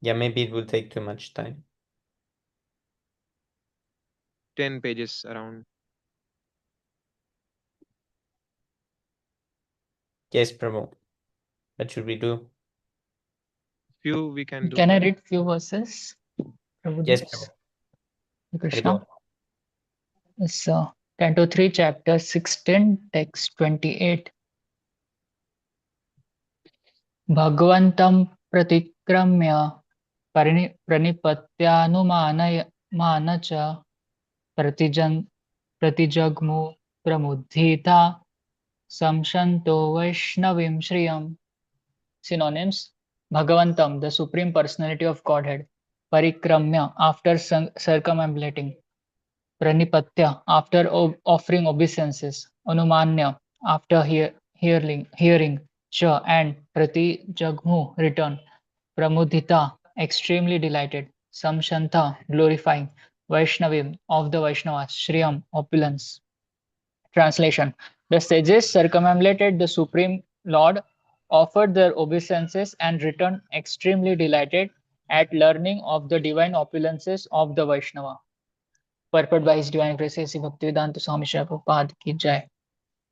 Yeah, maybe it will take too much time. 10 pages around. Yes, Prabhu. What should we do? Few we can do. Can I read few verses? Yes, Prabhudev? Prabhu. Krishna. Haribol. It's Canto 3, chapter 16, text 28. भगवन्तं प्रतिक्रम्य प्रणिपत्यानुमान च प्रतिजग्मु प्रमुदिता संशन्तो वैष्णवीं श्रियम्. Synonyms: Bhagavantam, the Supreme Personality of Godhead; Parikramya, after circumambulating; Pranipatya, after offering obeisances; Anumanya, after hearing; Cha, and Pratijagmu, return; Pramudita, extremely delighted; Samshanta, glorifying; Vaishnavim, of the Vaishnavas; Shriyam, opulence. Translation: The sages circumambulated the Supreme Lord offered their obeisances, and returned extremely delighted at learning of the divine opulences of the Vaishnava. Purport by His Divine Grace Sri Bhaktivedanta Swami Srila Prabhupada Ki Jai.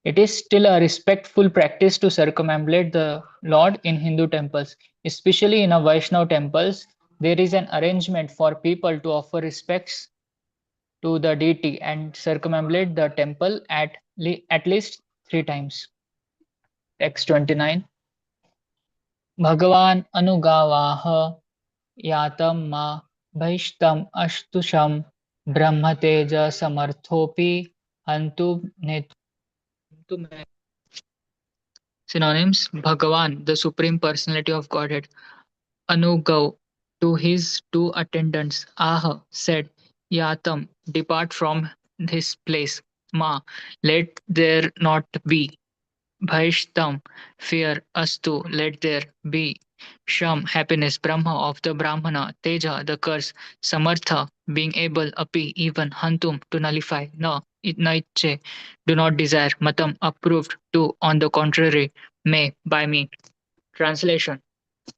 It is still a respectful practice to circumambulate the Lord in Hindu temples, especially in a Vaishnava temples. There is an arrangement for people to offer respects to the deity and circumambulate the temple at least 3 times. Text 29. Bhagavan Anugavaha Yatam Ma Bhaishtam Ashtusham Brahmateja Samarthopi Hantu Synonyms: Bhagavan, the Supreme Personality of Godhead. Anugav, to his two attendants. Ah, said, Yatam, depart from this place. Ma, let there not be. Bhaishtam, fear. Astu, let there be. Sham, happiness. Brahma, of the Brahmana. Teja, the curse. Samartha, being able. Api, even. Hantum, to nullify. Na, itnaiche, do not desire. Matam, approved. To, on the contrary. May, by me. Translation.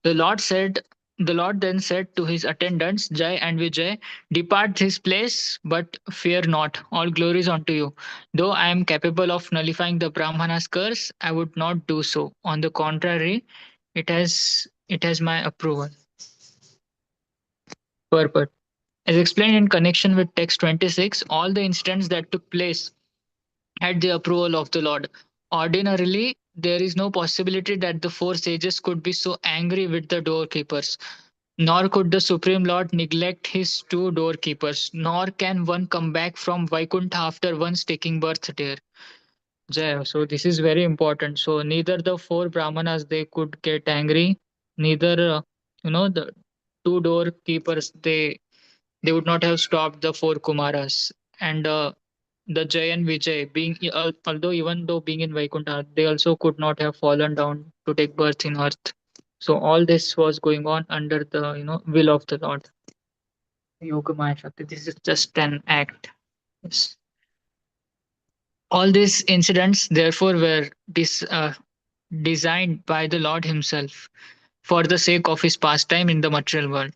The Lord then said to his attendants, Jai and Vijay, depart this place, but fear not. All glory is unto you. Though I am capable of nullifying the Brahmana's curse, I would not do so. On the contrary, it has my approval. Purport. As explained in connection with text 26, all the incidents that took place had the approval of the Lord. Ordinarily, there is no possibility that the four sages could be so angry with the doorkeepers. Nor could the Supreme Lord neglect his two doorkeepers, nor can one come back from Vaikuntha after once taking birth there. Jaya. So this is very important. So neither the four Brahmanas they could get angry, neither the two doorkeepers they would not have stopped the four Kumaras. And the Jay and Vijay being although even though being in Vaikuntha, they also could not have fallen down to take birth in earth. So all this was going on under the will of the Lord. Yogamaya Shakti. This is just an act. Yes. All these incidents, therefore, were designed by the Lord Himself for the sake of His pastime in the material world.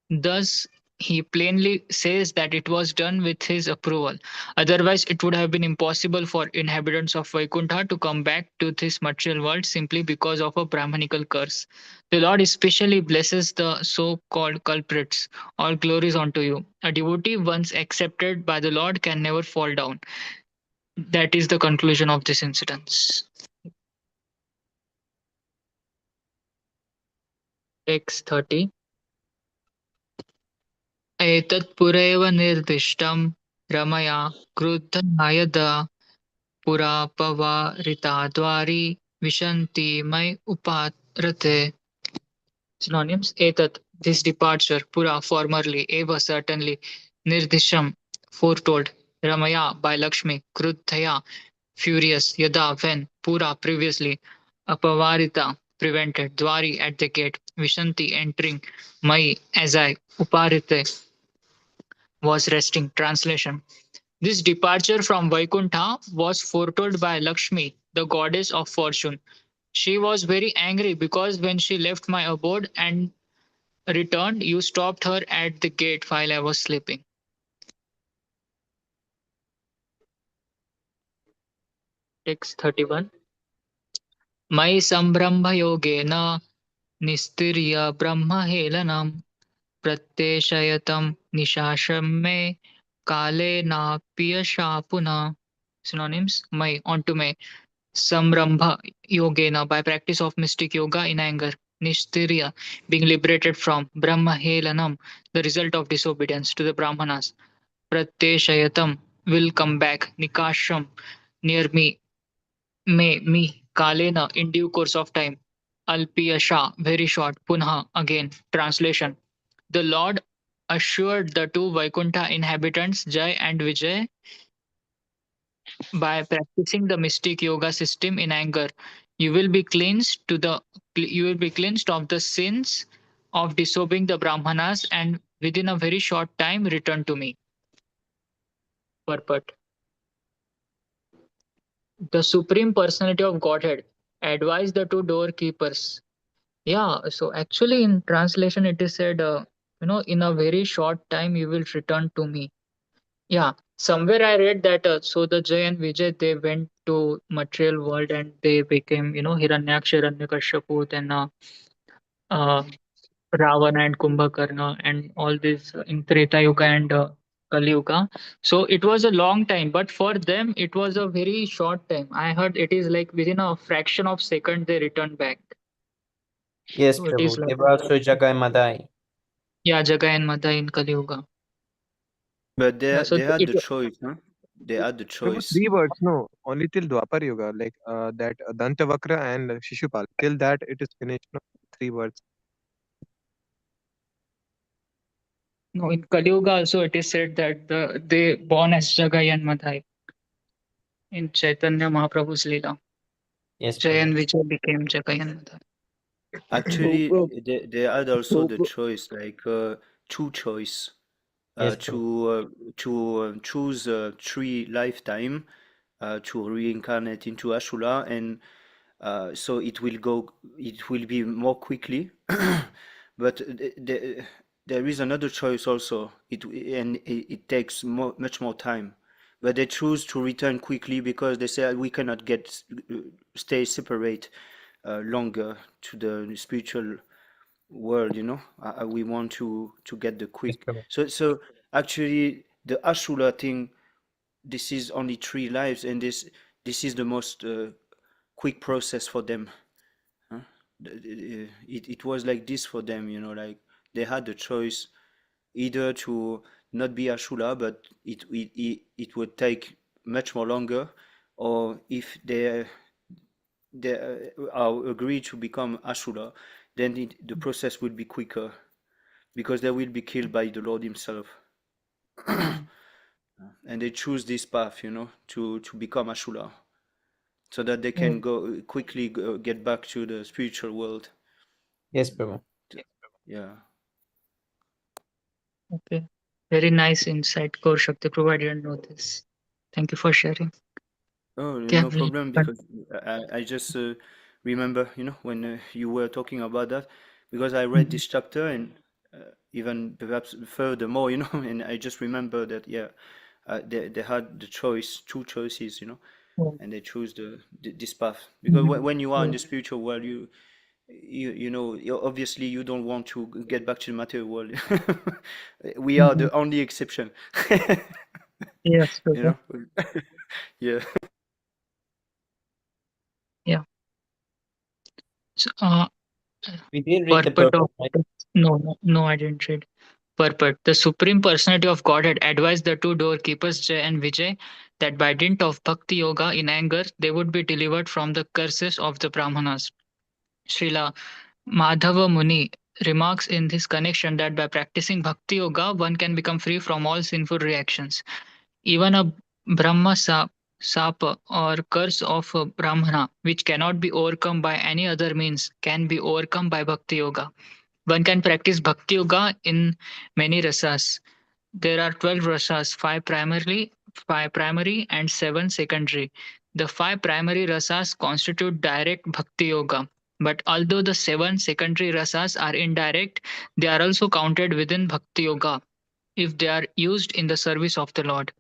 Thus, He plainly says that it was done with His approval. Otherwise, it would have been impossible for inhabitants of Vaikuntha to come back to this material world simply because of a Brahmanical curse. The Lord especially blesses the so called culprits. All glories unto you. A devotee once accepted by the Lord can never fall down. That is the conclusion of this incident. Text 30. एतत्पुरैव निर्दिष्टं रमया क्रुद्धया यदा पुरापवारिताद्वारि विशन्ति मयि उपारते. Synonyms: Etat, this departure, Pura, formerly, Eva, certainly, Nirdisham, foretold, Ramaya, by Lakshmi, Krudhaya, furious, Yada, when, Pura, previously, Apavarita, prevented, Dwari, at the gate, Vishanti, entering, Mai, as I, Uparite, was resting. Translation. This departure from Vaikuntha was foretold by Lakshmi, the goddess of fortune. She was very angry because when she left my abode and returned, you stopped her at the gate while I was sleeping. Text 31. Mai sambrambha yogena nistirya brahma helanam pratyeshayatam nishasham me kale na piyasha puna. Synonyms: Mai, onto May. Samrambha yogena, by practice of mystic yoga in anger. Nishtirya, being liberated from. Brahma helanam, the result of disobedience to the Brahmanas. Pratyeshayatam, will come back. Nikasham, near me. Me. Kalena, in due course of time. Alpiyasha, very short. Punha, again. Translation. The Lord assured the two Vaikuntha inhabitants, Jai and Vijay, by practicing the mystic yoga system in anger, you will be cleansed of the sins of disobeying the Brahmanas and within a very short time return to me. Purport. The Supreme Personality of Godhead advised the two doorkeepers. Yeah, so actually in translation it is said, in a very short time you will return to me. Yeah, somewhere I read that so the Jay and Vijay they went to material world and they became, Hiranyaksha, Hiranyakashipu, then uh, Ravana and Kumbhakarna and all this in Treta Yuga and Kali Yuga. So it was a long time, but for them it was a very short time. I heard it is like within a fraction of second they return back. Yes, So it is Prabhu. like They were also Jagai Madai. yeah, Jaga and Mada in Kali Yuga. But Yeah, so they had it the choice, huh? They had the There were choice. 3 words, no, only till Dwapar Yuga, like that Dantavakra and Shishupal. Till that it is finished, no, 3 words. no in Kali Yuga also it is said that they born as Jagai and Madai in Chaitanya Mahaprabhu's Leela. Yes, Jay Prabhu. and Vijay became Jagai and Madai. Actually, So, they had also the so, choice, like two choice, Yes, Prabhu. to choose 3 lifetime to reincarnate into Ashura, and so it will be more quickly. But there is another choice also. It takes much more time. But they choose to return quickly because they say we cannot stay separate longer to the spiritual world. We want to get the Yes, quick. Prabhu. So actually, the Ashura thing. This is only 3 lives, and this is the most quick process for them. Huh? It was like this for them, like they had the choice either to not be Ashura, but it would take much more longer, or if they are agreed to become Ashura, then the process would be quicker because they will be killed by the Lord Himself. Mhm. And they choose this path, to become Ashura, so that they Oh, can get back to the spiritual world. Yes, Prabhu. Yeah. okay. Very nice insight, Gaur Shakti Prabhu. I didn't know this. Thank you for sharing. Oh, Yeah, no we'll problem, because I just remember, when you were talking about that, because I read Mhm. this chapter, and even perhaps furthermore, and I just remember that, yeah, they had the choice, 2 choices, Oh, and they choose this path, because mhm. when you are in Yeah. the spiritual world, obviously you don't want to get back to the material world. We are Mhm. the only exception. Yes, you Prabhu. know yeah. Yeah. So, We did read the purport purpose, of right? no, I didn't read. Purport: the Supreme Personality of Godhead advised the two doorkeepers Jay and Vijay that by dint of bhakti yoga in anger they would be delivered from the curses of the Brahmanas. Srila Madhava Muni remarks in this connection that by practicing bhakti yoga one can become free from all sinful reactions. Even a Brahma sapa or curse of a Brahmana, which cannot be overcome by any other means, can be overcome by bhakti yoga. One can practice bhakti yoga in many rasas. There are 12 rasas, five primary and 7 secondary. The 5 primary rasas constitute direct bhakti yoga. But although the 7 secondary rasas are indirect, they are also counted within bhakti yoga if they are used in the service of the Lord.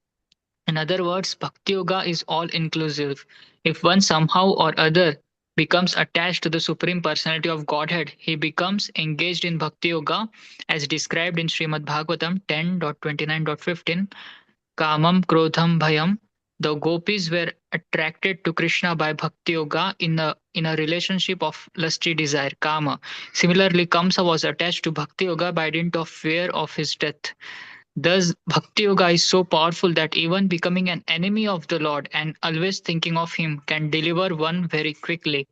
In other words, bhakti yoga is all inclusive. If one somehow or other becomes attached to the Supreme Personality of Godhead, he becomes engaged in bhakti yoga as described in Śrīmad-Bhāgavatam 10.29.15. Kamam Krodham Bhayam. The gopis were attracted to Krishna by bhakti yoga in a relationship of lusty desire, kama. Similarly, Kamsa was attached to bhakti yoga by dint of fear of his death. Thus, Bhakti Yoga is so powerful that even becoming an enemy of the Lord and always thinking of Him can deliver one very quickly.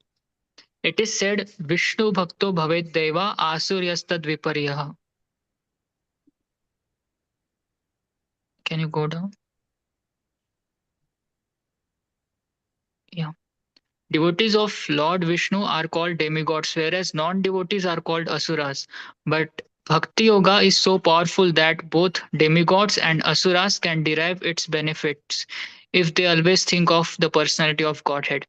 It is said, Vishnu Bhakto Bhavet Deva Asuryastad Viparyaha. Can you go down? Yeah. Devotees of Lord Vishnu are called demigods, whereas non devotees are called asuras. But Bhakti Yoga is so powerful that both demigods and asuras can derive its benefits if they always think of the personality of Godhead.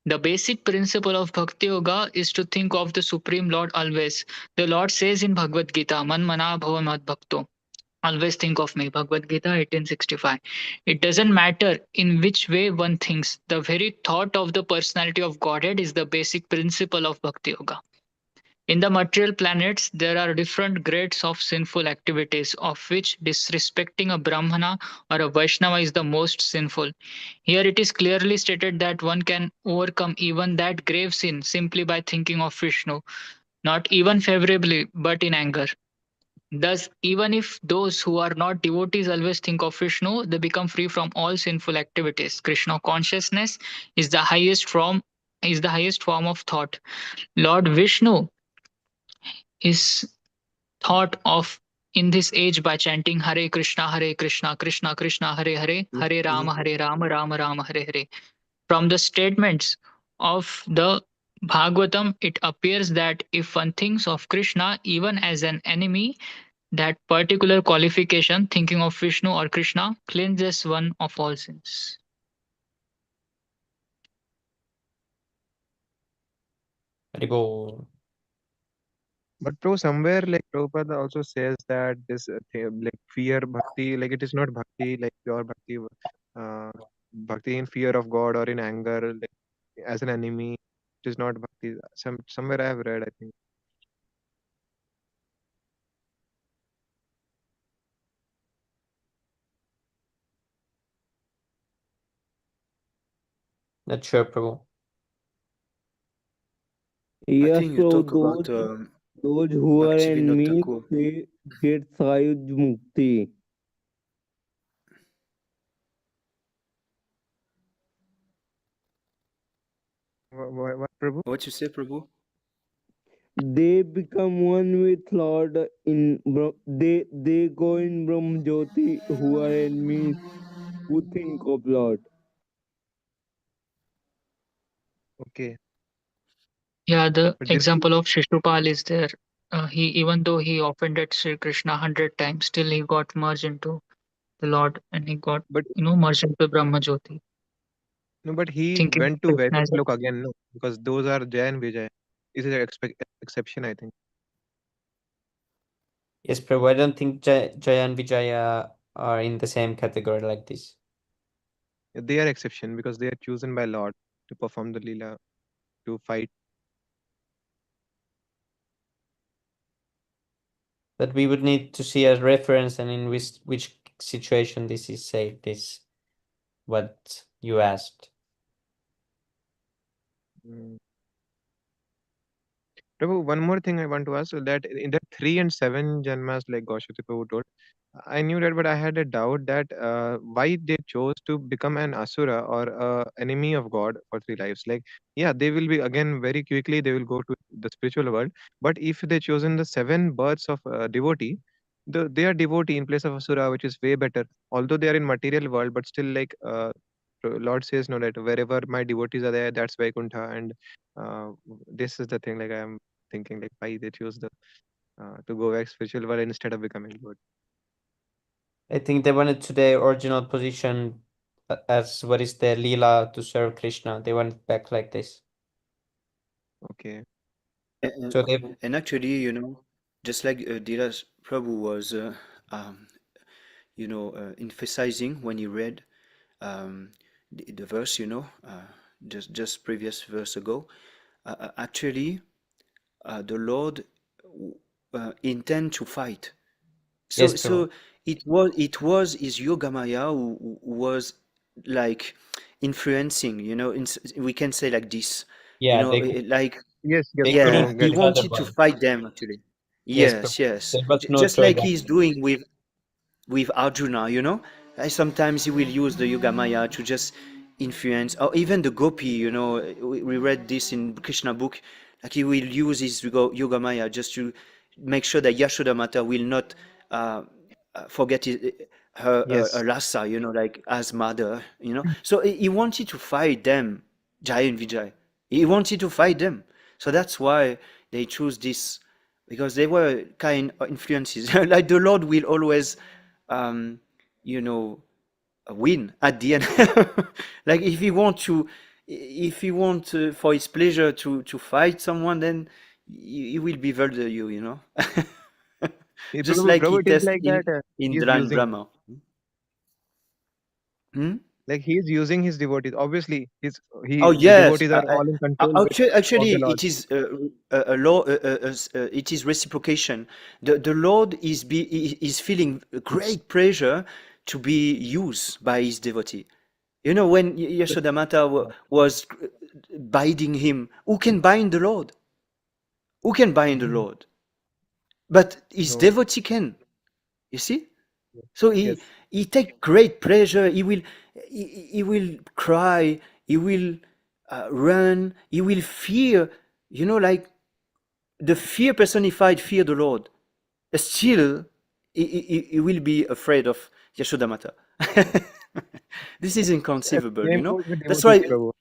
The basic principle of Bhakti Yoga is to think of the Supreme Lord always. The Lord says in Bhagavad Gita, Man mana bhava mad bhakto. Always think of me. Bhagavad Gita 1865. It doesn't matter in which way one thinks. The very thought of the personality of Godhead is the basic principle of Bhakti Yoga. In the material planets, there are different grades of sinful activities, of which disrespecting a Brahmana or a Vaishnava is the most sinful. Here it is clearly stated that one can overcome even that grave sin simply by thinking of Vishnu, not even favorably, but in anger. Thus, even if those who are not devotees always think of Vishnu, they become free from all sinful activities. Krishna consciousness is the highest form of thought. Lord Vishnu is thought of in this age by chanting Hare Krishna, Krishna Krishna, Hare Hare, Hare Rama, Rama Rama, Hare Hare. From the statements of the Bhagavatam, it appears that if one thinks of Krishna even as an enemy, that particular qualification, thinking of Vishnu or Krishna, cleanses one of all sins. Haribol. But bro, somewhere like Prabhupada also says that this like fear bhakti, like it is not bhakti, like pure bhakti, uh, bhakti in fear of God or in anger, like as an enemy. It is not bhakti. Somewhere I have read, I think. Not sure, Prabhu. I Yes, think you so talk about those who are Bhaktivinoda enemies, Thakur. they get Sayuj Mukti. What Prabhu? What you say, Prabhu? They become one with Lord in they go in Brahm Jyoti who are enemies who think of Lord. Okay. Yeah, the But this example of Shishupal is there. He, even though he offended Sri Krishna 100 times, still he got merged into the Lord and he got, but merged into Brahma Jyoti, no, but he thinking went to of Krishna Vaikuntha as a. Lok again, no, because those are Jay and Vijay. This is an exception, I think. Yes, Prabhu. I don't think Jaya and Vijaya are in the same category like this. They are exception because they are chosen by Lord to perform the lila, to fight. But we would need to see a reference and in which situation this is said, this what you asked. Mm. Prabhu, one more thing I want to ask, that in the 3 and 7 Janmas, like Gaushati Prabhu told, I knew that, but I had a doubt that why they chose to become an Asura or a enemy of God for 3 lives. Like, yeah, they will be again very quickly, they will go to the spiritual world. But if they chosen the 7 births of devotee, they are devotee in place of Asura, which is way better. Although they are in material world, but still like Lord says, no, that wherever my devotees are there, that's Vaikuntha. And this is the thing, like I am thinking, like why they choose the to go back spiritual world instead of becoming good. I think they wanted to their original position as what is their lila to serve Krishna. They went back like this. Okay. So they And actually, just like Dhiras Prabhu was, emphasizing when he read the verse, just previous verse ago, actually, the Lord intend to fight. So, yes, Prabhu. so it was his Yogamaya who was like influencing, we can say like this, Yeah, like Yes, yes, they yeah, couldn't Prabhu, he choose getting. other wanted to one. fight them actually. Yes, Prabhu. Yes, yes. There was no Just like choice. he's doing with Arjuna, sometimes he will use the Yogamaya to just influence, or even the Gopi, we read this in Krishna book, like he will use his Yogamaya just to make sure that Yashoda Mata will not forget her Yes. Lhasa, like as mother. So he wanted to fight them, Jai and Vijay. He wanted to fight them. So that's why they choose this, because they were kind of influences. Like the Lord will always, um, win at the end. Like if he want to, if he wants for his pleasure to fight someone, then he will bewilder you, you know. Just Prabhu, like he it is tests like that. in He's Dran using, Brahma. Hmm? like he's using his devotees. Obviously, Oh the yes, devotees are all in control of actually, the Lord. it is a law. It is reciprocation. The Lord is feeling great pleasure to be used by his devotee. You know, when Yashodamata was binding him, who can bind the Lord? Who can bind the Lord? But his No. devotee can. You see? So Yes. he take great pleasure. He will cry. He will run. He will fear. You know, like the fear personified fear the Lord. Still, he will be afraid of Yashodamata. This is inconceivable. Same You know. goes with That's devotees, why. Prabhu.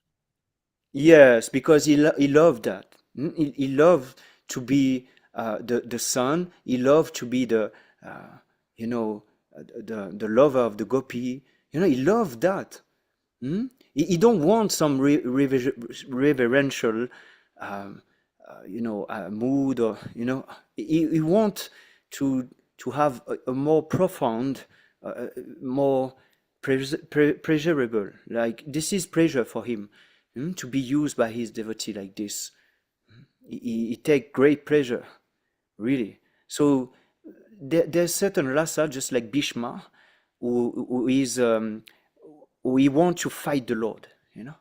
Yes, because he loved that. He loved to be the son. He loved to be uh, you know, the lover of the gopi. You know, he loved that. He don't want some reverential, um, mood, or you know, he want to have a more profound, more pleasurable. Like this is pleasure for him, to be used by his devotee like this. He take great pleasure, really. So there's certain rasa, just like Bhishma, who is who he want to fight the Lord. You know,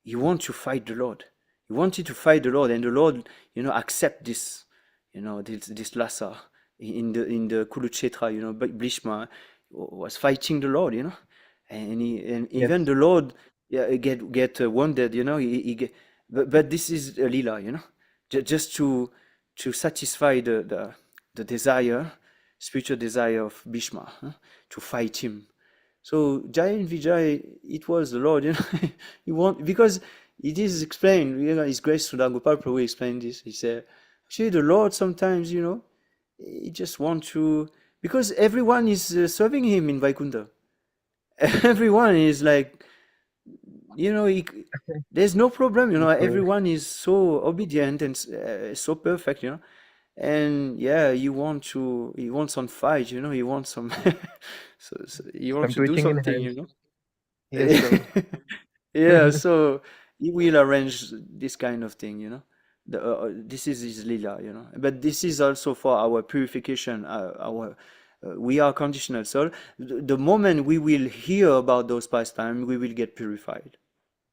he want to fight the Lord. He wanted to fight the Lord, and the Lord, accept this, this lasa in the Kurukshetra. You know, but Bhishma was fighting the Lord. You know, and Yes. even the Lord, yeah, get wounded. You know, he get, but this is a lila. You know, just to satisfy the desire, spiritual desire of Bhishma, to fight him. So Jai and Vijay, it was the Lord, he want, because it is explained, His Grace Sudha Gopal Prabhu explained this. He said, actually, the Lord sometimes, he just want to, because everyone is serving him in Vaikuntha. Everyone is like, there's no problem, everyone is so obedient and so perfect, and yeah, he wants some fight, he wants some, he Some wants to do twitching in something, hands. Yes, Prabhu. Yeah, so he will arrange this kind of thing, this is his lila, but this is also for our purification, our we are conditional soul. The moment we will hear about those pastimes, we will get purified.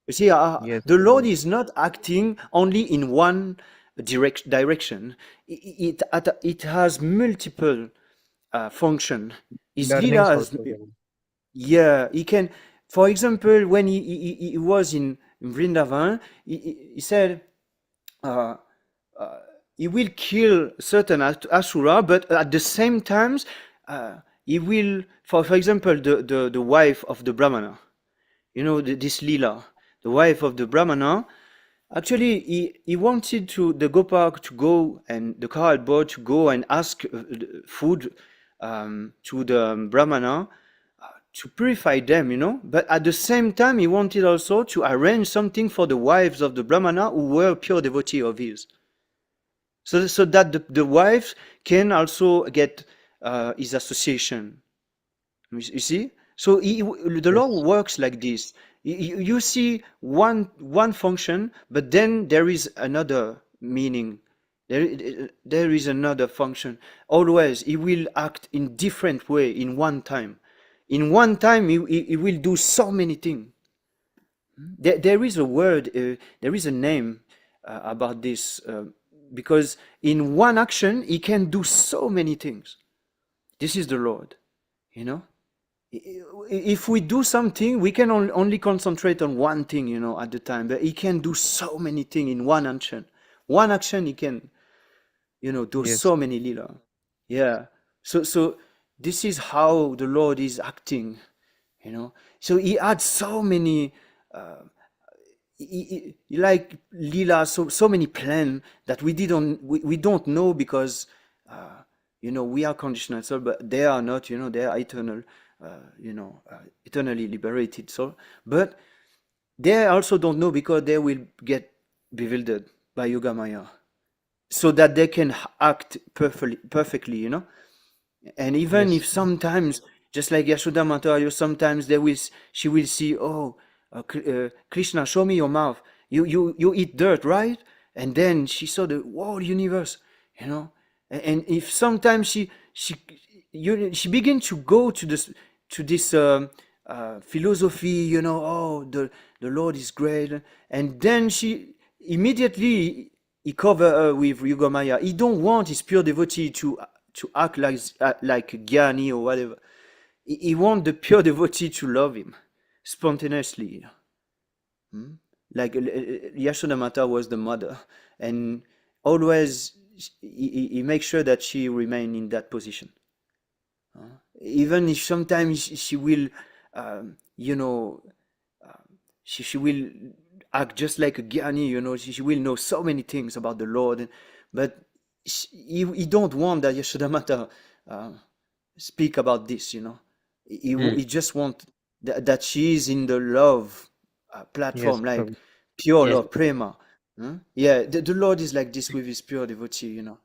You see, Yes, the Lord Prabhu. is not acting only in one direction. It has multiple function. His Learnings lila, also, Prabhu. yeah, he can. For example, when he was in Vrindavan, he said uh, he will kill certain asura, but at the same times, he will, for example, the wife of the Brahmana. This lila, the wife of the Brahmana. Actually, he wanted the Gopak to go, and the Karal boy to go and ask food to the Brahmana to purify them, But at the same time, he wanted also to arrange something for the wives of the Brahmana who were pure devotee of his. So that the wives can also get his association. You see? So the law Yes. works like this. You see one function, but then there is another meaning. There is another function. Always, he will act in different way in one time. In one time, he will do so many things. There is a word, there is a name about this, because in one action, he can do so many things. This is the Lord, you know? If we do something, we can only concentrate on one thing, at the time. But he can do so many things in one action. One action, he can, do Yes. so many lila. Yeah. So this is how the Lord is acting, So he had so many, like lila, so many plans that we don't know, because we are conditional soul, but they are not. They are eternal, eternally liberated soul. But they also don't know because they will get bewildered by Yoga Maya, so that they can act perfectly, you know. And even Yes. if sometimes, just like Yashoda Mata, sometimes she will see, oh, Krishna, show me your mouth. You eat dirt, right? And then she saw the whole universe, you know. And if sometimes she begin to go to this philosophy, you know, oh, the Lord is great, and then she immediately he cover her with Yogamaya. He don't want his pure devotee to act like Gyani or whatever. He want the pure devotee to love him spontaneously. You know? Like Yashoda Mata was the mother, and always he makes sure that she remain in that position. Even if sometimes she will, you know, she will act just like a Gyani, you know, she will know so many things about the Lord, but he don't want that Yashodamata speak about this, you know. He just want that she is in the love Yes, platform, Prabhu. like pure Yes. love, prema. Yeah, the Lord is like this with his pure devotee, you know.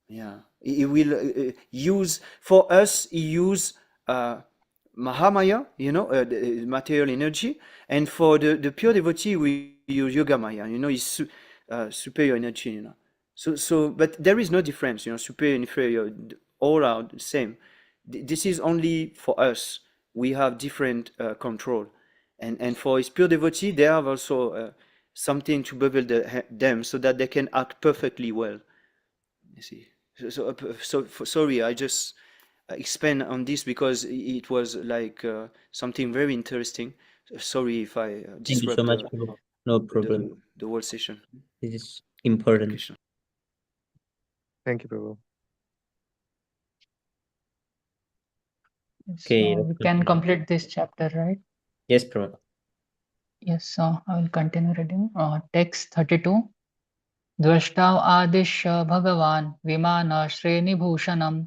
Yeah, he will use for us. He use Mahamaya, you know, the material energy, and for the pure devotee, we use Yogamaya. You know, is superior energy. You know, but there is no difference. You know, superior and inferior, all are the same. This is only for us. We have different control, and for his pure devotee, they have also something to bubble them so that they can act perfectly well. You see. Sorry, I just expand on this because it was like something very interesting. Sorry if I Thank you so disrupt much, Prabhu. No problem. the whole session. This is Hare important. Krishna. Thank you, Prabhu. Okay, So let's we can continue. complete this chapter, right? Yes, Prabhu. Yes, so I will continue reading. Text 32. Dvashtav adishya bhagavan vimana shrenibhushanam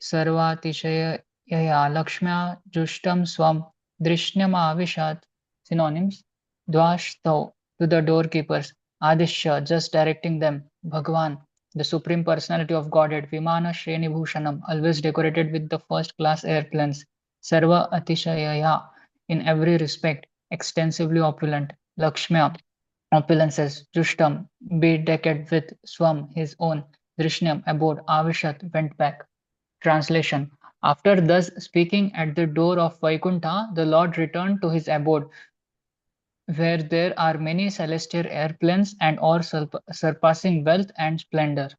सर्वातिशयया लक्ष्म्या जुष्टं स्वं दृश्यमाविशत्. Synonyms: Dvashtau, to the doorkeepers; Adishya, just directing them; Bhagavan, the Supreme Personality of Godhead; Vimana Shreni Bhushanam, always decorated with the first class airplanes; Sarva Atishayaya, in every respect, extensively opulent; Lakshmya, opulences; Jushtam, bedecked with; Swam, his own; Drishnyam, abode; Avishat, went back. Translation: After thus speaking at the door of Vaikuntha, the Lord returned to his abode, where there are many celestial airplanes and all surpassing wealth and splendor.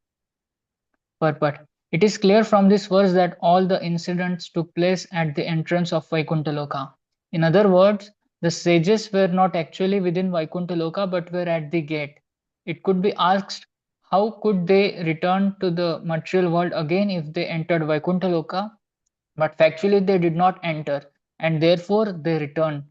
Purport: It is clear from this verse that all the incidents took place at the entrance of Vaikuntha Loka. In other words, the sages were not actually within Vaikuntha Loka but were at the gate. It could be asked, how could they return to the material world again if they entered Vaikuntha Loka? But factually they did not enter, and therefore they returned.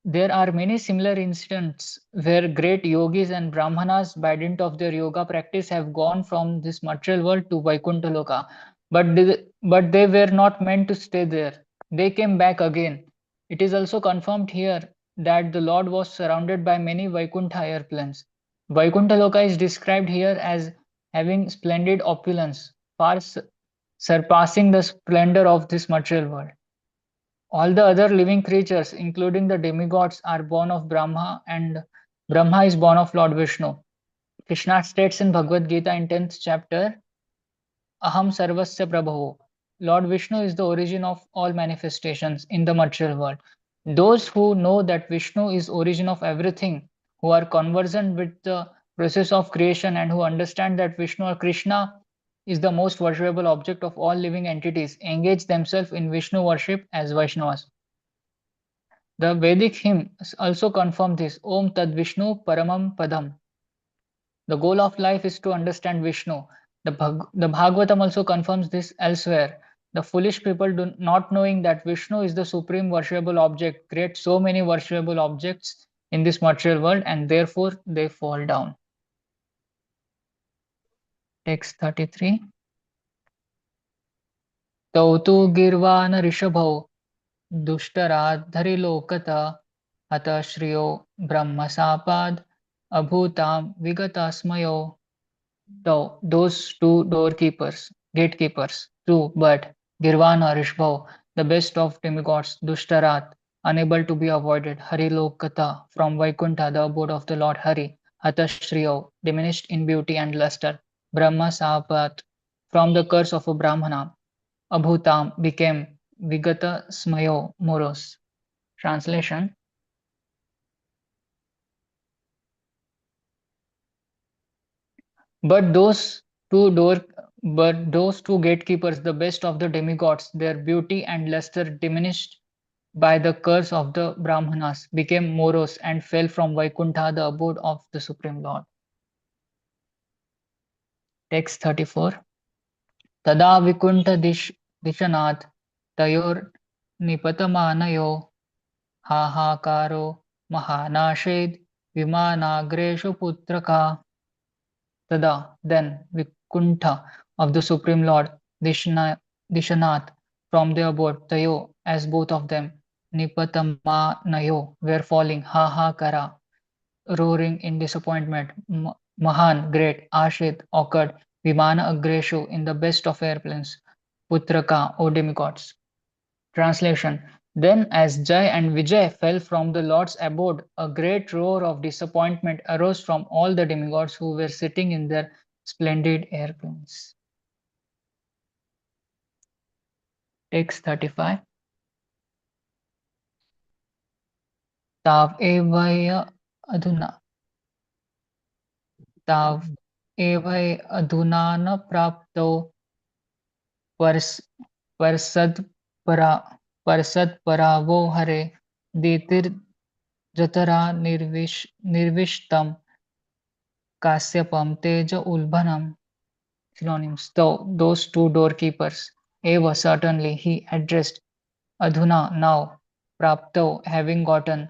There are many similar incidents where great yogis and brahmanas, by dint of their yoga practice, have gone from this material world to Vaikuntha Loka, but they were not meant to stay there. They came back again. It is also confirmed here that the Lord was surrounded by many Vaikuntha airplanes. Vaikuntha Loka is described here as having splendid opulence, far surpassing the splendor of this material world. All the other living creatures, including the demigods, are born of Brahma, and Brahma is born of Lord Vishnu. Krishna states in Bhagavad Gita in 10th chapter, Aham Sarvasya Prabhu. Lord Vishnu is the origin of all manifestations in the material world. Those who know that Vishnu is origin of everything, who are conversant with the process of creation, and who understand that Vishnu or Krishna is the most worshipable object of all living entities, engage themselves in Vishnu worship as Vaishnavas. The Vedic hymns also confirm this. Om Tad Vishnu Paramam Padam. The goal of life is to understand Vishnu. The Bhagavatam also confirms this elsewhere. The foolish people, not knowing that Vishnu is the supreme worshipable object, create so many worshipable objects in this material world, and therefore they fall down. Text 33. Tautu girvana rishabhau दुष्टराधरिलोकत Hata Shriyo Brahmasapad Abhutam Vigatasmayo. So those two doorkeepers, gatekeepers, true, but Girvana Rishbhav, the best of demigods, Dushtarat, unable to be avoided, Harilokata, from Vaikuntha, the abode of the Lord Hari, Hatashriyo, diminished in beauty and luster, Brahma Sapat, from the curse of a Brahmana, Abhutam became Vigata Smayo Moros. Translation. But those two door but those two gatekeepers, the best of the demigods, their beauty and luster diminished by the curse of the Brahmanas, became Moros and fell from Vaikuntha, the abode of the Supreme Lord. Text 34. Tada Vikuntha Dishanat Tayor Nipatamaanayo Hahakaro Mahanashed Vimanagreshu Putraka. Tada, then, Vikuntha of the Supreme Lord, Dishanath, from their abode, Tayo, as both of them, Nipatama-nayo, were falling, Ha-ha-kara, roaring in disappointment, Mahan, great, Ashit, occurred, Vimana Agreshu, in the best of airplanes, Putraka, O demigods. Translation. Then, as Jai and Vijay fell from the Lord's abode, a great roar of disappointment arose from all the demigods who were sitting in their splendid airplanes. Text 35. Tav evaya aduna. Tav evaya aduna na prapto parsad paravo hare ditir jatara nirvishtam kasyapam teja ulbhanam. Synonyms. Those two doorkeepers. Eva, certainly, he addressed. Adhuna, now. Prapto, having gotten.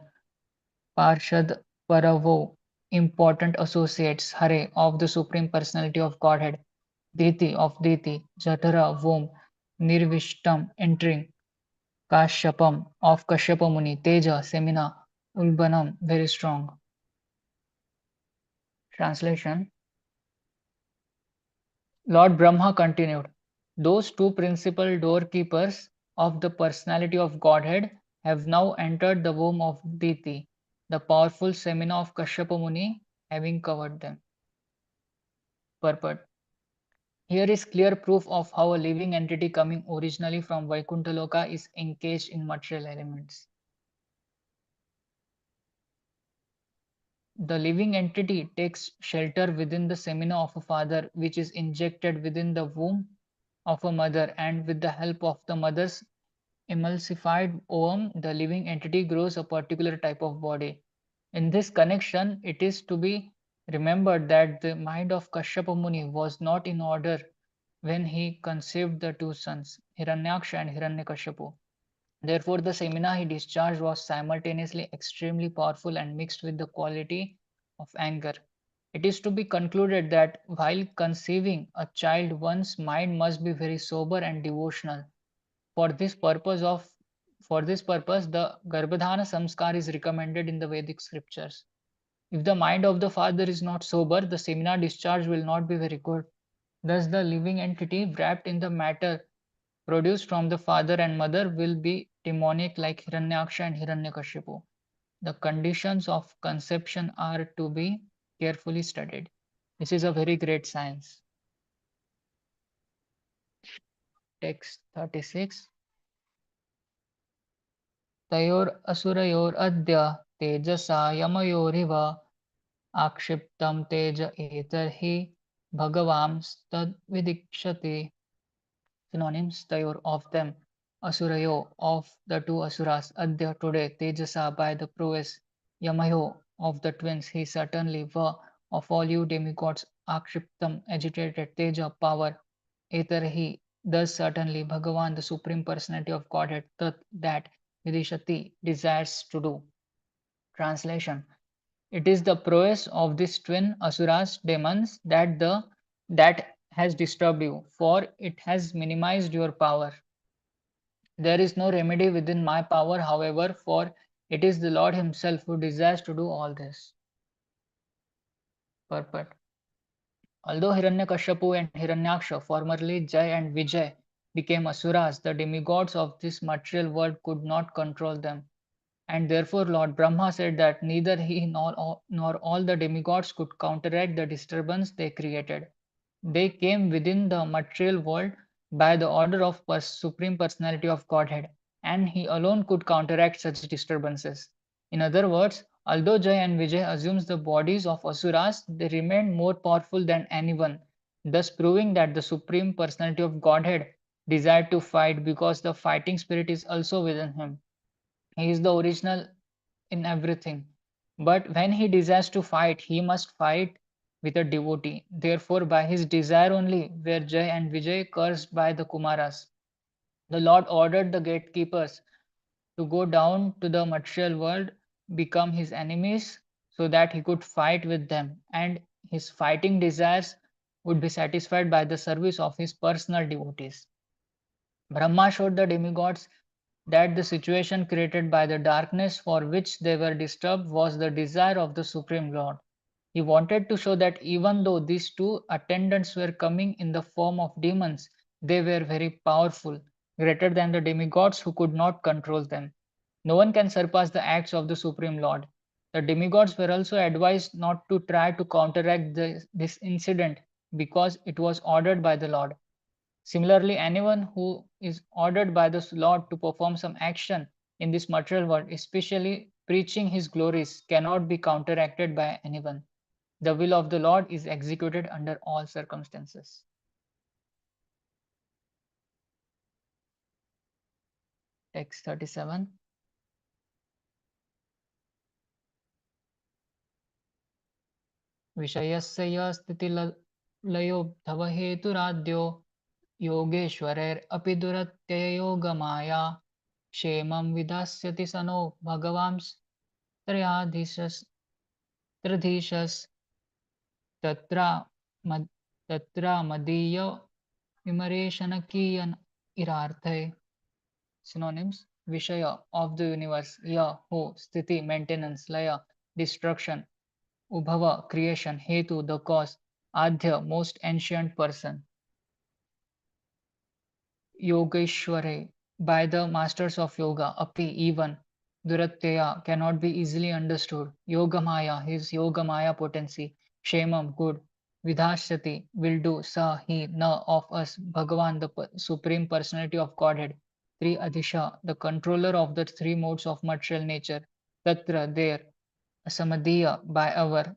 Parshad Paravo, important associates. Hare, of the Supreme Personality of Godhead. Diti, of Diti. Jatara, womb. Nirvishtam, entering. Kashyapam, of Kashyapa Muni. Teja, Semina. Ulbanam, very strong. Translation. Lord Brahma continued, those two principal doorkeepers of the personality of Godhead have now entered the womb of Diti, the powerful semina of Kashyapa Muni, having covered them. Purport. Here is clear proof of how a living entity coming originally from Vaikuntha Loka is encaged in material elements. The living entity takes shelter within the semina of a father, which is injected within the womb of a mother, and with the help of the mother's emulsified ovum, the living entity grows a particular type of body. In this connection, it is to be remembered that the mind of Kashyapa Muni was not in order when he conceived the two sons, Hiranyaksha and Hiranyakashipu. Therefore, the semina he discharged was simultaneously extremely powerful and mixed with the quality of anger. It is to be concluded that while conceiving a child, one's mind must be very sober and devotional. For this purpose, the Garbhadhana Samskar is recommended in the Vedic scriptures. If the mind of the father is not sober, the semina discharge will not be very good. Thus, the living entity wrapped in the matter produced from the father and mother will be demonic like Hiranyaksha and Hiranyakashipu. The conditions of conception are to be carefully studied. This is a very great science. Text 36. Tayor asurayor adya tejasa yamayoriva akshiptam teja etarhi bhagavamstad vidikshati. Synonyms. Tayor, of them. Asurayo, of the two asuras. Adya, today. Tejasa, by the prowess. Yamayo, of the twins. He certainly. Va, of all you demigods. Akshiptam, agitated. Teja, power. Etarhi, thus certainly. Bhagavan, the Supreme Personality of Godhead. Tat, that. Vidishati, desires to do. Translation. It is the prowess of these twin asuras, demons, that has disturbed you, for it has minimized your power. There is no remedy within my power, however, for It is the Lord himself who desires to do all this. Purport. Although Hiranyakashipu and Hiranyaksha, formerly Jai and Vijay, became asuras, the demigods of this material world could not control them. And therefore Lord Brahma said that neither he nor all the demigods could counteract the disturbance they created. They came within the material world by the order of Supreme Personality of Godhead, and he alone could counteract such disturbances. In other words, although Jay and Vijay assumes the bodies of asuras, they remained more powerful than anyone, thus proving that the Supreme Personality of Godhead desired to fight because the fighting spirit is also within him. He is the original in everything. But when he desires to fight, he must fight with a devotee. Therefore, by his desire only were Jay and Vijay cursed by the Kumaras. The Lord ordered the gatekeepers to go down to the material world, become his enemies, so that he could fight with them, and his fighting desires would be satisfied by the service of his personal devotees. Brahma showed the demigods that the situation created by the darkness for which they were disturbed was the desire of the Supreme Lord. He wanted to show that even though these two attendants were coming in the form of demons, they were very powerful, greater than the demigods who could not control them. No one can surpass the acts of the Supreme Lord. The demigods were also advised not to try to counteract this incident because it was ordered by the Lord. Similarly, anyone who is ordered by the Lord to perform some action in this material world, especially preaching his glories, cannot be counteracted by anyone. The will of the Lord is executed under all circumstances. Text 37. विषयस्य स्थितिलयो भवहेतुराद्यो योगेश्वरैरपि दुरत्यययोगमाया क्षेमं विधास्यति स no भगवांस्त्रधीशस्तत्र मदीय विमरेशनकीयन इरार्थे. Synonyms: Vishaya, of the universe; Ya, who; Sthiti, maintenance; Laya, destruction; Ubhava, creation; Hetu, the cause; Adhya, most ancient person. Yogeshware, by the masters of yoga; Api, even; Duratyaya, cannot be easily understood; Yogamaya, his Yogamaya potency; Kshemam, good; Vidhashyati, will do; Sa, he; Na, of us; Bhagavan, the Supreme Personality of Godhead; Adhisha, the controller of the three modes of material nature; Tatra, there; Asamadhiya, by our;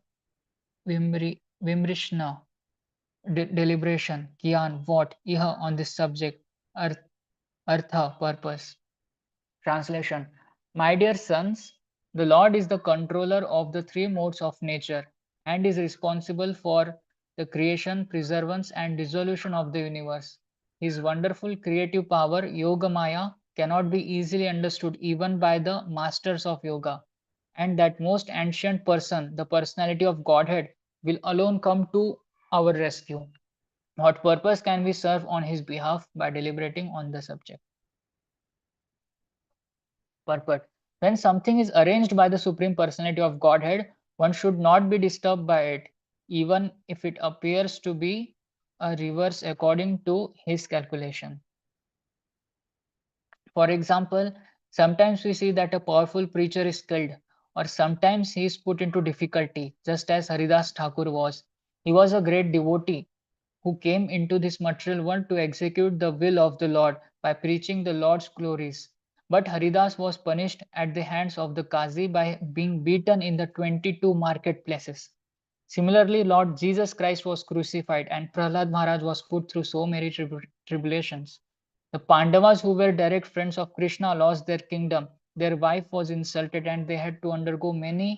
Vimrishna, deliberation; Kyan, what; Iha, on this subject; Artha, purpose. Translation. My dear sons, the Lord is the controller of the three modes of nature and is responsible for the creation, preservance, and dissolution of the universe. His wonderful creative power, Yogamaya, cannot be easily understood even by the masters of yoga. And that most ancient person, the personality of Godhead, will alone come to our rescue. What purpose can we serve on his behalf by deliberating on the subject? Purport. When something is arranged by the Supreme Personality of Godhead, one should not be disturbed by it, even if it appears to be a reverse according to his calculation. For example, sometimes we see that a powerful preacher is killed, or sometimes he is put into difficulty, just as Haridas Thakur was. He was a great devotee who came into this material world to execute the will of the Lord by preaching the Lord's glories. But Haridas was punished at the hands of the Qazi by being beaten in the 22 marketplaces. Similarly, Lord Jesus Christ was crucified and Prahlad Maharaj was put through so many tribulations. The Pandavas, who were direct friends of Krishna, lost their kingdom. Their wife was insulted and they had to undergo many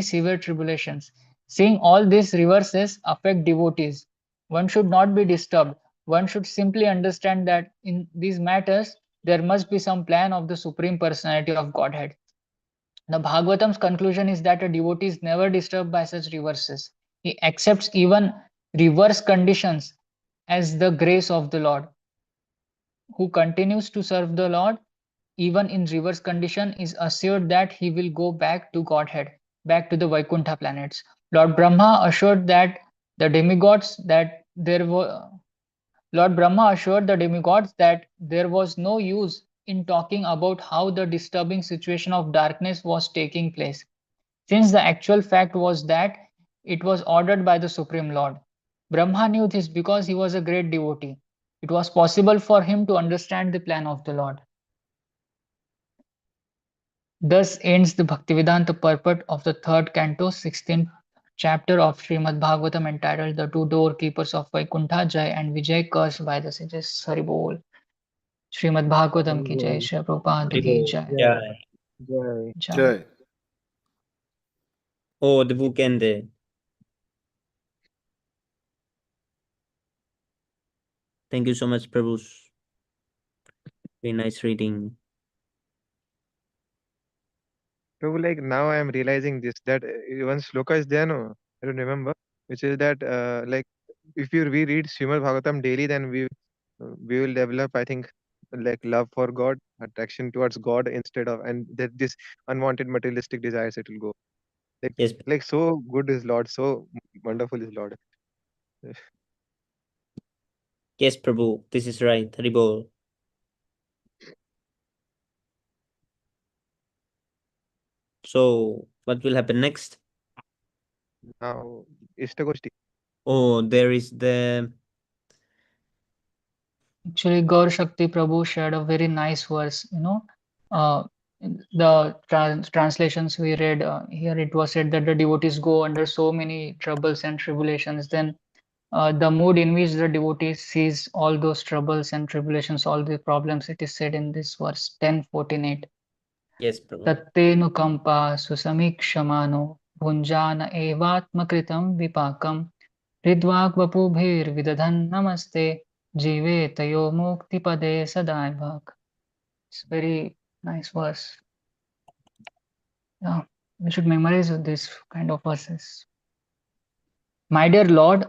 severe tribulations. Seeing all these reverses affect devotees, one should not be disturbed. One should simply understand that in these matters, there must be some plan of the Supreme Personality of Godhead. The Bhagavatam's conclusion is that a devotee is never disturbed by such reverses. He accepts even reverse conditions as the grace of the Lord. Who continues to serve the Lord, even in reverse condition, is assured that he will go back to Godhead, back to the Vaikuntha planets. Lord Brahma assured that the demigods that there were Lord Brahma assured the demigods that there was no use in talking about how the disturbing situation of darkness was taking place, since the actual fact was that it was ordered by the Supreme Lord. Brahma knew this because he was a great devotee. It was possible for him to understand the plan of the Lord. Thus ends the Bhaktivedanta purport of the third canto, 16th chapter of Śrīmad-Bhāgavatam, entitled The Two Doorkeepers of Vaikuntha, Jai and Vijay, cursed by the sages. Hari Bol. Śrīmad-Bhāgavatam ki jai, Śrīla Prabhupada ki jai. Yeah. Jai. Jai. Jai. Oh, the book ended. Thank you so much, Prabhu. Very nice reading. So like now I am realizing this, that one shloka is there, no, I don't remember, which is that like if we read Srimad Bhagavatam daily, then we will develop, I think, like love for God, attraction towards God, instead of, and that this unwanted materialistic desires, it will go. Yes, Like so good is Lord, so wonderful is Lord. yes, Prabhu. This is right. Hari Bol. So, what will happen next? Now, Ishtagoshti. Oh, there is the. Actually, Gaur Shakti Prabhu shared a very nice verse. The translations we read here, it was said that the devotees go under so many troubles and tribulations. Then the mood in which the devotee sees all those troubles and tribulations, all the problems, it is said in this verse 10:14-8. Yes, Prabhu. Tattenukampa susamikshmano bhunjana evatmakritam vipakam hridvagvapubhir namaste jive tayo muktipade sadaivak. It's very nice verse. Yeah, we should memorize this kind of verses. My dear Lord,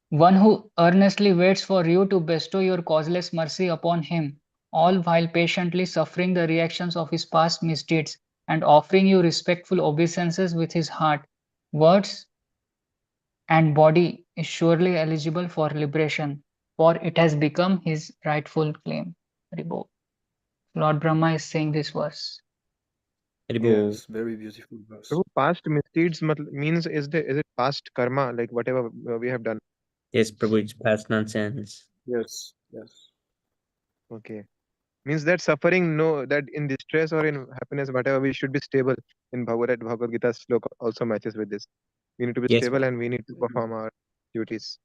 one who earnestly waits for you to bestow your causeless mercy upon him, all while patiently suffering the reactions of his past misdeeds and offering you respectful obeisances with his heart, words, and body, is surely eligible for liberation, for it has become his rightful claim. Haribol. Lord Brahma is saying this verse. Hari Bol. Yes, very beautiful verse. So past misdeeds means is it past karma, like whatever we have done? Yes, Prabhu. It's past nonsense. Yes, yes. Okay. Means that suffering, no, that in distress or in happiness, whatever, we should be stable. In Bhagavad Gita sloka also matches with this. We need to be Yes, stable and we need to perform our duties.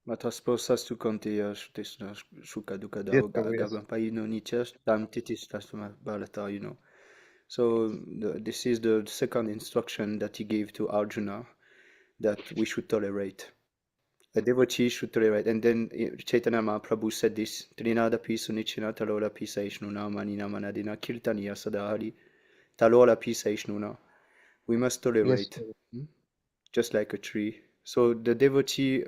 Matasporsastu konteya shtesna shuka duka Yes, dao Prabhu, yes. gagapayino nichas tam titis tasma balata. So this is the second instruction that he gave to Arjuna, that we should tolerate. A devotee should tolerate. And then Chaitanya Mahaprabhu said this, Trinadapi sunichina talorapi saishnuna manina manadina kirtaniya sadahari talorapi saishnuna. We must tolerate, just like a tree. So the devotee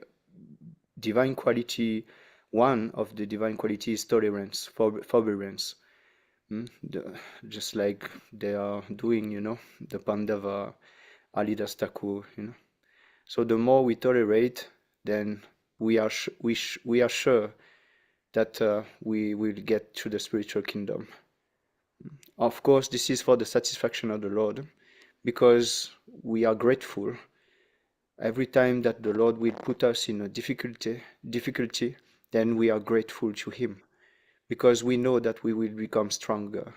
divine quality, one of the divine quality is tolerance, forbearance. Just like they are doing, the Pandava, Alidas Thakur, So the more we tolerate, then we are sure that we will get to the spiritual kingdom. Of course, this is for the satisfaction of the Lord, because we are grateful every time that the Lord will put us in a difficulty, then we are grateful to Him, because we know that we will become stronger.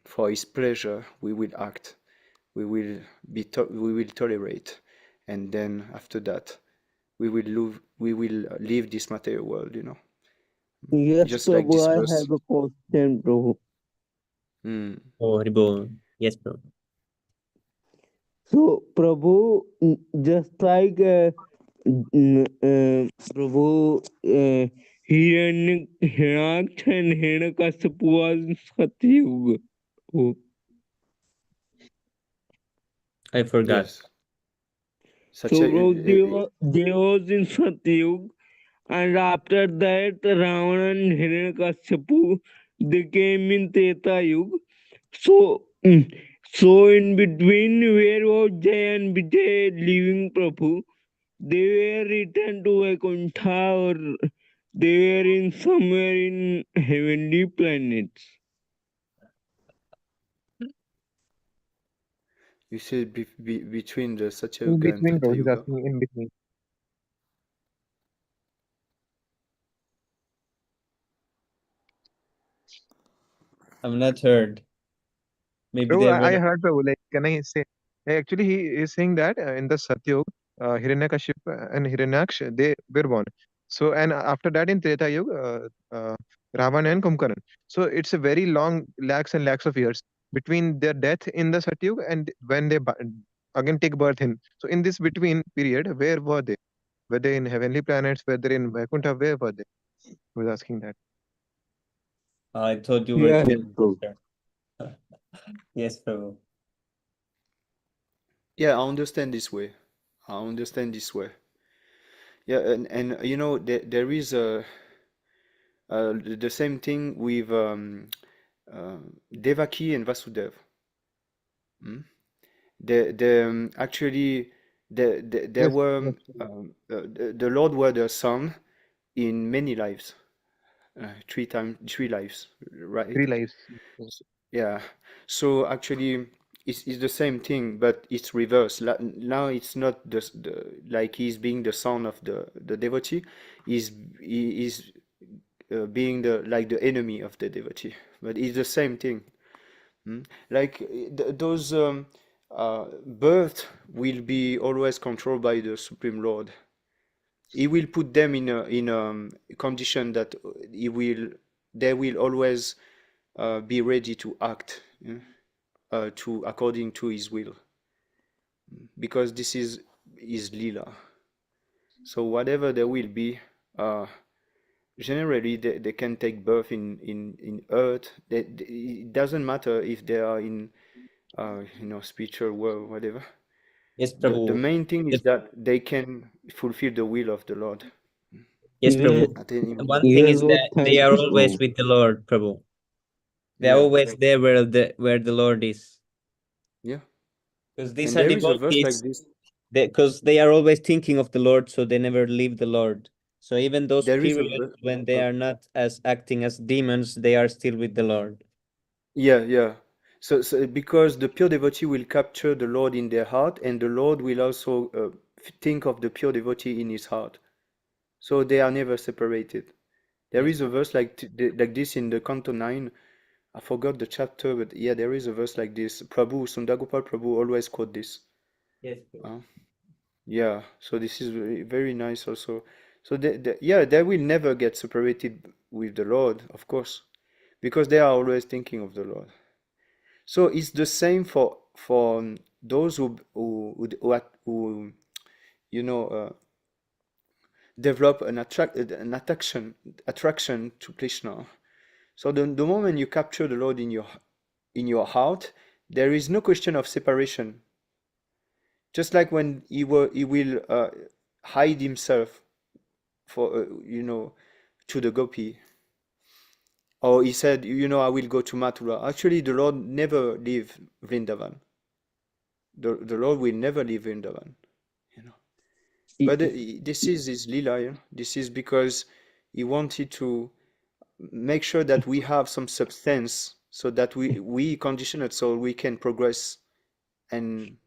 For His pleasure, we will act. We will tolerate, and then after that, we will leave this material world. Yes, Just like Prabhu, this I verse. have a question, Prabhu. Oh, Hari Bol. Yes, Prabhu. So, Prabhu, just like Prabhu, Hiranyaksh and Hiranyakashipu was Satyuga. Oh. I forgot. Yes. such So, a bro, they was in Satyug, and after that, Ravana and Hiranyakashipu, they came in Treta Yuga. So, so in between, where was Jay and Vijay leaving Prabhu? They were returned to Vaikuntha, or they were in somewhere in heavenly planets. you say between the In Satyayuga and between, Treta bro. He's Yuga. asking in between. I've not heard. Maybe Bro, they were. I heard, bro. Like, can I say? Actually, he is saying that in the Satyug, Hiranyakashipu and Hiranyaksh, they were born. So, and after that in Treta Yuga, Ravana and Kumbhakarna. So, it's a very long, lakhs and lakhs of years between their death in the Satyug and when they again take birth in. So, in this between period, where were they? Were they in heavenly planets? Were they in Vaikuntha? Where were they? He was asking that. I thought you were Yes, clear, bro. sister. Yes, Prabhu. Yeah, I understand this way. I understand this way. Yeah, and you know there is the same thing with Devaki and Vasudev. Mm? Actually there Yes, were yes. the Lord were the son in many lives, three lives, right? Three lives. Yeah. So actually, it's the same thing, but it's reverse. Now it's not like he's being the son of the devotee. He is being the enemy of the devotee. But it's the same thing. Like those birth will be always controlled by the Supreme Lord. He will put them in a condition that they will always be ready to act, to according to his will, because this is his lila. So whatever there will be, generally they can take birth in earth. It doesn't matter if they are in spiritual world, whatever. Yes, The Prabhu. main thing is The- that they can fulfill the will of the Lord Yes, Yes, Prabhu. at any One moment. thing yes, is bro. that they Thank are you, always bro. with the Lord, Prabhu. They are Yeah, always there where the Lord is. yeah. Because these And are there is a verse like devotees. this. Because they are always thinking of the Lord, so they never leave the Lord. So even those There is a periods verse. when they are not as acting as demons, they are still with the Lord. Yeah, yeah. So because the pure devotee will capture the Lord in their heart, and the Lord will also think of the pure devotee in his heart. So they are never separated. There Yes, is a verse like this in the Canto 9. I forgot the chapter, but yeah, there is a verse like this. Prabhu, Sundagopal Prabhu always quote this. yes, Uh, yeah, so this is very, very nice also. So yeah, they will never get separated with the Lord, of course, because they are always thinking of the Lord. So it's the same for those who develop an attraction to Krishna. So the moment you capture the Lord in your heart, there is no question of separation. Just like when he will hide himself for to the gopi, or he said, I will go to Mathura. Actually, the Lord never leave Vrindavan. The Lord will never leave Vrindavan. You know. But this is his lila. This is because he wanted to make sure that we have some substance, so that we conditioned soul, we can progress and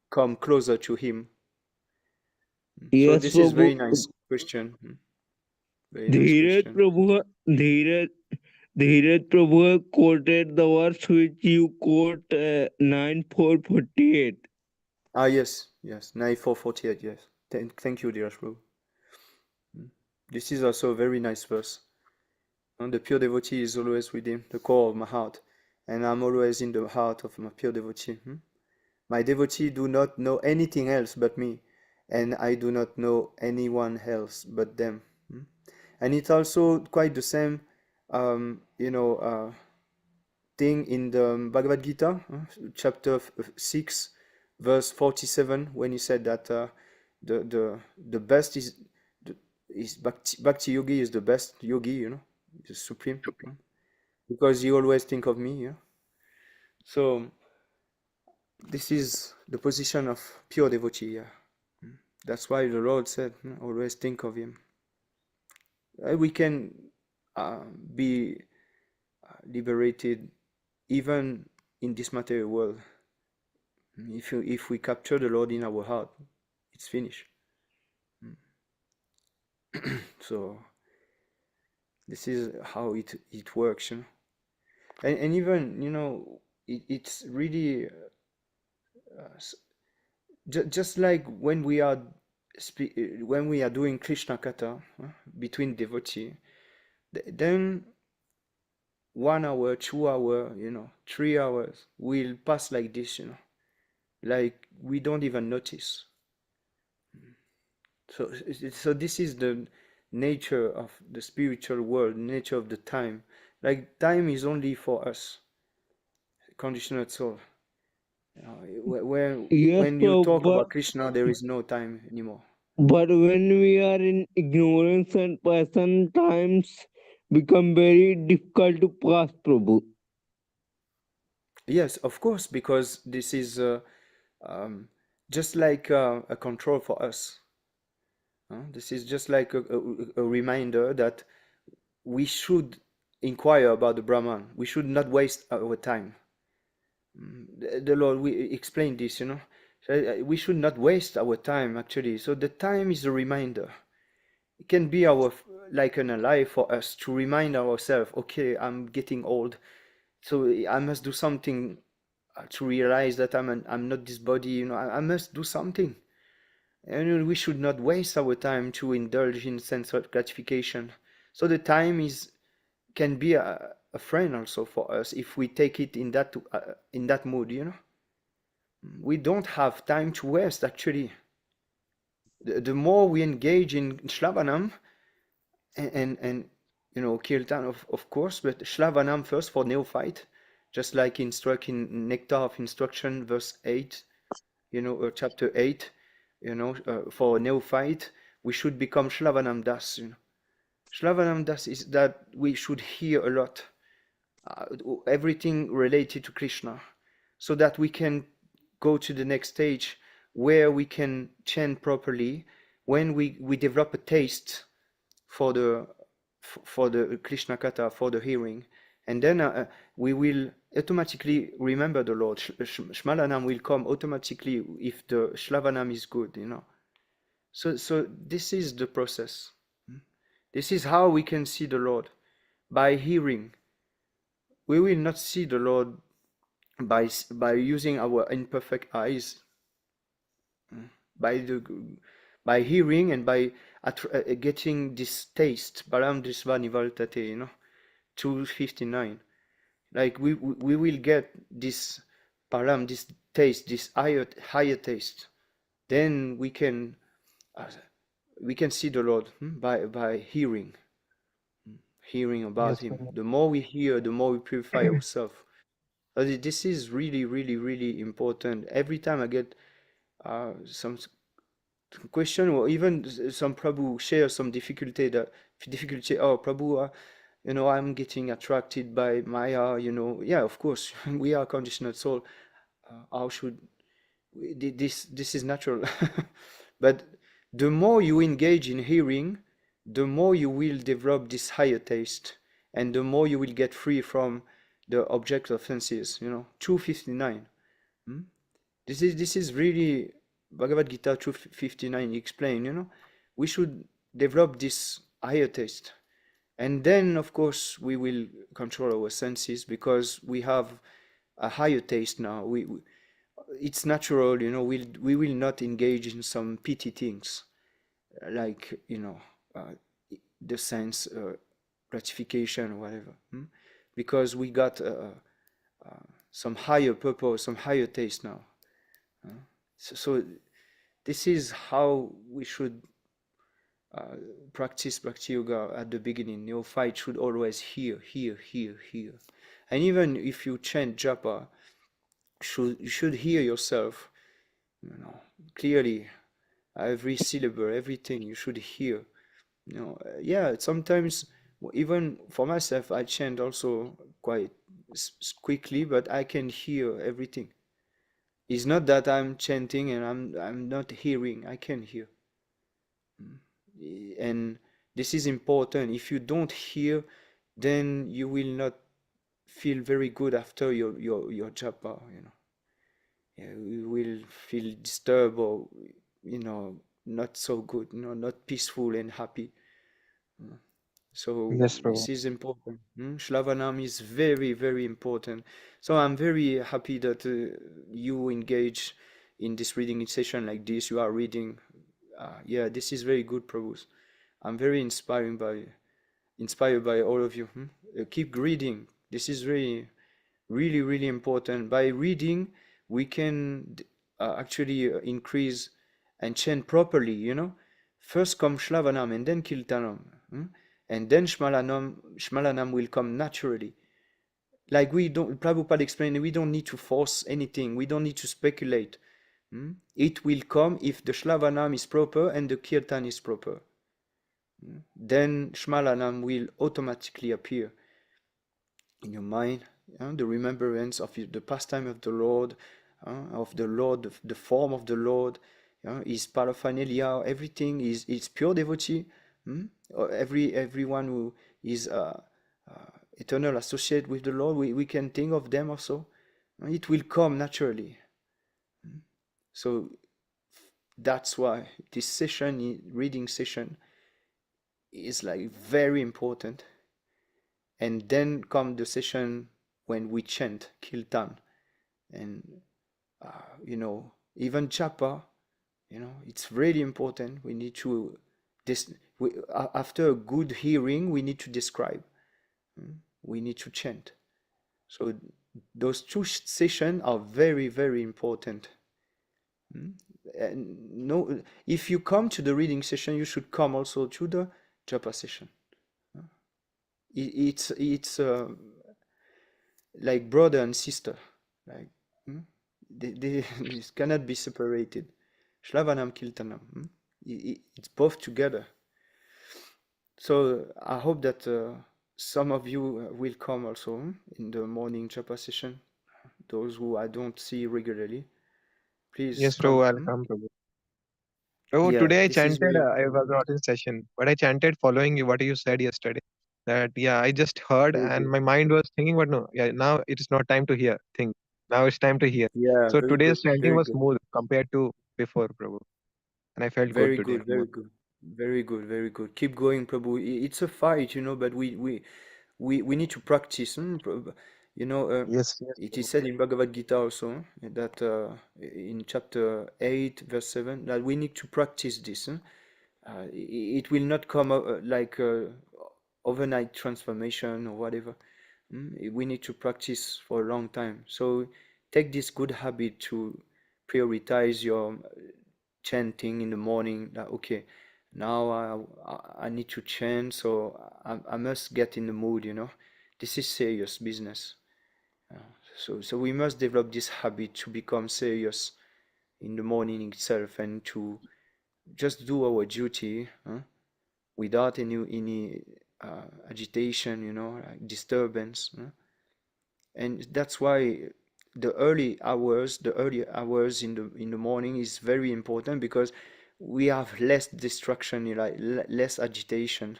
come closer to him. So Yes, this is Prabhu. very nice question. Very nice Dheeraj question. Prabhu, Dheeraj, Dheeraj Prabhu quoted the verse which you quote 9448. Yes, yes. 9448, yes. Thank you, dear Shru. This is also a very nice verse. And the pure devotee is always within the core of my heart, and I'm always in the heart of my pure devotee. My devotee do not know anything else but me, and I do not know anyone else but them. And it's also quite the same, thing in the Bhagavad Gita, chapter 6, verse 47, when he said that the best is Bhakti Yogi is the best yogi, you know, the supreme, because you always think of me, yeah. So this is the position of pure devotee, yeah. That's why the Lord said, always think of him. We can be liberated even in this material world. If we capture the Lord in our heart, it's finished. So this is how it works, you know. And even, you know, it's really just like when we are doing Krishna Katha between devotee, then 1 hour, 2 hour, you know, 3 hours will pass like this, you know, like we don't even notice. So this is the nature of the spiritual world, nature of the time. Like time is only for us, conditioned soul. Yes, When you talk Prabhupada. about Krishna, there is no time anymore. But when we are in ignorance and passion, times become very difficult to pass, Prabhu. Yes, of course, because this is just like a control for us. This is just like a reminder that we should inquire about the Brahman. We should not waste our time. The Lord, we explained this, you know. So we should not waste our time, actually. So the time is a reminder. It can be like an ally for us to remind ourselves, okay, I'm getting old, so I must do something to realize that I'm not this body, you know. I must do something. And we should not waste our time to indulge in sense gratification. So the time can be a friend also for us if we take it in that mood, you know. We don't have time to waste, actually. The more we engage in Shravanam and you know, Kirtan of course, but Shravanam first for neophyte, just like in Nectar of Instruction, verse 8, you know, or chapter 8, you know, for neophyte, we should become Shravanam Das, you know. Shravanam Das is that we should hear a lot, everything related to Krishna, so that we can go to the next stage where we can chant properly, when we develop a taste for the Krishna Katha, for the hearing, and then we will automatically remember the Lord. Shmalanam will come automatically if the Shlavanam is good, you know. So this is the process. This is how we can see the Lord, by hearing. We will not see the Lord by using our imperfect eyes, by hearing and by getting this taste, Param Drisva Nivaltate, you know, 259. Like we will get this param, this taste, this higher taste. Then we can see the Lord by hearing about Yes, Him. Prabhu. The more we hear, the more we purify ourselves. This is really, really, really important. Every time I get some question, or even some Prabhu share some difficulty, oh Prabhu, you know, I'm getting attracted by Maya, you know. Yeah, of course, we are conditioned soul. How should this is natural. But the more you engage in hearing, the more you will develop this higher taste, and the more you will get free from the object of senses, you know. 259. This is really Bhagavad Gita 259 explain, you know. We should develop this higher taste, and then of course we will control our senses, because we have a higher taste now. It's natural, you know. We will not engage in some petty things, like, you know, the sense gratification or whatever, because we got some higher purpose, some higher taste now. So this is how we should practice Bhakti Yoga at the beginning. Neophyte should always hear. And even if you chant japa, you should hear yourself, you know, clearly every syllable, everything you should hear. Yeah, sometimes even for myself, I chant also quite quickly, but I can hear everything. It's not that I'm chanting and I'm not hearing. I can hear. And this is important. If you don't hear, then you will not feel very good after your japa, Yeah, you will feel disturbed or not so good, not peaceful and happy. So Yes, Prabhu. this is important. Shravanam is very, very important. So I'm very happy that you engage in this reading session like this. You are reading. Yeah, this is very good, Prabhu. I'm very inspired by all of you. Keep reading. This is really, really, really important. By reading, we can actually increase and chant properly. First come Shravanam and then Kirtanam. And then Shmalanam will come naturally. Like Prabhupada explained, we don't need to force anything. We don't need to speculate. It will come if the Shravanam is proper and the Kirtan is proper. Then Shmalanam will automatically appear in your mind. The remembrance of the pastime of the Lord, the form of the Lord, is paraphernalia. Everything is pure devotee. Everyone who is eternal associate with the Lord, we can think of them also. It will come naturally. So that's why this session, reading session, is like very important. And then come the session when we chant Kirtan, and even Japa, it's really important. We need to after a good hearing, we need to describe. We need to chant. So those two sessions are very, very important. And no, if you come to the reading session, you should come also to the Japa session. It's like brother and sister, like they cannot be separated. Shravanam Kirtanam, it's both together. So I hope that some of you will come also in the morning japa session. Those who I don't see regularly, please Yes, come. Prabhu, I'll come, Prabhu. Prabhu, Yeah, today I this is chanted, very I was not in session, but I chanted following what you said yesterday. That, yeah, I just heard very and good. my mind was thinking, but no, yeah, now it is not time to hear, think. Now it's time to hear. Yeah, So very good, today's chanting very was good. smooth compared to before, Prabhu. And I felt good Very today good, more. very good, very good, very good. Keep going, Prabhu. It's a fight, but we need to practice. You know, Yes, yes, it Prabhu. is said in Bhagavad Gita also that in chapter 8, verse 7, that we need to practice this. It will not come like overnight transformation or whatever. We need to practice for a long time. So take this good habit to prioritize your chanting in the morning. Like, okay, now I need to chant, so I must get in the mood. This is serious business. So we must develop this habit to become serious in the morning itself and to just do our duty without any agitation, like disturbance. And that's why the early hours in the morning is very important, because we have less distraction, like less agitation.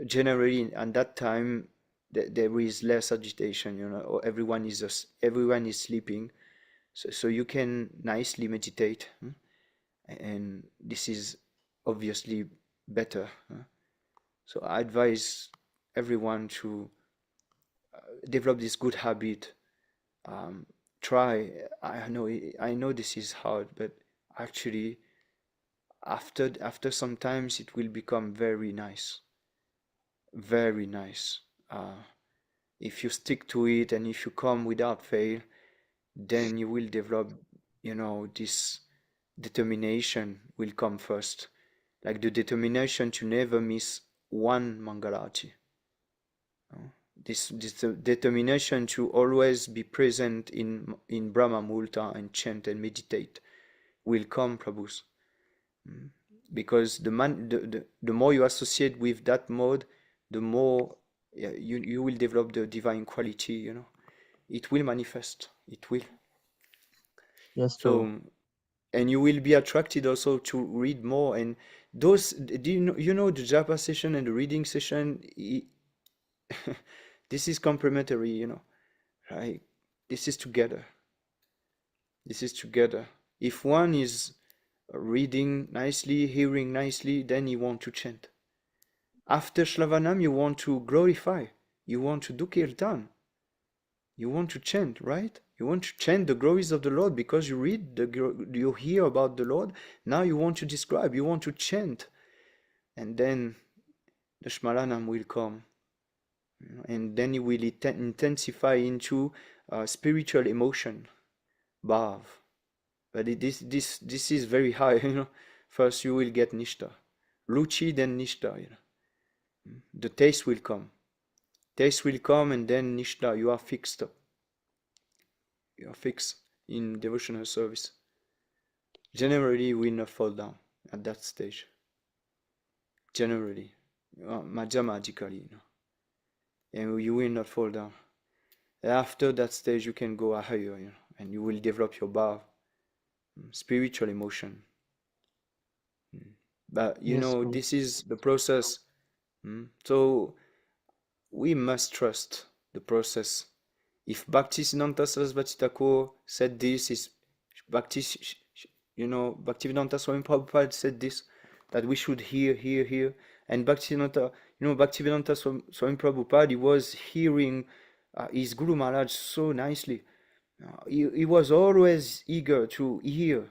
Generally, at that time, there is less agitation, or everyone is sleeping, so you can nicely meditate, and this is obviously better. So I advise everyone to develop this good habit. Try. I know this is hard, but actually, after sometimes it will become very nice, very nice. If you stick to it and if you come without fail, then you will develop, this determination will come first, like the determination to never miss one Mangalati. This determination to always be present in Brahma Murta and chant and meditate will come, Prabhus. Because the more you associate with that mode, the more you will develop the divine quality, you know. It will manifest. It will. Yes, So, Prabhu. and you will be attracted also to read more. And those, do you know the japa session and the reading session, this is complementary, you know, right? This is together. This is together. If one is reading nicely, hearing nicely, then you want to chant. After Shravanam, you want to glorify. You want to do kirtan. You want to chant, right? You want to chant the glories of the Lord because you read, you hear about the Lord. Now you want to describe, you want to chant. And then the Shmalanam will come. And then it will intensify into spiritual emotion, bhav. But this is very high, you know. First you will get nishta. Ruchi, then nishta, you know. The taste will come. Taste will come and then nishta, you are fixed up. You are fixed in devotional service. Generally, you will not fall down at that stage. Generally. Majamajikali, you know. And you will not fall down. After that stage, you can go higher, you know, and you will develop your bhav, spiritual emotion. But you Yes, know, Prabhu. this is the process. So we must trust the process. If Bhaktisiddhanta Sarasvati Thakur said this, is Bhaktivedanta Swami Prabhupada said this, that we should hear, and Bhaktivedanta Swami Prabhupada, he was hearing his Guru Maharaj so nicely. He was always eager to hear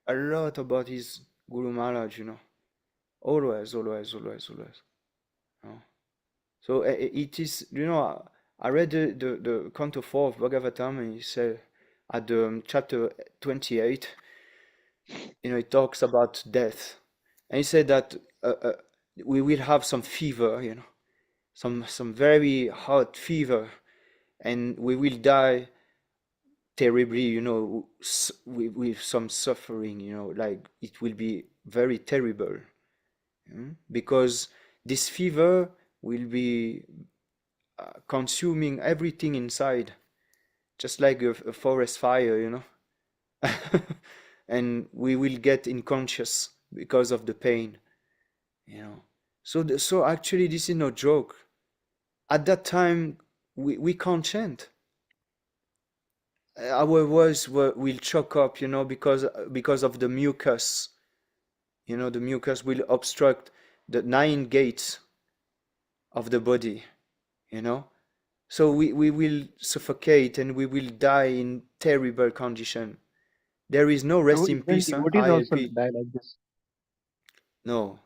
a lot about his Guru Maharaj, you know. Always. So it is, you know, I read the Canto 4 of Bhagavatam, and he said at the chapter 28, you know, it talks about death. And he said that we will have some fever, you know, some very hot fever, and we will die terribly, you know, with some suffering, you know, like it will be very terrible. Because this fever will be consuming everything inside, just like a forest fire, you know. And we will get unconscious because of the pain, you know. So actually, this is no joke. At that time, we can't chant. Our voice will choke up, you know, because of the mucus. You know, the mucus will obstruct the 9 gates of the body, you know. So we will suffocate and we will die in terrible condition. There is no rest Prabhu, in even peace, devotees I also repeat. die like this. No.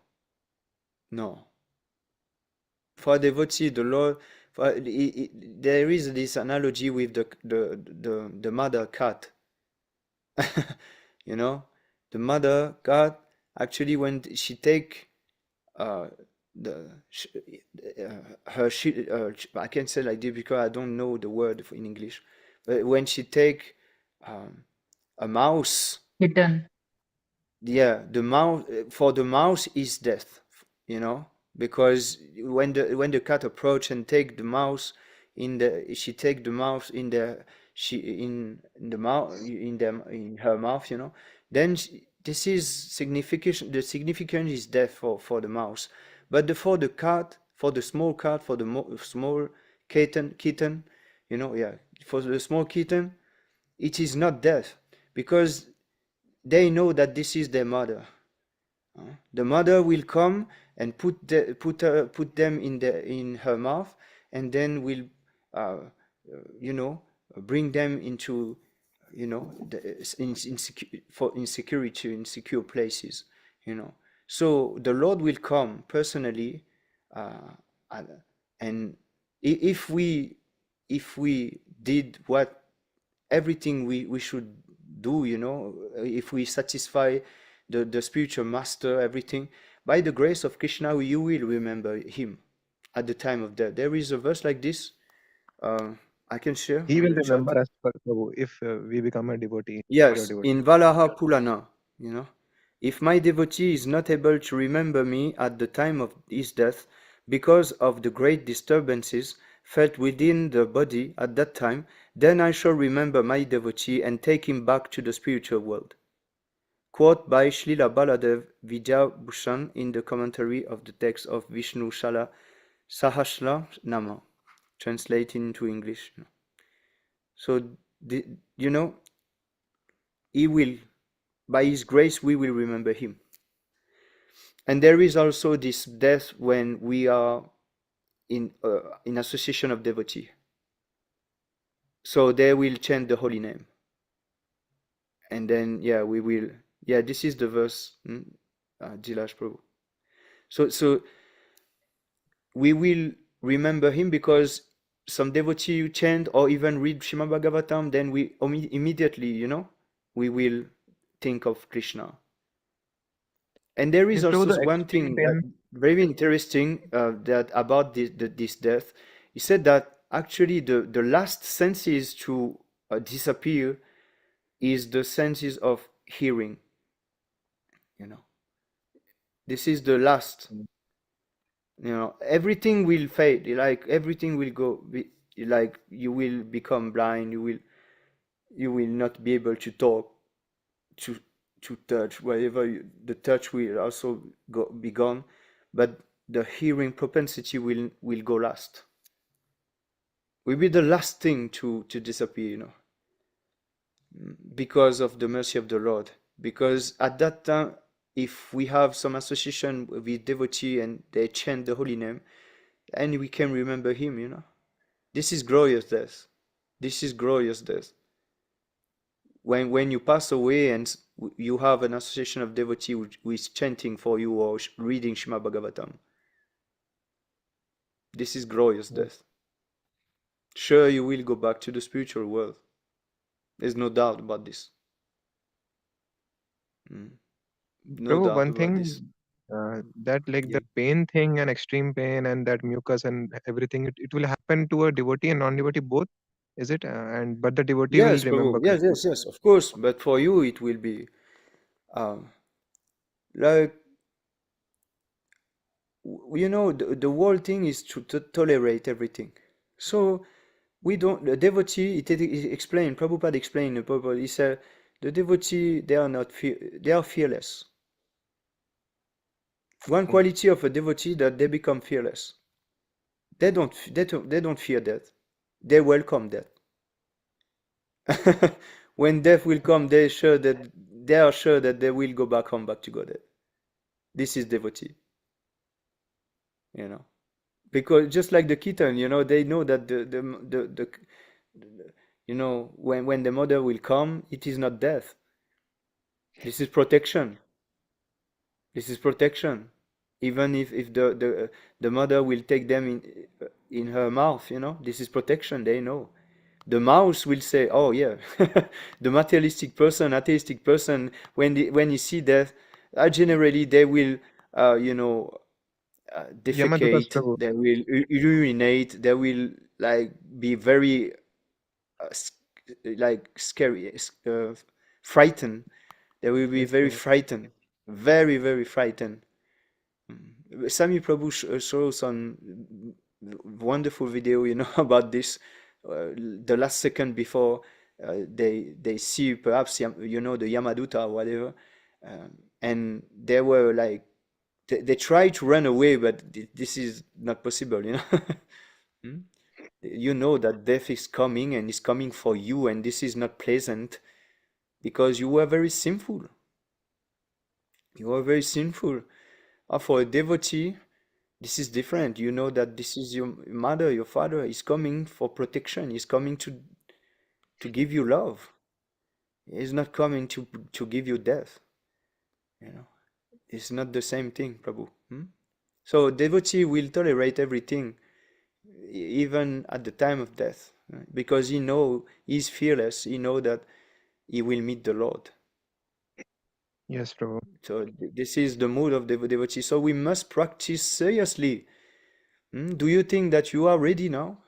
For devotee, the Lord, there is this analogy with the mother cat. You know, the mother cat, actually, when she take her I can't say like this because I don't know the word in English, but when she take a mouse, Kitten. yeah, the mouse, for the mouse is death, you know, because when the cat approach and take the mouse she take the mouse in the mouth, in her mouth, you know, then this is significant. The significance is death for the mouse, but for the cat, for the small cat, for the small kitten, you know, yeah, for the small kitten, it is not death, because they know that this is their mother. The mother will come and put them in her mouth, and then will you know, bring them into, you know, in secure places, you know. So the Lord will come personally, and if we did what everything we should do, you know, if we satisfy the spiritual master, everything, by the grace of Krishna, you will remember him at the time of death. There is a verse like this, I can share He on will the chat. remember us, Prabhu, if we become a devotee, pure Yes, devotee. in Valaha Pulana, you know, If my devotee is not able to remember me at the time of his death because of the great disturbances felt within the body at that time, then I shall remember my devotee and take him back to the spiritual world. Quote by Srila Baladev Vidyabhushan in the commentary of the text of Vishnu Shala Sahasra Nama, translated into English. So, you know, he will, by his grace, we will remember him. And there is also this death when we are in association of devotee. So they will chant the holy name. And then, yeah, we will. Yeah, this is the verse, Jilash Prabhu. So we will remember him because some devotee chant or even read Śrīmad-Bhāgavatam, then we immediately, we will think of Krishna. And there is Yes, Prabhu, also the one extreme thing pain. that very interesting that about this death. He said that actually the last senses to disappear is the senses of hearing. This is the last. Everything will fade. Like everything will go. Like you will become blind. You will not be able to talk, to touch. Whatever the touch will also be gone, but the hearing propensity will go last. Will be the last thing to disappear. Because of the mercy of the Lord. Because at that time, if we have some association with devotee and they chant the holy name, and we can remember him. This is glorious death. This is glorious death. When you pass away and you have an association of devotee who is chanting for you or reading Śrīmad-Bhāgavatam, this is glorious death. Sure, you will go back to the spiritual world. There's no doubt about this. No Prabhu, doubt one about thing, this. that like Yeah. the pain thing and extreme pain and that mucus and everything, it will happen to a devotee and non-devotee both, is it? But the devotee will Yes, remember Prabhu. Yes, Krishna. yes, of course. But for you, it will be like the whole thing is to tolerate everything. So the devotee. It explained. Prabhupada explained. Prabhupada, he said the devotee they are not they are fearless. One quality of a devotee that they become fearless. They don't fear death. They welcome death. When death will come, they are sure that they will go back home, back to God. This is devotee. Because just like the kitten, they know that the when the mother will come, it is not death. This is protection. This is protection. Even if the mother will take them in her mouth, this is protection. They know. The mouse will say, "Oh yeah," the materialistic person, atheistic person, when you see death, generally they will, Yamadutas, defecate. Prabhu. They will urinate. They will like be very like scary, frightened. They will be Yes, very Prabhu. frightened, very very frightened. Sami Prabhu shows some wonderful video, about this. The last second before they see perhaps the Yamaduta or whatever, and they were like they try to run away, but this is not possible. Hmm? You know that death is coming and is coming for you, and this is not pleasant because you were very sinful. You are very sinful. For a devotee, this is different. You know that this is your mother, your father is coming for protection. He's coming to give you love. He's not coming to give you death. It's not the same thing, Prabhu. So devotee will tolerate everything, even at the time of death, because he's fearless. He know that he will meet the Lord. Yes, Prabhu. So this is the mood of the devotee. So we must practice seriously. Do you think that you are ready now?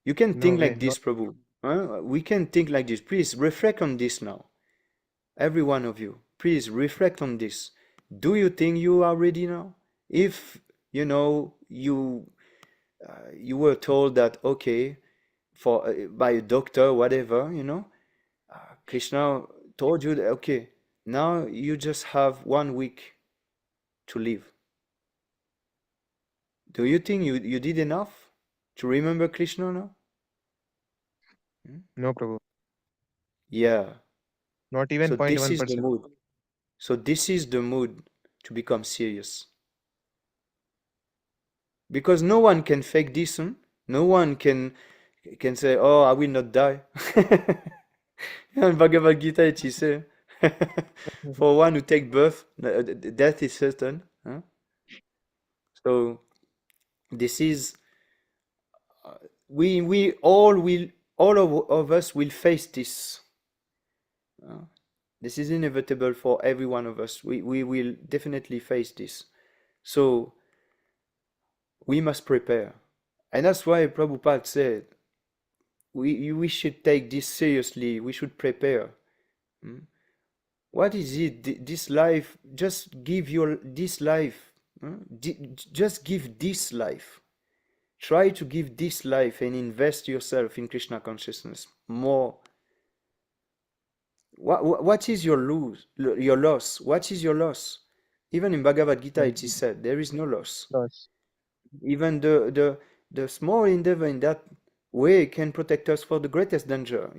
You can No think way. like this, Prabhu. We can think like this. Please reflect on this now. Every one of you. please reflect on this. Do you think you are ready now? If you know you were told that okay, for by a doctor, whatever, Krishna told you that okay, now you just have 1 week to live. Do you think you did enough to remember Krishna now? No, Prabhu. Yeah. Not even So this is the 0.1%. mood. So this is the mood to become serious. Because no one can fake this. No one can say, "Oh, I will not die." In Bhagavad Gita, it is for one who take birth, death is certain. Huh? So this is we all of us will face this. This is inevitable for every one of us. We will definitely face this. So we must prepare. And that's why Prabhupada said we should take this seriously. We should prepare. What is it? This life, just give this life. Just give this life. Try to give this life and invest yourself in Krishna consciousness more. What is your loss? What is your loss? Even in Bhagavad Gita it is said there is no loss. Loss. Even the small endeavor in that way can protect us for the greatest danger,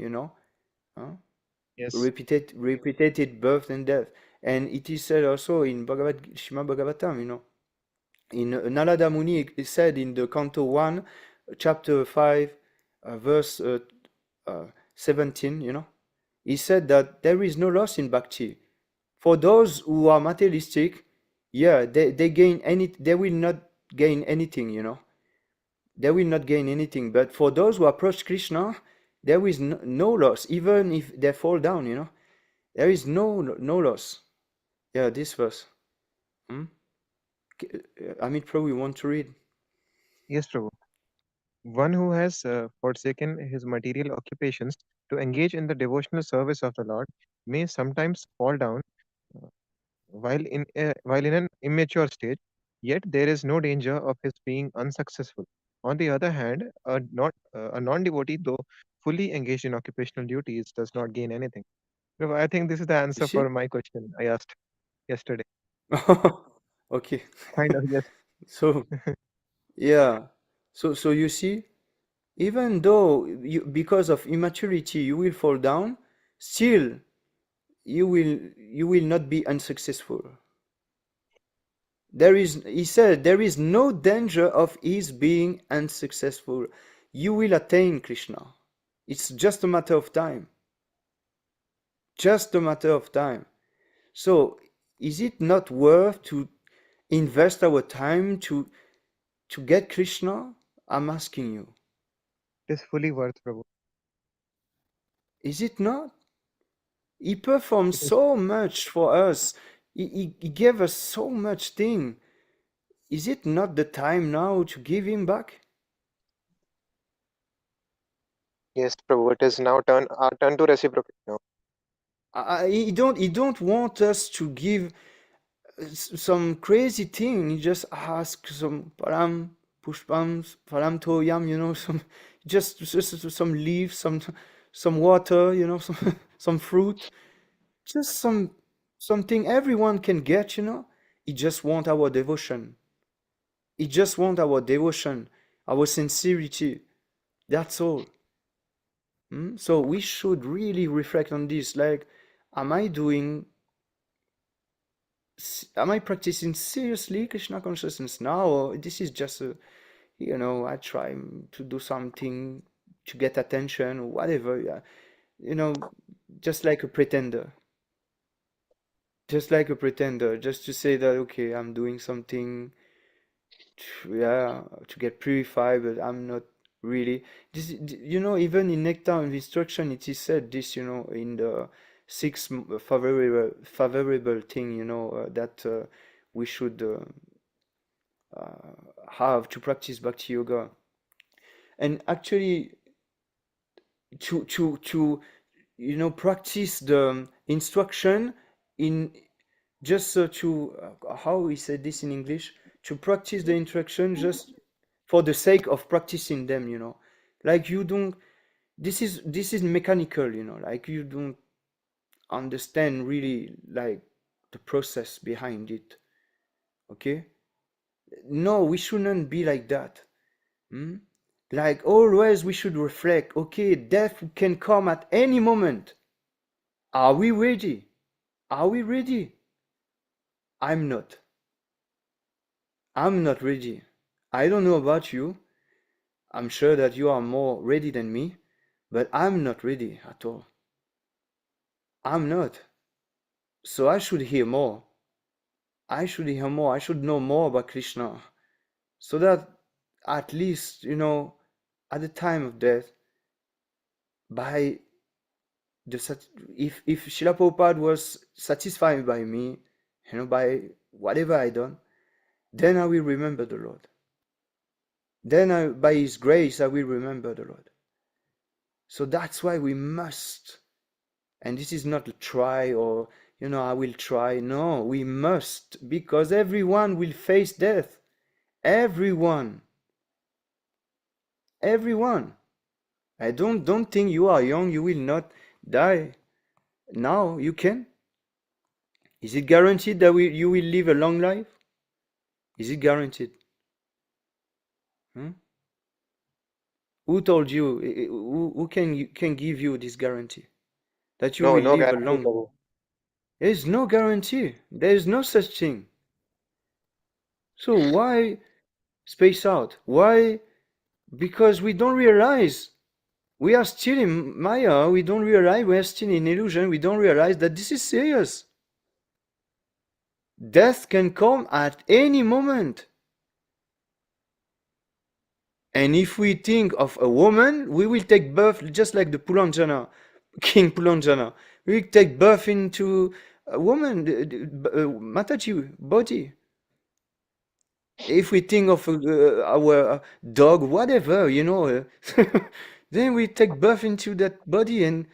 Yes. repeated birth and death. And it is said also in Śrīmad-Bhāgavatam, in Nalada Muni is said in the Canto 1, chapter 5, verse 17, he said that there is no loss in bhakti. For those who are materialistic, yeah, they will not gain anything, They will not gain anything. But for those who approach Krishna, there is no loss, even if they fall down, There is no loss. Yeah, this verse. Amit Prabhu, you want to read? Yes, Prabhu. One who has forsaken his material occupations to engage in the devotional service of the Lord may sometimes fall down uh, while in an immature stage, yet there is no danger of his being unsuccessful. On the other hand, a non-devotee, though fully engaged in occupational duties, does not gain anything. Prabhu, I think this is the You answer see? for my question I asked yesterday. Okay. Kind of, yes. So, yeah. So you see, even though because of immaturity you will fall down, still you will not be unsuccessful. He said, there is no danger of his being unsuccessful. You will attain Krishna. It's just a matter of time. Just a matter of time. So, is it not worth to invest our time to get Krishna? I'm asking you. It is fully worth, Prabhu. Is it not? He performed It is. so much for us. He gave us so much thing. Is it not the time now to give him back? Yes, Prabhu. It is now our turn to reciprocate now. He don't want us to give some crazy thing. He just ask some param pushpams, param toyam, just some leaves, some water, some fruit, just something everyone can get. He just want our devotion. He just want our devotion, our sincerity. That's all. So we should really reflect on this. Like, am I practicing seriously Krishna consciousness now, or this is just I try to do something to get attention or whatever, yeah. Just like a pretender. Just like a pretender, just to say that, okay, I'm doing something to get purified, but I'm not really. Even in Nectar of Instruction, it is said this, in the six favorable thing, that we should have to practice Bhakti Yoga. And actually, to practice the instruction in just to how he said this in English, to practice the instruction just for the sake of practicing them, you know, like you don't. This is mechanical, you know, like you don't understand really like the process behind it. Okay, no, we shouldn't be like that. Like always, we should reflect. Okay, death can come at any moment. Are we ready? Are we ready? I'm not. I'm not ready. I don't know about you. I'm sure that you are more ready than me, but I'm not ready at all. I'm not. So I should hear more. I should hear more. I should know more about Krishna, so that at least, you know, at the time of death, by if Srila Prabhupada was satisfied by me, you know, by whatever I done, then I will remember the Lord. Then by His grace, I will remember the Lord. So that's why we must, and this is not a try or, you know, I will try. No, we must, because everyone will face death. Everyone. I don't think you are young, you will not die. Now you can. Is it guaranteed that you will live a long life? Is it guaranteed? Who told you? Who can give you this guarantee that you No, will no live a guarantee, long? Prabhu. There is no guarantee. There is no such thing. So why space out? Why? Because we don't realize we are still in Maya. We don't realize we are still in illusion. We don't realize that this is serious. Death can come at any moment. And if we think of a woman, we will take birth just like the Pulanjana, King Pulanjana. We will take birth into a woman, Mataji body. If we think of our dog, whatever, you know, then we take birth into that body, and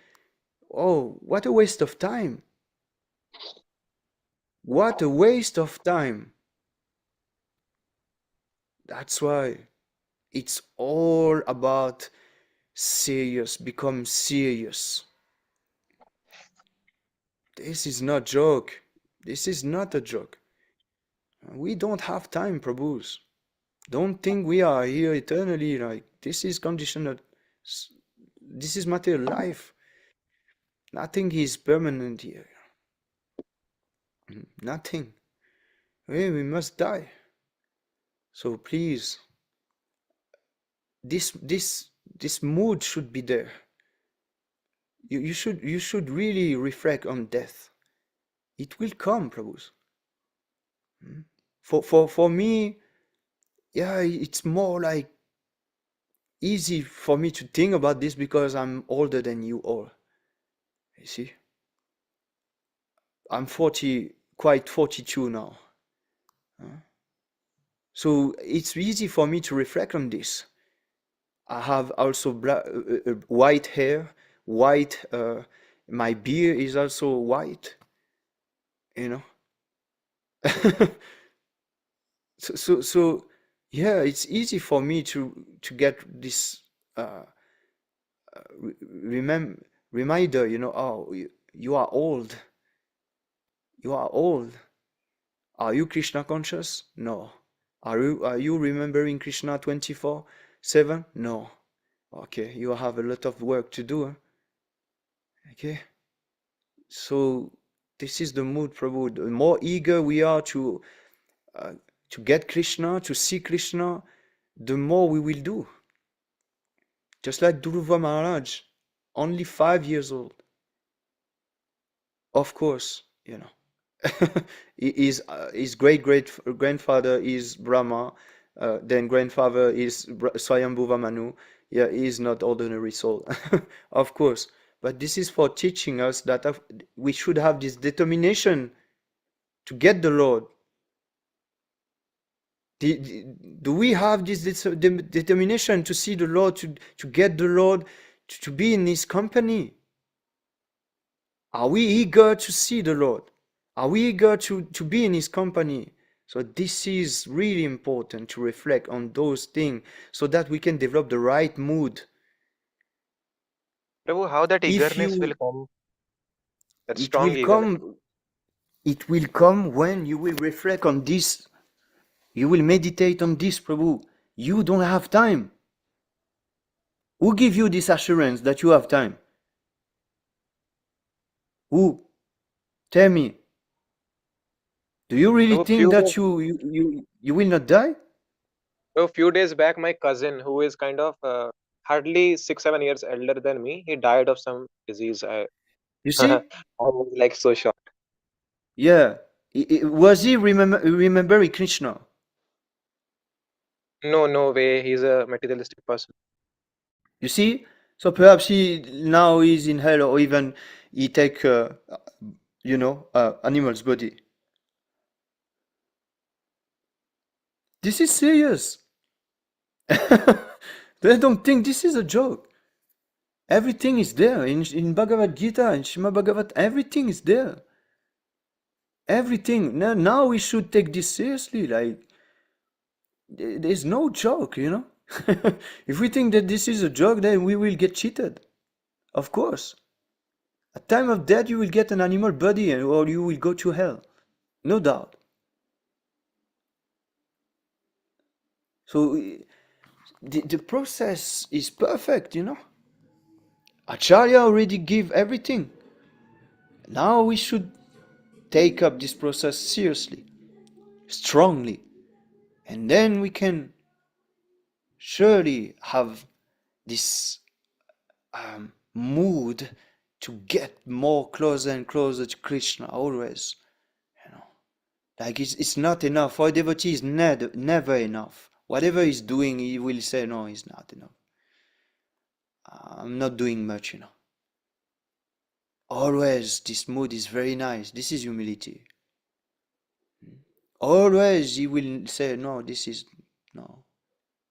oh, what a waste of time. What a waste of time. That's why it's all about serious, become serious. This is not joke. This is not a joke. We don't have time, Prabhus. Don't think we are here eternally. Like this is conditional. This is material life. Nothing is permanent here. Nothing. We must die. So please, this mood should be there. You should really reflect on death. It will come, Prabhus. For me, yeah, it's more like easy for me to think about this because I'm older than you all. You see, I'm 40, quite 42 now. So it's easy for me to reflect on this. I have also white hair, white. My beard is also white. You know. So yeah, it's easy for me to get this reminder. You know, oh, you are old. You are old. Are you Krishna conscious? No. Are you remembering Krishna 24/7? No. Okay, you have a lot of work to do. Okay. So this is the mood, Prabhu. The more eager we are to get Krishna, to see Krishna, the more we will do. Just like Dhruva Maharaj, only 5 years old. Of course, you know. His great-grandfather is Brahma, then grandfather is Swayambhuva Manu. Yeah, he is not ordinary soul, of course. But this is for teaching us that we should have this determination to get the Lord. Do we have this determination to see the Lord, to get the Lord, to be in His company? Are we eager to see the Lord? Are we eager to be in his company? So this is really important to reflect on those things so that we can develop the right mood. Prabhu, how that If eagerness you, will come? That it strong will eagerness. come, it will come when you will reflect on this. You will meditate on this, Prabhu. You don't have time. Who give you this assurance that you have time? Who? Tell me. Do you really Prabhu, think that you will not die? a few days back, my cousin, who is kind of hardly 6, 7 years elder than me, he died of some disease. You I see? was like so shocked. Yeah. Was he remembering Krishna? No, no way. He's a materialistic person. You see? So perhaps he now is in hell, or even he take, animal's body. This is serious. They don't think this is a joke. Everything is there in Bhagavad Gita and Śrīmad-Bhāgavatam. Everything is there. Everything. Now we should take this seriously. Like, there's no joke, you know. If we think that this is a joke, then we will get cheated. Of course. At time of death, you will get an animal body, or you will go to hell. No doubt. So the process is perfect, you know. Acharya already give everything. Now we should take up this process seriously, strongly, and then we can surely have this mood to get more closer and closer to Krishna always. You know, like it's not enough. For a devotee, is never enough. Whatever he's doing, he will say, no, it's not enough. I'm not doing much, you know. Always, this mood is very nice. This is humility. Always, he will say, no, this is, no.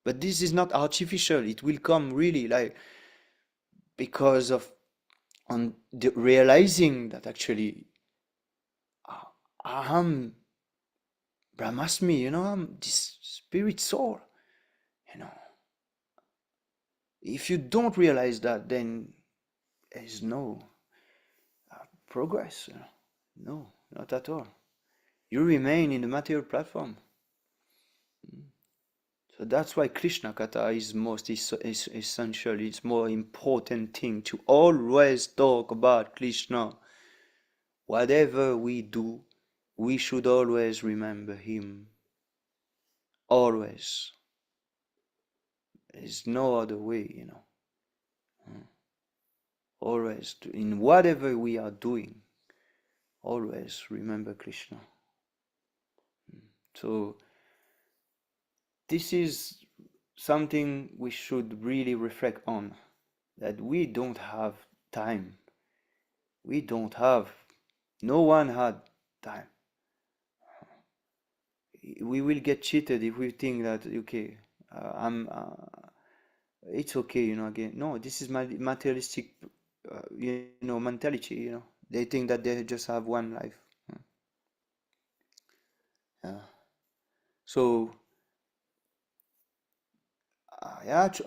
But this is not artificial. It will come really like because of on the realizing that actually I'm Brahmasmi, you know, I'm this spirit soul, you know. If you don't realize that, then there's no progress. You know? No, not at all. You remain in the material platform. So that's why Krishna Katha is most essential. It's more important thing to always talk about Krishna. Whatever we do, we should always remember him. Always. There's no other way, you know. Always, in whatever we are doing, always remember Krishna. So this is something we should really reflect on, that we don't have time. We don't have, no one had time. We will get cheated if we think that, okay, it's okay, you know, again. No, this is my materialistic, mentality, you know. They think that they just have one life. So,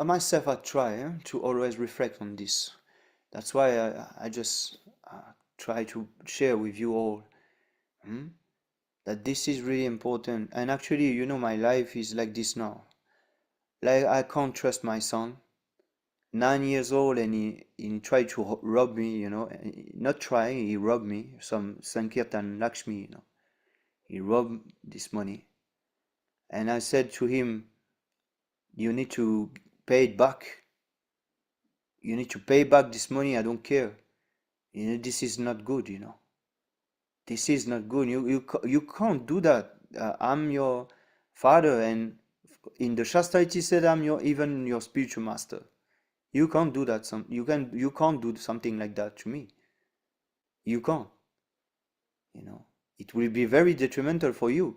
myself, I try to always reflect on this. That's why I just try to share with you all that this is really important. And actually, you know, my life is like this now. Like, I can't trust my son. 9 years old, and he tried to rob me, you know. Not trying, he robbed me, some Sankirtan Lakshmi, you know. He robbed this money. And I said to him, you need to pay it back. You need to pay back this money, I don't care. You know, this is not good, you know. This is not good. You can't do that. I'm your father, and in the Shastra it said I'm even your spiritual master. You can't do that. You can't do something like that to me. You can't. You know, it will be very detrimental for you.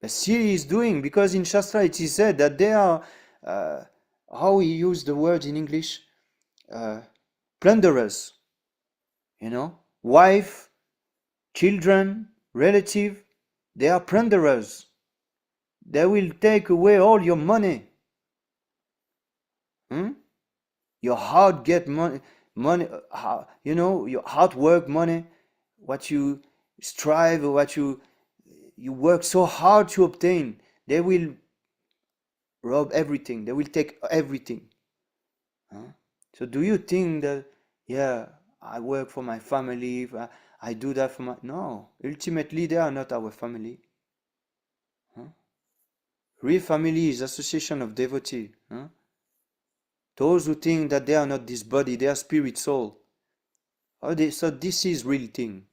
But still he's doing, because in Shastra it is said that they are, how he used the word in English, plunderers. You know, wife children, relative, they are plunderers. They will take away all your money. Your hard get money, your hard work money, what you strive, what you work so hard to obtain. They will rob everything. They will take everything. So do you think that, yeah, I work for my family, I do that for my... No, ultimately they are not our family. Real family is association of devotee. Those who think that they are not this body, they are spirit, soul. So this is real thing.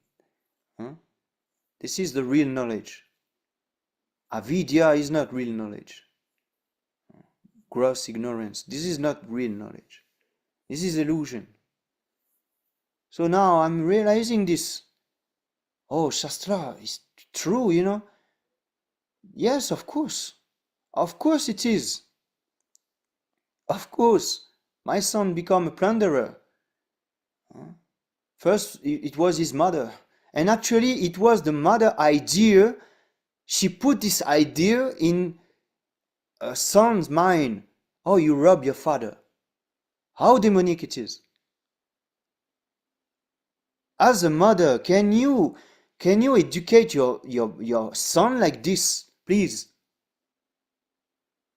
This is the real knowledge. Avidya is not real knowledge. Gross ignorance. This is not real knowledge. This is illusion. So now I'm realizing this. Oh, Shastra is true, Yes, of course. Of course it is. Of course. My son became a plunderer. First, it was his mother. And actually, it was the mother idea. She put this idea in a son's mind. Oh, you rob your father. How demonic it is. As a mother, can you educate your son like this, please?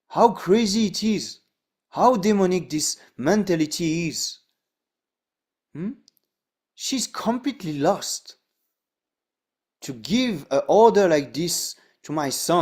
How crazy it is. How demonic this mentality is. She's completely lost. To give an order like this to my son,